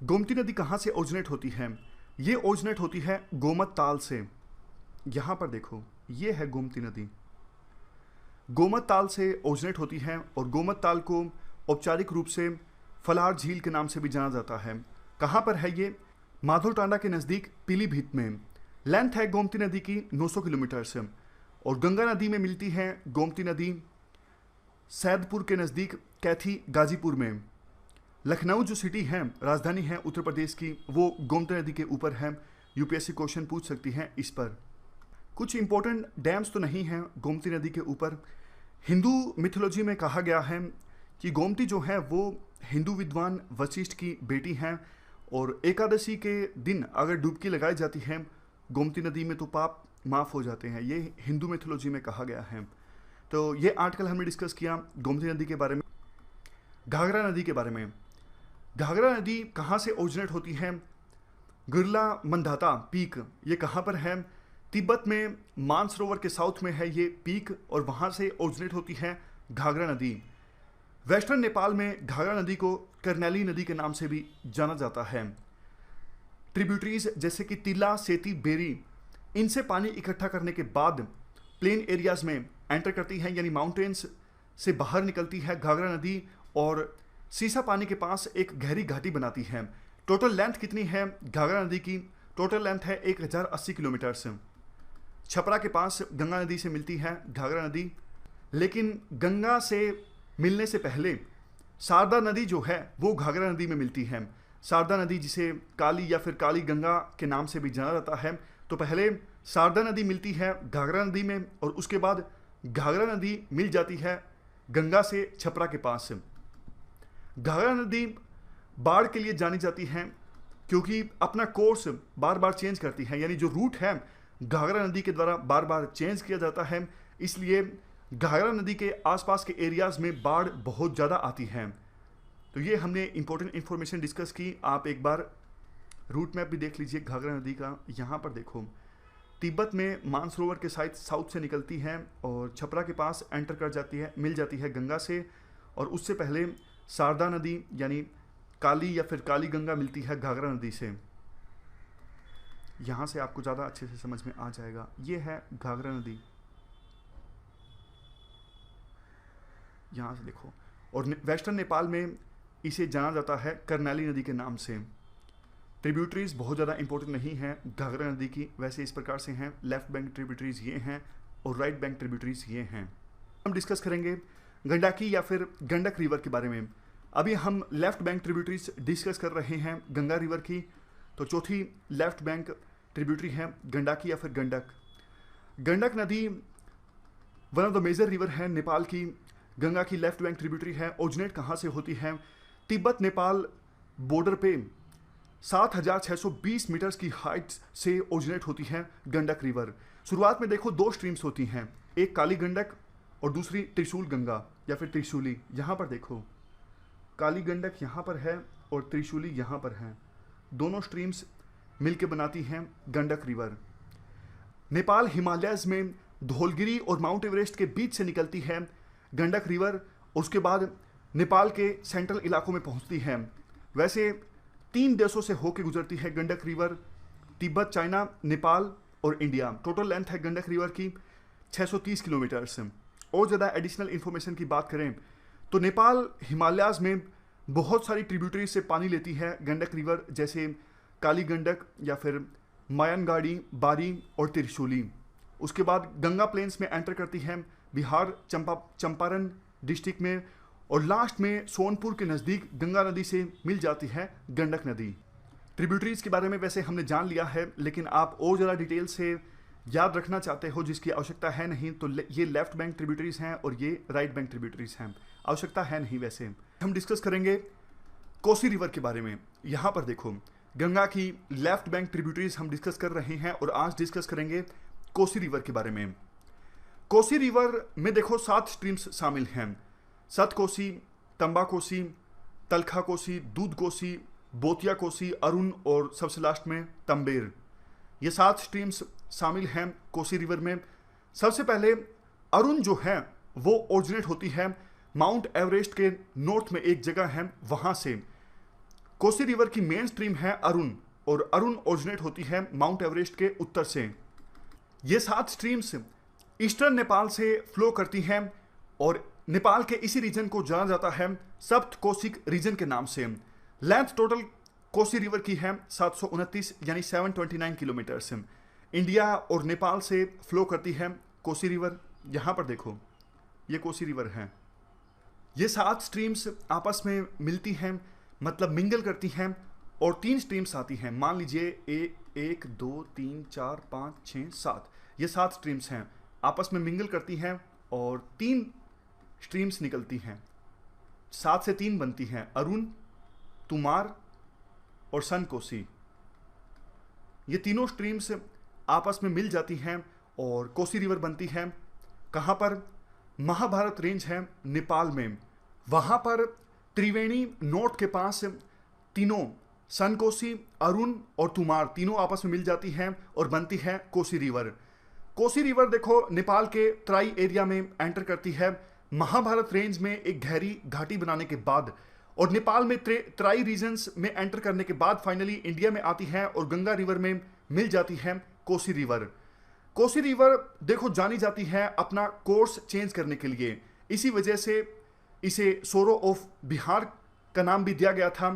गोमती नदी कहाँ से ओरिजिनेट होती है? ये ओरिजिनेट होती है गोमत ताल से। यहाँ पर देखो, ये है गोमती नदी, गोमत ताल से ओरिजिनेट होती है और गोमत ताल को औपचारिक रूप से फलार झील के नाम से भी जाना जाता है। कहाँ पर है ये? माधोटांडा के नज़दीक पीलीभीत में। लेंथ है गोमती नदी की 900 किलोमीटर से। और गंगा नदी में मिलती है गोमती नदी सैदपुर के नज़दीक कैथी गाजीपुर में। लखनऊ जो सिटी है, राजधानी है उत्तर प्रदेश की, वो गोमती नदी के ऊपर है। यूपीएससी क्वेश्चन पूछ सकती है इस पर। कुछ इंपॉर्टेंट डैम्स तो नहीं हैं गोमती नदी के ऊपर। हिंदू मिथोलॉजी में कहा गया है कि गोमती जो है वो हिंदू विद्वान वशिष्ठ की बेटी हैं और एकादशी के दिन अगर डुबकी लगाई जाती है गोमती नदी में तो पाप माफ़ हो जाते हैं। ये हिंदू मिथोलॉजी में कहा गया है। तो ये आर्टिकल हमने डिस्कस किया गोमती नदी के बारे में। घाघरा नदी के बारे में। घाघरा नदी कहाँ से ओरिजिनेट होती है? गिरला मंदाता पीक, ये कहाँ पर है? तिब्बत में मानसरोवर के साउथ में है ये पीक और वहाँ से ओरिजिनेट होती है घाघरा नदी। वेस्टर्न नेपाल में घाघरा नदी को करनैली नदी के नाम से भी जाना जाता है। ट्रिब्यूटरीज जैसे कि तिला, सेती, बेरी, इनसे पानी इकट्ठा करने के बाद प्लेन एरियाज में एंटर करती है, यानी माउंटेन्स से बाहर निकलती है घाघरा नदी और सीसा पानी के पास एक गहरी घाटी बनाती है। टोटल लेंथ कितनी है घाघरा नदी की? टोटल लेंथ है 1080 किलोमीटर से। छपरा के पास गंगा नदी से मिलती है घाघरा नदी, लेकिन गंगा से मिलने से पहले शारदा नदी जो है वो घाघरा नदी में मिलती है। शारदा नदी जिसे काली या फिर काली गंगा के नाम से भी जाना जाता है, तो पहले शारदा नदी मिलती है घाघरा नदी में, और उसके बाद घाघरा नदी मिल जाती है गंगा से छपरा के पास। घाघरा नदी बाढ़ के लिए जानी जाती है क्योंकि अपना कोर्स बार बार चेंज करती है, यानी जो रूट है घाघरा नदी के द्वारा बार बार चेंज किया जाता है, इसलिए घाघरा नदी के आसपास के एरियाज़ में बाढ़ बहुत ज़्यादा आती है। तो ये हमने इंपॉर्टेंट इन्फॉर्मेशन डिस्कस की। आप एक बार रूट मैप भी देख लीजिए घाघरा नदी का। यहाँ पर देखो तिब्बत में मानसरोवर के साउथ से निकलती है और छपरा के पास एंटर कर जाती है, मिल जाती है गंगा से, और उससे पहले शारदा नदी यानी काली या फिर काली गंगा मिलती है घाघरा नदी से। यहाँ से आपको ज़्यादा अच्छे से समझ में आ जाएगा। ये है घाघरा नदी, यहाँ से देखो, और वेस्टर्न नेपाल में इसे जाना जाता है करनैली नदी के नाम से। ट्रिब्यूटरीज बहुत ज़्यादा इंपॉर्टेंट नहीं हैं घाघरा नदी की, वैसे इस प्रकार से हैं। लेफ्ट बैंक ट्रिब्यूटरीज ये हैं और राइट बैंक ट्रिब्यूटरीज ये हैं। हम डिस्कस करेंगे गंडकी या फिर गंडक रिवर के बारे में। अभी हम लेफ्ट बैंक ट्रिब्यूटरीज डिस्कस कर रहे हैं गंगा रिवर की, तो चौथी लेफ्ट बैंक ट्रिब्यूटरी है गंडकी या फिर गंडक। गंडक नदी one of the major river है नेपाल की। गंगा की लेफ्ट बैंक ट्रिब्यूटरी है। ओरिजिनेट कहाँ से होती है? तिब्बत नेपाल बॉर्डर पे 7,620 मीटर्स की हाइट से ओरिजिनेट होती है गंडक रिवर। शुरुआत में देखो दो स्ट्रीम्स होती हैं, एक काली गंडक और दूसरी त्रिशूल गंगा या फिर त्रिशूली। यहाँ पर देखो काली गंडक यहाँ पर है और त्रिशूली यहाँ पर है, दोनों स्ट्रीम्स मिलके बनाती हैं गंडक रिवर। नेपाल हिमालयज में धौलगिरी और माउंट एवरेस्ट के बीच से निकलती है गंडक रिवर, उसके बाद नेपाल के सेंट्रल इलाकों में पहुंचती है। वैसे 3 देशों से होकर गुजरती है गंडक रिवर, तिब्बत, चाइना, नेपाल और इंडिया। टोटल लेंथ है गंडक रिवर की 630 किलोमीटर से। और ज़्यादा एडिशनल इन्फॉर्मेशन की बात करें तो नेपाल हिमालयाज में बहुत सारी ट्रिब्यूटरी से पानी लेती है गंडक रिवर, जैसे काली गंडक या फिर मायनगाड़ी, बारी और त्रिशूली। उसके बाद गंगा प्लेन्स में एंटर करती है बिहार चंपारण डिस्ट्रिक्ट में, और लास्ट में सोनपुर के नज़दीक गंगा नदी से मिल जाती है गंडक नदी। ट्रिब्यूटरीज के बारे में वैसे हमने जान लिया है, लेकिन आप और ज़्यादा डिटेल से याद रखना चाहते हो जिसकी आवश्यकता है नहीं, तो ये लेफ्ट बैंक ट्रिब्यूटरीज हैं और ये राइट बैंक ट्रिब्यूटरीज हैं, आवश्यकता है नहीं। वैसे हम डिस्कस करेंगे कोसी रिवर के बारे में। यहाँ पर देखो गंगा की लेफ्ट बैंक ट्रिब्यूटरीज हम डिस्कस कर रहे हैं और आज डिस्कस करेंगे कोसी रिवर के बारे में। कोसी रिवर में देखो 7 स्ट्रीम्स शामिल हैं, सत कोसी, तंबा कोसी, तलखा कोसी, दूध कोसी, बोतिया कोसी, अरुण और सबसे लास्ट में तंबेर। ये 7 स्ट्रीम्स शामिल हैं कोसी रिवर में। सबसे पहले अरुण जो है वो ओरिजिनेट होती है माउंट एवरेस्ट के नॉर्थ में एक जगह है, वहाँ से। कोसी रिवर की मेन स्ट्रीम है अरुण, और अरुण ओरिजिनेट होती है माउंट एवरेस्ट के उत्तर से। ये 7 स्ट्रीम्स ईस्टर्न नेपाल से फ्लो करती हैं और नेपाल के इसी रीजन को जाना जाता है सप्त कोसिक रीजन के नाम से। लेंथ टोटल कोसी रिवर की है 729 यानी 729 किलोमीटर से। इंडिया और नेपाल से फ्लो करती है कोसी रिवर। यहाँ पर देखो ये कोसी रिवर है। ये 7 स्ट्रीम्स आपस में मिलती हैं, मतलब मिंगल करती हैं, और 3 स्ट्रीम्स आती हैं। मान लीजिए 1 2 3 4 5 6 7, ये 7 स्ट्रीम्स हैं, आपस में मिंगल करती हैं और 3 स्ट्रीम्स निकलती हैं। 7 से 3 बनती हैं, अरुण, तुमार और सन कोसी। ये तीनों स्ट्रीम्स आपस में मिल जाती हैं और कोसी रिवर बनती है। कहाँ पर? महाभारत रेंज है नेपाल में, वहाँ पर त्रिवेणी नॉर्थ के पास तीनों सन कोसी, अरुण और तुमार तीनों आपस में मिल जाती हैं और बनती है कोसी रिवर। कोसी रिवर देखो नेपाल के तराई एरिया में एंटर करती है महाभारत रेंज में एक गहरी घाटी बनाने के बाद, और नेपाल में तराई रीजन्स में एंटर करने के बाद फाइनली इंडिया में आती है और गंगा रिवर में मिल जाती है कोसी रिवर। कोसी रिवर देखो जानी जाती है अपना कोर्स चेंज करने के लिए, इसी वजह से इसे सोरो ऑफ बिहार का नाम भी दिया गया था,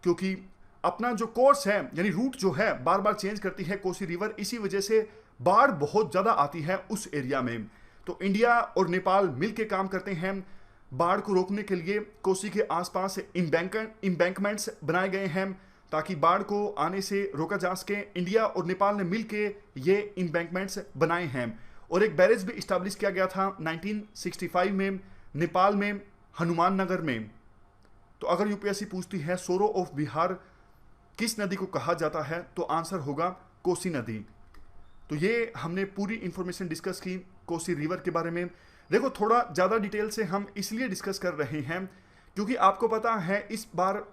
क्योंकि अपना जो कोर्स है यानी रूट जो है बार बार चेंज करती है कोसी रिवर, इसी वजह से बाढ़ बहुत ज़्यादा आती है उस एरिया में। तो इंडिया और नेपाल मिलकर काम करते हैं बाढ़ को रोकने के लिए। कोसी के आसपास एम्बैंकमेंट्स बनाए गए हैं ताकि बाढ़ को आने से रोका जा सके। इंडिया और नेपाल ने मिलके ये एम्बैंकमेंट्स बनाए हैं और एक बैरेज भी इस्टेब्लिश किया गया था 1965 में नेपाल में हनुमान नगर में। तो अगर यूपीएससी पूछती है सोरो ऑफ बिहार किस नदी को कहा जाता है, तो आंसर होगा कोसी नदी। तो ये हमने पूरी इंफॉर्मेशन डिस्कस की कोसी रिवर के बारे में। देखो, थोड़ा ज़्यादा डिटेल से हम इसलिए डिस्कस कर रहे हैं क्योंकि आपको पता है इस बार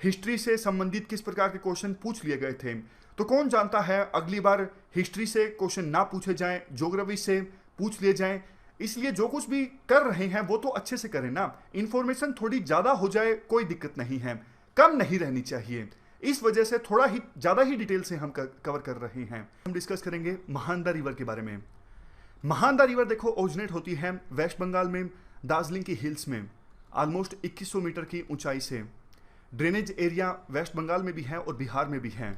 हिस्ट्री से संबंधित किस प्रकार के क्वेश्चन पूछ लिए गए थे। तो कौन जानता है अगली बार हिस्ट्री से क्वेश्चन ना पूछे जाएं, ज्योग्राफी से पूछ लिए जाएं। इसलिए जो कुछ भी कर रहे हैं वो तो अच्छे से करें ना। इंफॉर्मेशन थोड़ी ज़्यादा हो जाए कोई दिक्कत नहीं है, कम नहीं रहनी चाहिए। इस वजह से थोड़ा ही ज़्यादा ही डिटेल से हम कवर कर रहे हैं। हम डिस्कस करेंगे महानंदा रिवर के बारे में। महानंदा रिवर देखो ओरिजिनेट होती है वेस्ट बंगाल में दार्जिलिंग की हिल्स में, ऑलमोस्ट 2100 मीटर की ऊंचाई से। ड्रेनेज एरिया वेस्ट बंगाल में भी है और बिहार में भी है।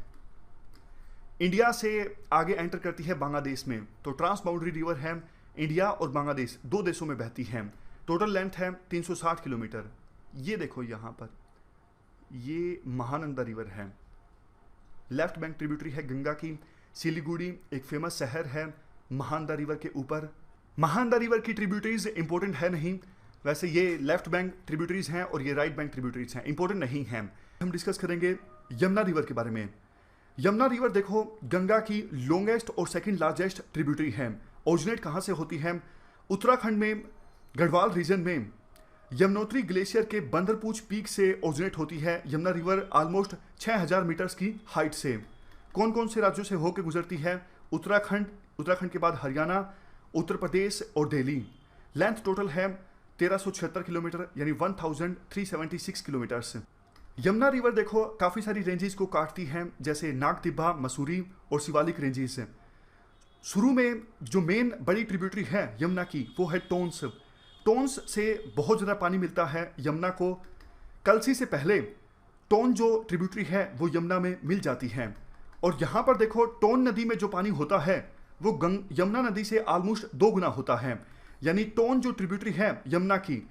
इंडिया से आगे एंटर करती है बांग्लादेश में। तो ट्रांस बाउंड्री रिवर है, इंडिया और बांग्लादेश दो देशों में बहती है। टोटल लेंथ है 360 किलोमीटर। ये देखो यहाँ पर ये महानंदा रिवर है। लेफ्ट बैंक ट्रिब्यूटरी है गंगा की। सिलीगुड़ी एक फेमस शहर है महानंदा रिवर के ऊपर। महानंदा रिवर की ट्रिब्यूटरीज इंपॉर्टेंट है नहीं, वैसे ये लेफ्ट बैंक ट्रिब्यूटरीज हैं और ये राइट बैंक ट्रिब्यूटरीज हैं, इंपॉर्टेंट नहीं हैं। हम डिस्कस करेंगे यमुना रिवर के बारे में। यमुना रिवर देखो गंगा की लॉन्गेस्ट और सेकंड लार्जेस्ट ट्रिब्यूटरी है। ओरिजिनेट कहाँ से होती है? उत्तराखंड में गढ़वाल रीजन में यमुनोत्री ग्लेशियर के बंदरपूछ पीक से ओरिजिनेट होती है यमुना रिवर, ऑलमोस्ट 6000 मीटर्स की हाइट से। कौन कौन से राज्यों से होकर गुजरती है? उत्तराखंड के बाद हरियाणा, उत्तर प्रदेश और दिल्ली। लेंथ टोटल है 1376 किलोमीटर यानी 1376 किलोमीटर्स। यमुना रिवर देखो काफ़ी सारी रेंजेस को काटती है, जैसे नागटिब्बा, मसूरी और शिवालिक रेंजेस। शुरू में जो मेन बड़ी ट्रिब्यूटरी है यमुना की वो है टोन्स। टोन्स से बहुत ज़्यादा पानी मिलता है यमुना को। कलसी से पहले टोन जो ट्रिब्यूटरी है वो यमुना में मिल जाती है। और यहाँ पर देखो टोन नदी में जो पानी होता है वो यमुना नदी से ऑलमोस्ट 2 गुना होता है। यानी टोन जो ट्रिब्यूटरी है यमुना की,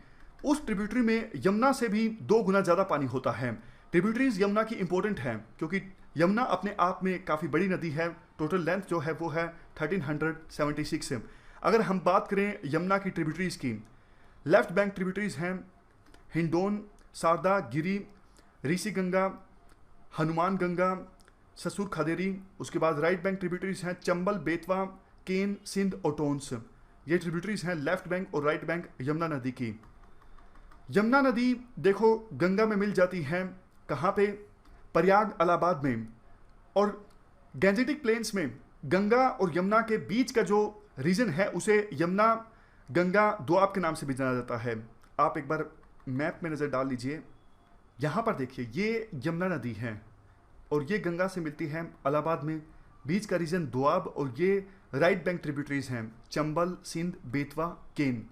उस ट्रिब्यूटरी में यमुना से भी 2 गुना ज़्यादा पानी होता है। ट्रिब्यूटरीज यमुना की इंपॉर्टेंट है क्योंकि यमुना अपने आप में काफ़ी बड़ी नदी है। टोटल लेंथ जो है वो है 1376। अगर हम बात करें यमुना की ट्रिब्यूटरीज की, लेफ्ट बैंक ट्रिब्यूटरीज हैं हिंडोन, शारदा, गिरी, ऋषि गंगा, हनुमान गंगा, ससुर खदेरी। उसके बाद राइट बैंक ट्रिब्यूटरीज हैं चंबल, बेतवा, केन, सिंध और टोन्स। ये ट्रिब्यूटरीज हैं लेफ्ट बैंक और राइट बैंक यमुना नदी की। यमुना नदी देखो गंगा में मिल जाती है कहाँ पे? प्रयाग, इलाहाबाद में। और गैंजेटिक प्लेन्स में गंगा और यमुना के बीच का जो रीजन है उसे यमुना गंगा दोआब के नाम से भी जाना जाता है। आप एक बार मैप में नज़र डाल लीजिए, यहाँ पर देखिए ये यमुना नदी है और ये गंगा से मिलती है इलाहाबाद में। बीच का रीजन दोआब और ये राइट बैंक ट्रिब्यूटरीज हैं चंबल, सिंध, बेतवा, केन।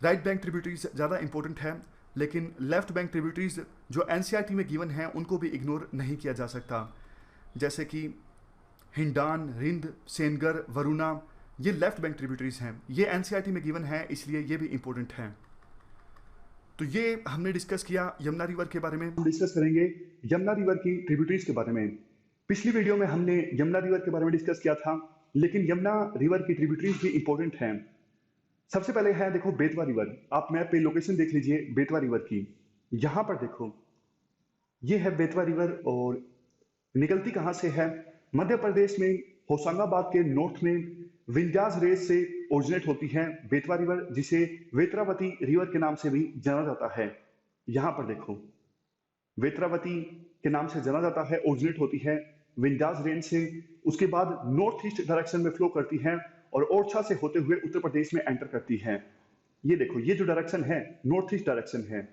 राइट बैंक ट्रिब्यूटरीज ज़्यादा इंपॉर्टेंट है, लेकिन लेफ्ट बैंक ट्रिब्यूटरीज जो एनसीईआरटी में गिवन हैं उनको भी इग्नोर नहीं किया जा सकता, जैसे कि हिंडान, रिंद, सेनगर, वरुणा। ये लेफ्ट बैंक ट्रिब्यूटरीज हैं, ये एनसीईआरटी में गिवन है इसलिए ये भी इंपॉर्टेंट हैं। तो ये हमने डिस्कस किया यमुना रिवर के बारे में। हम डिस्कस करेंगे यमुना रिवर की ट्रिब्यूटरीज के बारे में। पिछली वीडियो में हमने यमुना रिवर के बारे में डिस्कस किया था, लेकिन यमुना रिवर की ट्रिब्यूटरीज भी इंपॉर्टेंट हैं। सबसे पहले है देखो बेतवा रिवर। आप मैप पे लोकेशन देख लीजिए बेतवा रिवर की। यहाँ पर देखो ये है बेतवा रिवर और निकलती कहाँ से है? मध्य प्रदेश में होशंगाबाद के नॉर्थ में विंध्यास रेंज से ओरिजिनेट होती है बेतवा रिवर, जिसे वेत्रावती रिवर के नाम से भी जाना जाता है। यहाँ पर देखो वेत्रावती के नाम से जाना जाता है, ओरिजिनेट होती है विंध्यास रेंज से। उसके बाद नॉर्थ ईस्ट डायरेक्शन में फ्लो करती है और ओरछा से होते हुए उत्तर प्रदेश में एंटर करती है। ये देखो ये जो डायरेक्शन है नॉर्थ ईस्ट डायरेक्शन है।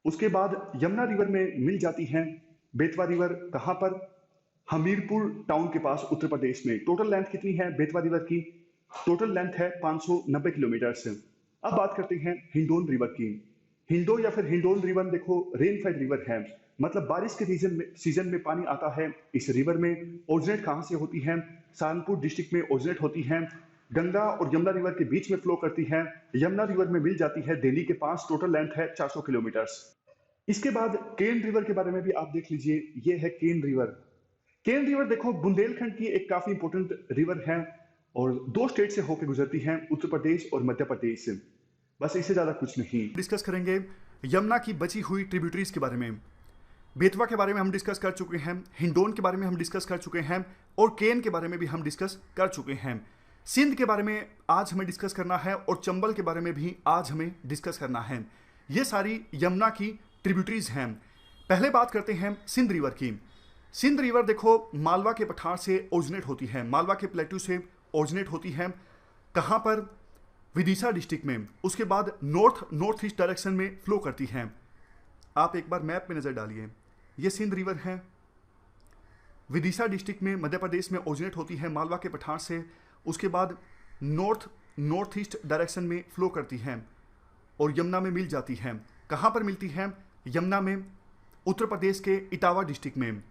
उसके बाद यमुना रिवर में मिल जाती है बेतवा रिवर। कहाँ पर? हमीरपुर टाउन के पास उत्तर प्रदेश में। टोटल लेंथ कितनी है बेतवा रिवर की? टोटल लेंथ है 590 किलोमीटर से। अब बात करते हैं हिंडोन रिवर की। हिंडो या फिर हिंडोन रिवर देखो रेनफेड रिवर है, मतलब बारिश के सीजन में पानी आता है इस रिवर में। ओरिजिनेट कहाँ से होती है? सहारनपुर डिस्ट्रिक्ट में ओरिजिनेट होती है। गंगा और यमुना रिवर के बीच में फ्लो करती है। यमुना रिवर में मिल जाती है दिल्ली के पास। टोटल लेंथ है 400 किलोमीटर। इसके बाद केन रिवर के बारे में भी आप देख लीजिए, ये है केन रिवर। केन रिवर देखो बुंदेलखंड की एक काफी इंपॉर्टेंट रिवर है और दो स्टेट से होकर गुजरती है, उत्तर प्रदेश और मध्य प्रदेश से। बस इससे ज्यादा कुछ नहीं। डिस्कस करेंगे यमुना की बची हुई ट्रिब्यूटरीज के बारे में। बेतवा के बारे में हम डिस्कस कर चुके हैं, हिंडोन के बारे में हम डिस्कस कर चुके हैं और केन के बारे में भी हम डिस्कस कर चुके हैं। सिंध के बारे में आज हमें डिस्कस करना है और चंबल के बारे में भी आज हमें डिस्कस करना है। ये सारी यमुना की ट्रिब्यूटरीज हैं। पहले बात करते हैं सिंध रिवर की। सिंध रिवर देखो मालवा के पठार से ओरिजिनेट होती है, मालवा के प्लेटू से ओरिजिनेट होती है। कहाँ पर? विदिशा डिस्ट्रिक्ट में। उसके बाद नॉर्थ ईस्ट डायरेक्शन में फ्लो करती है। आप एक बार मैप में नजर डालिए, ये सिंध रिवर है, विदिशा डिस्ट्रिक्ट में मध्य प्रदेश में ओरिजिनेट होती है मालवा के पठार से। उसके बाद नॉर्थ ईस्ट डायरेक्शन में फ्लो करती है और यमुना में मिल जाती है। कहाँ पर मिलती है? यमुना में, उत्तर प्रदेश के इटावा डिस्ट्रिक्ट में।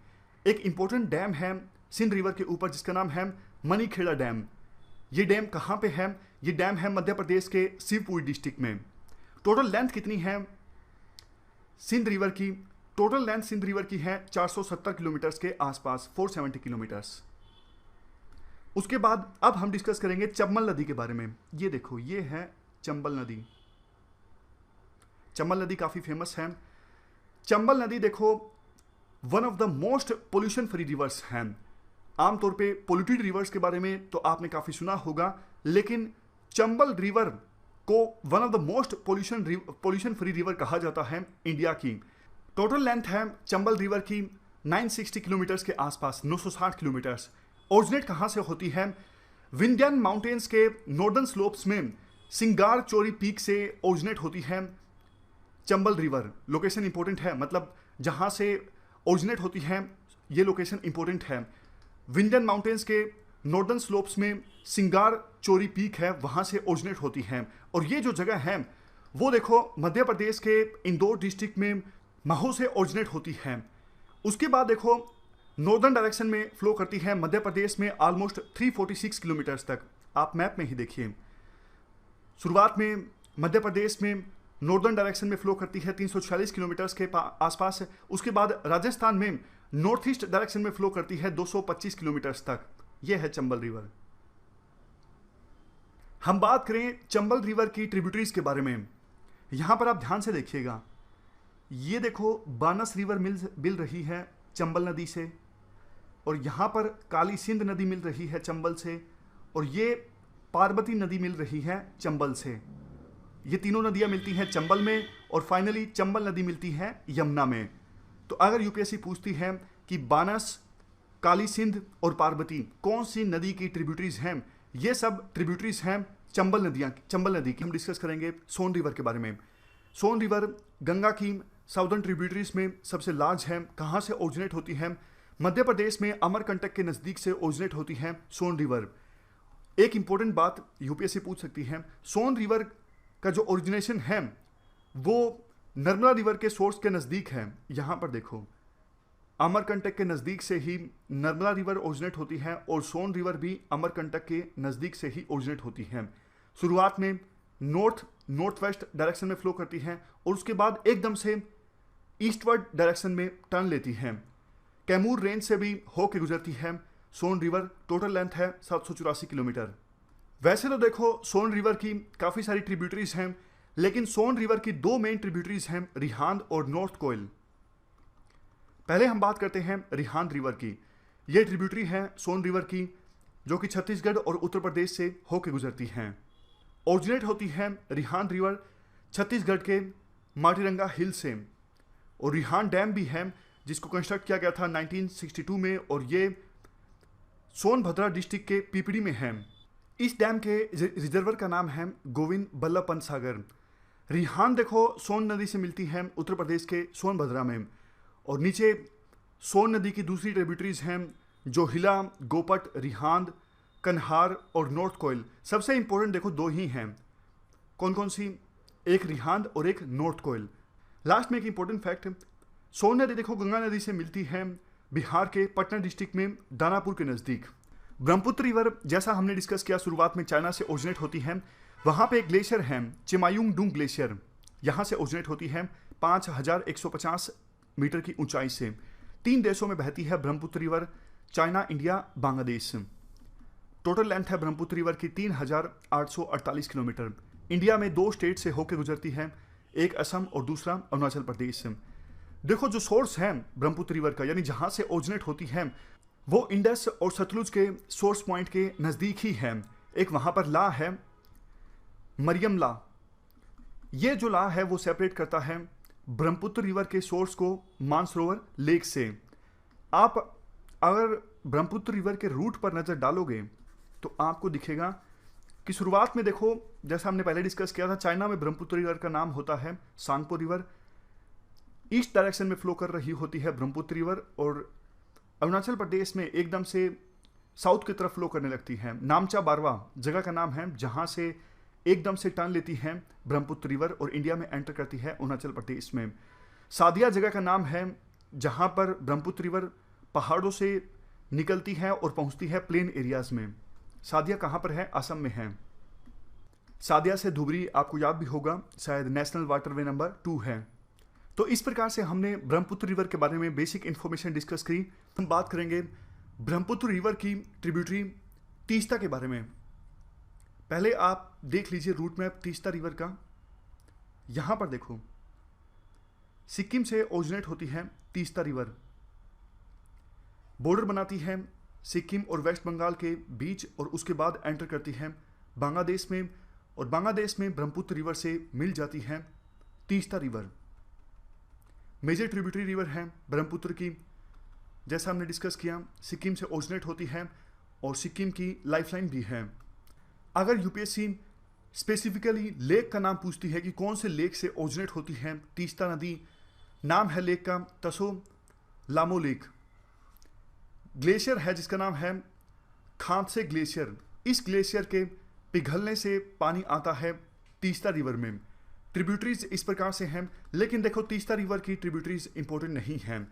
एक इंपॉर्टेंट डैम है सिंध रिवर के ऊपर जिसका नाम है मनीखेड़ा डैम। ये डैम कहाँ पे है? ये डैम है मध्य प्रदेश के शिवपुरी डिस्ट्रिक्ट में। टोटल लेंथ कितनी है सिंध रिवर की? टोटल लेंथ सिंध रिवर की है 470 किलोमीटर्स के आसपास, 470 किलोमीटर्स। उसके बाद अब हम डिस्कस करेंगे चंबल नदी के बारे में। ये देखो, ये है चंबल नदी। चंबल नदी काफी फेमस है। चंबल नदी देखो one of the most pollution free reverse हैं। आमतौर पे पोल्यूटेड रिवर्स के बारे में तो आपने काफी सुना होगा, लेकिन चंबल रिवर को one of the most pollution free river कहा जाता है इंडिया की। टोटल लेंथ है चंबल रिवर की 960 किलोमीटर्स के आसपास, 960 किलोमीटर्स। ओरिजिनेट कहाँ से होती है? विंध्यान माउंटेन्स के नॉर्दर्न स्लोप्स में सिंगार चोरी पीक से ओरिजिनेट होती है चंबल रिवर। लोकेशन इंपॉर्टेंट है, मतलब जहाँ से ओरिजिनेट होती है ये लोकेशन इंपॉर्टेंट है। विंध्यान माउंटेन्स के नॉर्दर्न स्लोप्स में सिंगार चोरी पीक है, वहाँ से ओरिजिनेट होती है। और ये जो जगह है वो देखो मध्य प्रदेश के इंदौर डिस्ट्रिक्ट में महू से ओरिजिनेट होती है। उसके बाद देखो नॉर्दर्न डायरेक्शन में फ्लो करती है मध्य प्रदेश में ऑलमोस्ट 346 किलोमीटर्स तक। आप मैप में ही देखिए, शुरुआत में मध्य प्रदेश में नॉर्दर्न डायरेक्शन में फ्लो करती है 346 किलोमीटर्स के आसपास। उसके बाद राजस्थान में नॉर्थ ईस्ट डायरेक्शन में फ्लो करती है 225 किलोमीटर्स तक। यह है चंबल रिवर। हम बात करें चंबल रिवर की ट्रिब्यूटरीज के बारे में। यहां पर आप ध्यान से देखिएगा, ये देखो बानस रिवर मिल रही है चंबल नदी से, और यहां पर काली सिंध नदी मिल रही है चंबल से, और ये पार्वती नदी मिल रही है चंबल से। ये तीनों नदियां मिलती हैं चंबल में और फाइनली चंबल नदी मिलती है यमुना में। तो अगर यूपीएससी पूछती है कि बानस, काली सिंध और पार्वती कौन सी नदी की ट्रिब्यूटरीज हैं, ये सब ट्रिब्यूटरीज हैं चंबल नदी की। हम डिस्कस करेंगे सोन रिवर के बारे में। सोन रिवर गंगा की साउदर्न ट्रिब्यूटरीज में सबसे लार्ज है। कहाँ से ओरिजिनेट होती है? मध्य प्रदेश में अमरकंटक के नज़दीक से ओरिजिनेट होती है सोन रिवर। एक इंपॉर्टेंट बात यूपीएससी पूछ सकती है, सोन रिवर का जो ओरिजिनेशन है वो नर्मदा रिवर के सोर्स के नज़दीक है। यहाँ पर देखो, अमरकंटक के नज़दीक से ही नर्मदा रिवर ओरिजिनेट होती है और सोन रिवर भी अमरकंटक के नज़दीक से ही ओरिजिनेट होती है। शुरुआत में नॉर्थ वेस्ट डायरेक्शन में फ्लो करती है और उसके बाद एकदम से ईस्टवर्ड डायरेक्शन में टर्न लेती है। कैमूर रेंज से भी होके गुजरती है सोन रिवर। टोटल लेंथ है 784 किलोमीटर। वैसे तो देखो सोन रिवर की काफ़ी सारी ट्रिब्यूटरीज हैं, लेकिन सोन रिवर की दो मेन ट्रिब्यूटरीज हैं, रिहांद और नॉर्थ कोयल। पहले हम बात करते हैं रिहांद रिवर की। यह ट्रिब्यूटरी है सोन रिवर की, जो कि छत्तीसगढ़ और उत्तर प्रदेश से होकर गुजरती हैं। ओरिजिनेट होती है रिहांद रिवर छत्तीसगढ़ के माटीरंगा हिल से, और रिहांद डैम भी है जिसको कंस्ट्रक्ट किया गया था 1962 में, और ये सोनभद्रा डिस्ट्रिक्ट के पीपड़ी में है। इस डैम के रिजर्वर का नाम है गोविंद बल्लभ पंत सागर। रिहांद देखो सोन नदी से मिलती है उत्तर प्रदेश के सोनभद्रा में, और नीचे सोन नदी की दूसरी ट्रिब्यूटरीज हैं जो हिला, गोपट, रिहांद, कन्हार और नॉर्थ कोयल। सबसे इंपॉर्टेंट देखो दो ही हैं, कौन कौन सी? एक रिहांद और एक नॉर्थ कोयल। लास्ट में एक इंपॉर्टेंट फैक्ट, सोन नदी देखो गंगा नदी से मिलती है बिहार के पटना डिस्ट्रिक्ट में दानापुर के नज़दीक। ब्रह्मपुत्र रिवर जैसा हमने डिस्कस किया शुरुआत में चाइना से ओरिजिनेट होती है। वहाँ पे एक ग्लेशियर है चिमायुंग डुंग ग्लेशियर, यहाँ से ओरिजिनेट होती है 5150 मीटर की ऊंचाई से। 3 देशों में बहती है Brahmaputra river, China, India, Bangladesh. Total length है ब्रह्मपुत्र रिवर की 3848 किलोमीटर। इंडिया में 2 स्टेट से होकर गुजरती है, एक असम और दूसरा अरुणाचल प्रदेश से। देखो जो सोर्स है ब्रह्मपुत्र रिवर का, यानी जहाँ से ओरिजिनेट होती है, वो इंडस और सतलुज के सोर्स पॉइंट के नज़दीक ही है। एक वहाँ पर ला है, मरियम ला। ये जो ला है वो सेपरेट करता है ब्रह्मपुत्र रिवर के सोर्स को मानसरोवर लेक से। आप अगर ब्रह्मपुत्र रिवर के रूट पर नज़र डालोगे तो आपको दिखेगा कि शुरुआत में देखो, जैसा हमने पहले डिस्कस किया था, चाइना में ब्रह्मपुत्र रिवर का नाम होता है सांगपो रिवर। ईस्ट डायरेक्शन में फ्लो कर रही होती है ब्रह्मपुत्र रिवर, और अरुणाचल प्रदेश में एकदम से साउथ की तरफ फ्लो करने लगती है। नामचा बारवा जगह का नाम है, जहाँ से एकदम से टर्न लेती है ब्रह्मपुत्र रिवर और इंडिया में एंटर करती है अरुणाचल प्रदेश में। सादिया जगह का नाम है, जहाँ पर ब्रह्मपुत्र रिवर पहाड़ों से निकलती है और पहुँचती है प्लेन एरियाज में। सादिया कहाँ पर है? असम में है। सादिया से धुबरी आपको याद भी होगा, शायद नेशनल वाटरवे नंबर 2 है। तो इस प्रकार से हमने ब्रह्मपुत्र रिवर के बारे में बेसिक इन्फॉर्मेशन डिस्कस करी। हम बात करेंगे ब्रह्मपुत्र रिवर की ट्रिब्यूटरी तीस्ता के बारे में। पहले आप देख लीजिए रूट मैप तीस्ता रिवर का। यहाँ पर देखो, सिक्किम से ओरिजिनेट होती है तीस्ता रिवर, बॉर्डर बनाती है सिक्किम और वेस्ट बंगाल के बीच, और उसके बाद एंटर करती है बांग्लादेश में, और बांग्लादेश में ब्रह्मपुत्र रिवर से मिल जाती है Teesta river. Major tributary river है ब्रह्मपुत्र की, जैसा हमने डिस्कस किया, सिक्किम से ओरिजिनेट होती है और सिक्किम की लाइफलाइन भी है। अगर यूपीएससी स्पेसिफिकली लेक का नाम पूछती है कि कौन से लेक से ओरिजिनेट होती है तीस्ता नदी, नाम है लेक का तसो लामो लेक। ग्लेशियर है जिसका नाम है खांसे ग्लेशियर। इस ग्लेशियर के पिघलने से पानी आता है तीस्ता रिवर में। ट्रिब्यूटरीज इस प्रकार से हैं, लेकिन देखो तीस्ता रिवर की ट्रिब्यूटरीज इंपॉर्टेंट नहीं हैं।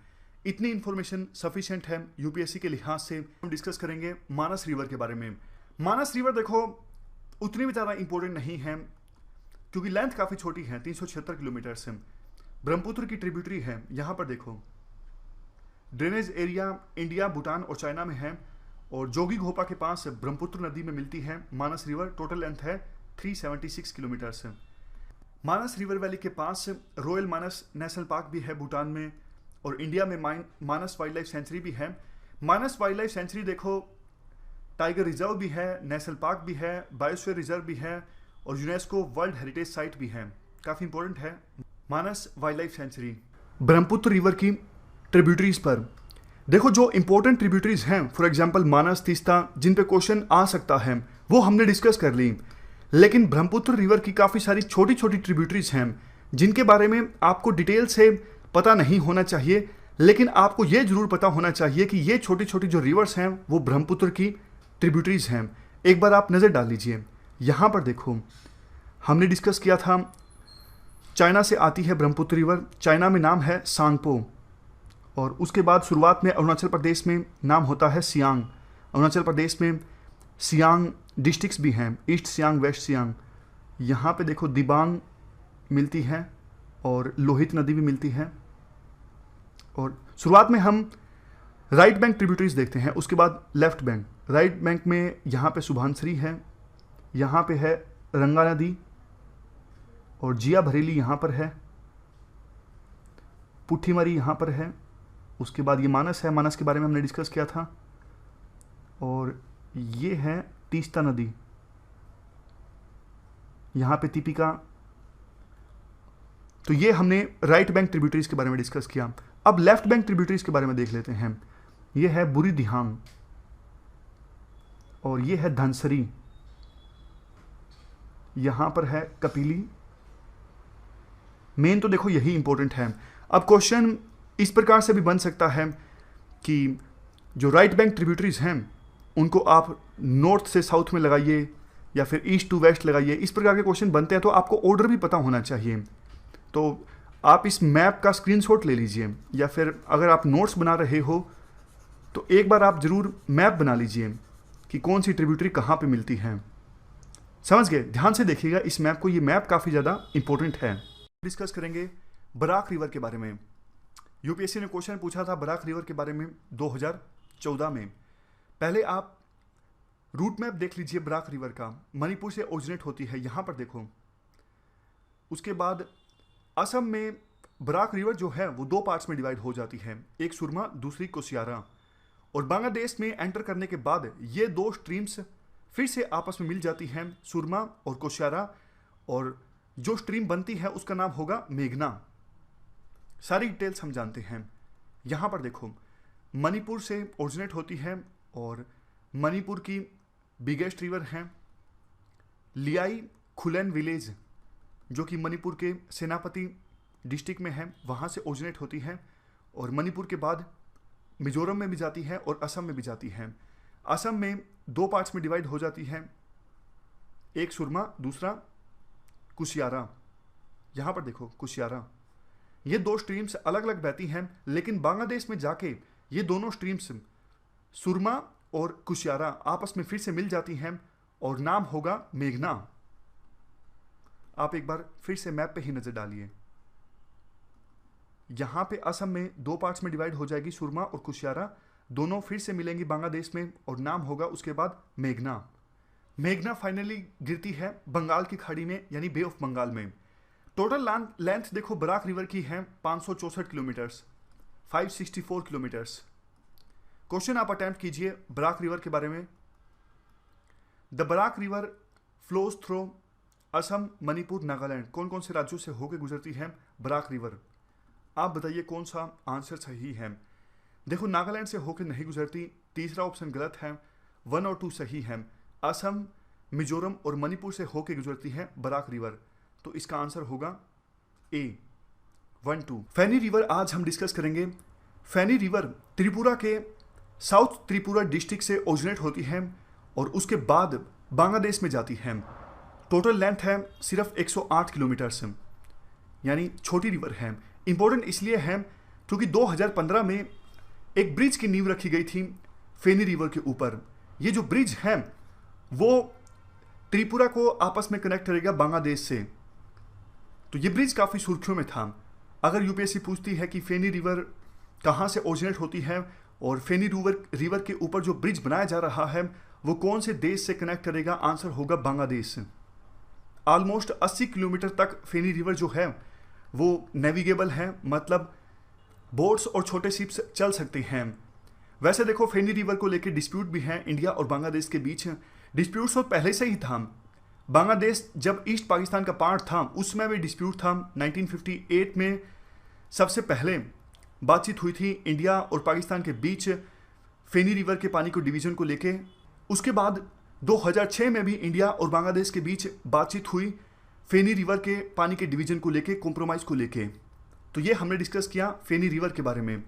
इतनी इन्फॉर्मेशन सफिशिएंट है यूपीएससी के लिहाज से। हम डिस्कस करेंगे मानस रिवर के बारे में। मानस रिवर देखो उतनी भी ज़्यादा इंपॉर्टेंट नहीं है, क्योंकि लेंथ काफ़ी छोटी है, 376 किलोमीटर से। ब्रह्मपुत्र की ट्रिब्यूटरी है, यहाँ पर देखो ड्रेनेज एरिया इंडिया, भूटान और चाइना में है, और जोगी घोपा के पास ब्रह्मपुत्र नदी में मिलती है मानस रिवर। टोटल लेंथ है 376 किलोमीटर से। मानस रिवर वैली के पास रॉयल मानस नेशनल पार्क भी है भूटान में, और इंडिया में मानस वाइल्ड लाइफ सेंचुरी भी है। मानस वाइल्ड लाइफ सेंचुरी देखो टाइगर रिजर्व भी है, नेशनल पार्क भी है, बायोस्फीयर रिजर्व भी है, और यूनेस्को वर्ल्ड हेरिटेज साइट भी है। काफ़ी इंपॉर्टेंट है Manas wildlife sanctuary. Brahmaputra river की ट्रिब्यूटरीज पर देखो, जो इंपॉर्टेंट ट्रिब्यूटरीज हैं, फॉर एग्जांपल मानस, तीस्ता, जिन पे क्वेश्चन आ सकता है वो हमने डिस्कस कर ली। लेकिन ब्रह्मपुत्र रिवर की काफ़ी सारी छोटी छोटी ट्रिब्यूटरीज हैं जिनके बारे में आपको डिटेल से पता नहीं होना चाहिए, लेकिन आपको ये जरूर पता होना चाहिए कि ये छोटी छोटी जो रिवर्स हैं वो ब्रह्मपुत्र की ट्रिब्यूटरीज हैं। एक बार आप नज़र डाल लीजिए, यहाँ पर देखो हमने डिस्कस किया था चाइना से आती है ब्रह्मपुत्र रिवर, चाइना में नाम है सांगपो, और उसके बाद शुरुआत में अरुणाचल प्रदेश में नाम होता है सियांग। अरुणाचल प्रदेश में सियांग डिस्ट्रिक्ट्स भी हैं, ईस्ट सियांग, वेस्ट सियांग। यहाँ पे देखो दिबांग मिलती है और लोहित नदी भी मिलती है। और शुरुआत में हम राइट बैंक ट्रिब्यूटरीज देखते हैं, उसके बाद लेफ्ट बैंक। राइट बैंक में यहाँ पे सुभानसरी है, यहाँ पे है रंगा नदी, और जिया भरेली यहाँ पर है, पुठीमरी यहाँ पर है। उसके बाद ये मानस है, मानस के बारे में हमने डिस्कस किया था, और ये है तीस्ता नदी, यहाँ पे तिपिका। तो ये हमने राइट बैंक ट्रिब्यूटरीज के बारे में डिस्कस किया। अब लेफ्ट बैंक ट्रिब्यूटरीज के बारे में देख लेते हैं। ये है बुरी दिहांग, और ये है धनसरी, यहाँ पर है कपिली। मेन तो देखो यही इंपॉर्टेंट है। अब क्वेश्चन इस प्रकार से भी बन सकता है कि जो राइट बैंक ट्रिब्यूटरीज हैं उनको आप नॉर्थ से साउथ में लगाइए या फिर ईस्ट टू वेस्ट लगाइए। इस प्रकार के क्वेश्चन बनते हैं, तो आपको ऑर्डर भी पता होना चाहिए। तो आप इस मैप का स्क्रीनशॉट ले लीजिए, या फिर अगर आप नोट्स बना रहे हो तो एक बार आप ज़रूर मैप बना लीजिए कि कौन सी ट्रिब्यूटरी कहाँ पे मिलती है। समझ गए? ध्यान से देखिएगा इस मैप को, ये मैप काफ़ी ज़्यादा इंपॉर्टेंट है। डिस्कस करेंगे बराक रिवर के बारे में। यूपीएससी ने क्वेश्चन पूछा था बराक रिवर के बारे में 2014 में। पहले आप रूट मैप देख लीजिए बराक रिवर का, मणिपुर से ओरिजिनेट होती है, यहाँ पर देखो। उसके बाद असम में बराक रिवर जो है वो दो पार्ट्स में डिवाइड हो जाती है, एक सुरमा दूसरी कुशियारा। और बांग्लादेश में एंटर करने के बाद ये दो स्ट्रीम्स फिर से आपस में मिल जाती हैं, सुरमा और कुशियारा, और जो स्ट्रीम बनती है उसका नाम होगा मेघना। सारी डिटेल्स हम जानते हैं। यहाँ पर देखो मणिपुर से ओरिजिनेट होती है और मणिपुर की बिगेस्ट रिवर है लियाई खुलेन विलेज, जो कि मणिपुर के सेनापति डिस्ट्रिक्ट में है, वहाँ से ओरिजिनेट होती है। और मणिपुर के बाद मिजोरम में भी जाती है और असम में भी जाती है। असम में दो पार्ट्स में डिवाइड हो जाती है, एक सुरमा दूसरा कुशियारा। यहाँ पर देखो कुशियारा। ये दो स्ट्रीम्स अलग अलग बहती हैं, लेकिन बांग्लादेश में जाके ये दोनों स्ट्रीम्स सुरमा और कुशियारा आपस में फिर से मिल जाती हैं और नाम होगा मेघना। आप एक बार फिर से मैप पे ही नजर डालिए। यहाँ पे असम में दो पार्ट्स में डिवाइड हो जाएगी, सुरमा और कुशियारा, दोनों फिर से मिलेंगी बांग्लादेश में और नाम होगा उसके बाद मेघना। मेघना फाइनली गिरती है बंगाल की खाड़ी में, यानी बे ऑफ बंगाल में। टोटल लेंथ देखो बराक रिवर की है 564 किलोमीटर्स, 564 किलोमीटर्स। क्वेश्चन आप अटेम्प्ट कीजिए बराक रिवर के बारे में। The Barak river flows through Assam, Manipur, Nagaland. कौन कौन से राज्यों से होकर गुजरती है बराक रिवर? आप बताइए कौन सा आंसर सही है। देखो नागालैंड से होकर नहीं गुजरती, तीसरा ऑप्शन गलत है, 1 और 2 सही है। असम, मिजोरम और मणिपुर से होकर गुजरती है बराक रिवर, तो इसका आंसर होगा ए, 1, 2। फैनी रिवर आज हम डिस्कस करेंगे। फैनी रिवर त्रिपुरा के साउथ त्रिपुरा डिस्ट्रिक्ट से ओरिजिनेट होती है और उसके बाद बांग्लादेश में जाती है। टोटल लेंथ है सिर्फ 108 किलोमीटर से, यानी छोटी रिवर है। इंपॉर्टेंट इसलिए है क्योंकि 2015 में एक ब्रिज की नींव रखी गई थी फेनी रिवर के ऊपर। ये जो ब्रिज है वो त्रिपुरा को आपस में कनेक्ट करेगा बांग्लादेश से। तो ये ब्रिज काफ़ी सुर्खियों में था। अगर यूपीएससी पूछती है कि फेनी रिवर कहाँ से ओरिजिनेट होती है और फेनी रिवर के ऊपर जो ब्रिज बनाया जा रहा है वो कौन से देश से कनेक्ट करेगा, आंसर होगा बांग्लादेश से। ऑलमोस्ट 80 किलोमीटर तक फेनी रिवर जो है वो नेविगेबल है, मतलब बोट्स और छोटे शिप्स चल सकते हैं। वैसे देखो फेनी रिवर को लेकर डिस्प्यूट भी है इंडिया और बांग्लादेश के बीच। डिस्प्यूट तो पहले से ही था। बांग्लादेश जब ईस्ट पाकिस्तान का पार्ट था उसमें भी डिस्प्यूट था। 1958 में सबसे पहले बातचीत हुई थी इंडिया और पाकिस्तान के बीच फेनी रिवर के पानी को डिवीजन को लेके। उसके बाद 2006 में भी इंडिया और बांग्लादेश के बीच बातचीत हुई फेनी रिवर के पानी के डिवीजन को लेके, कॉम्प्रोमाइज़ को लेके। तो ये हमने डिस्कस किया फेनी रिवर के बारे में।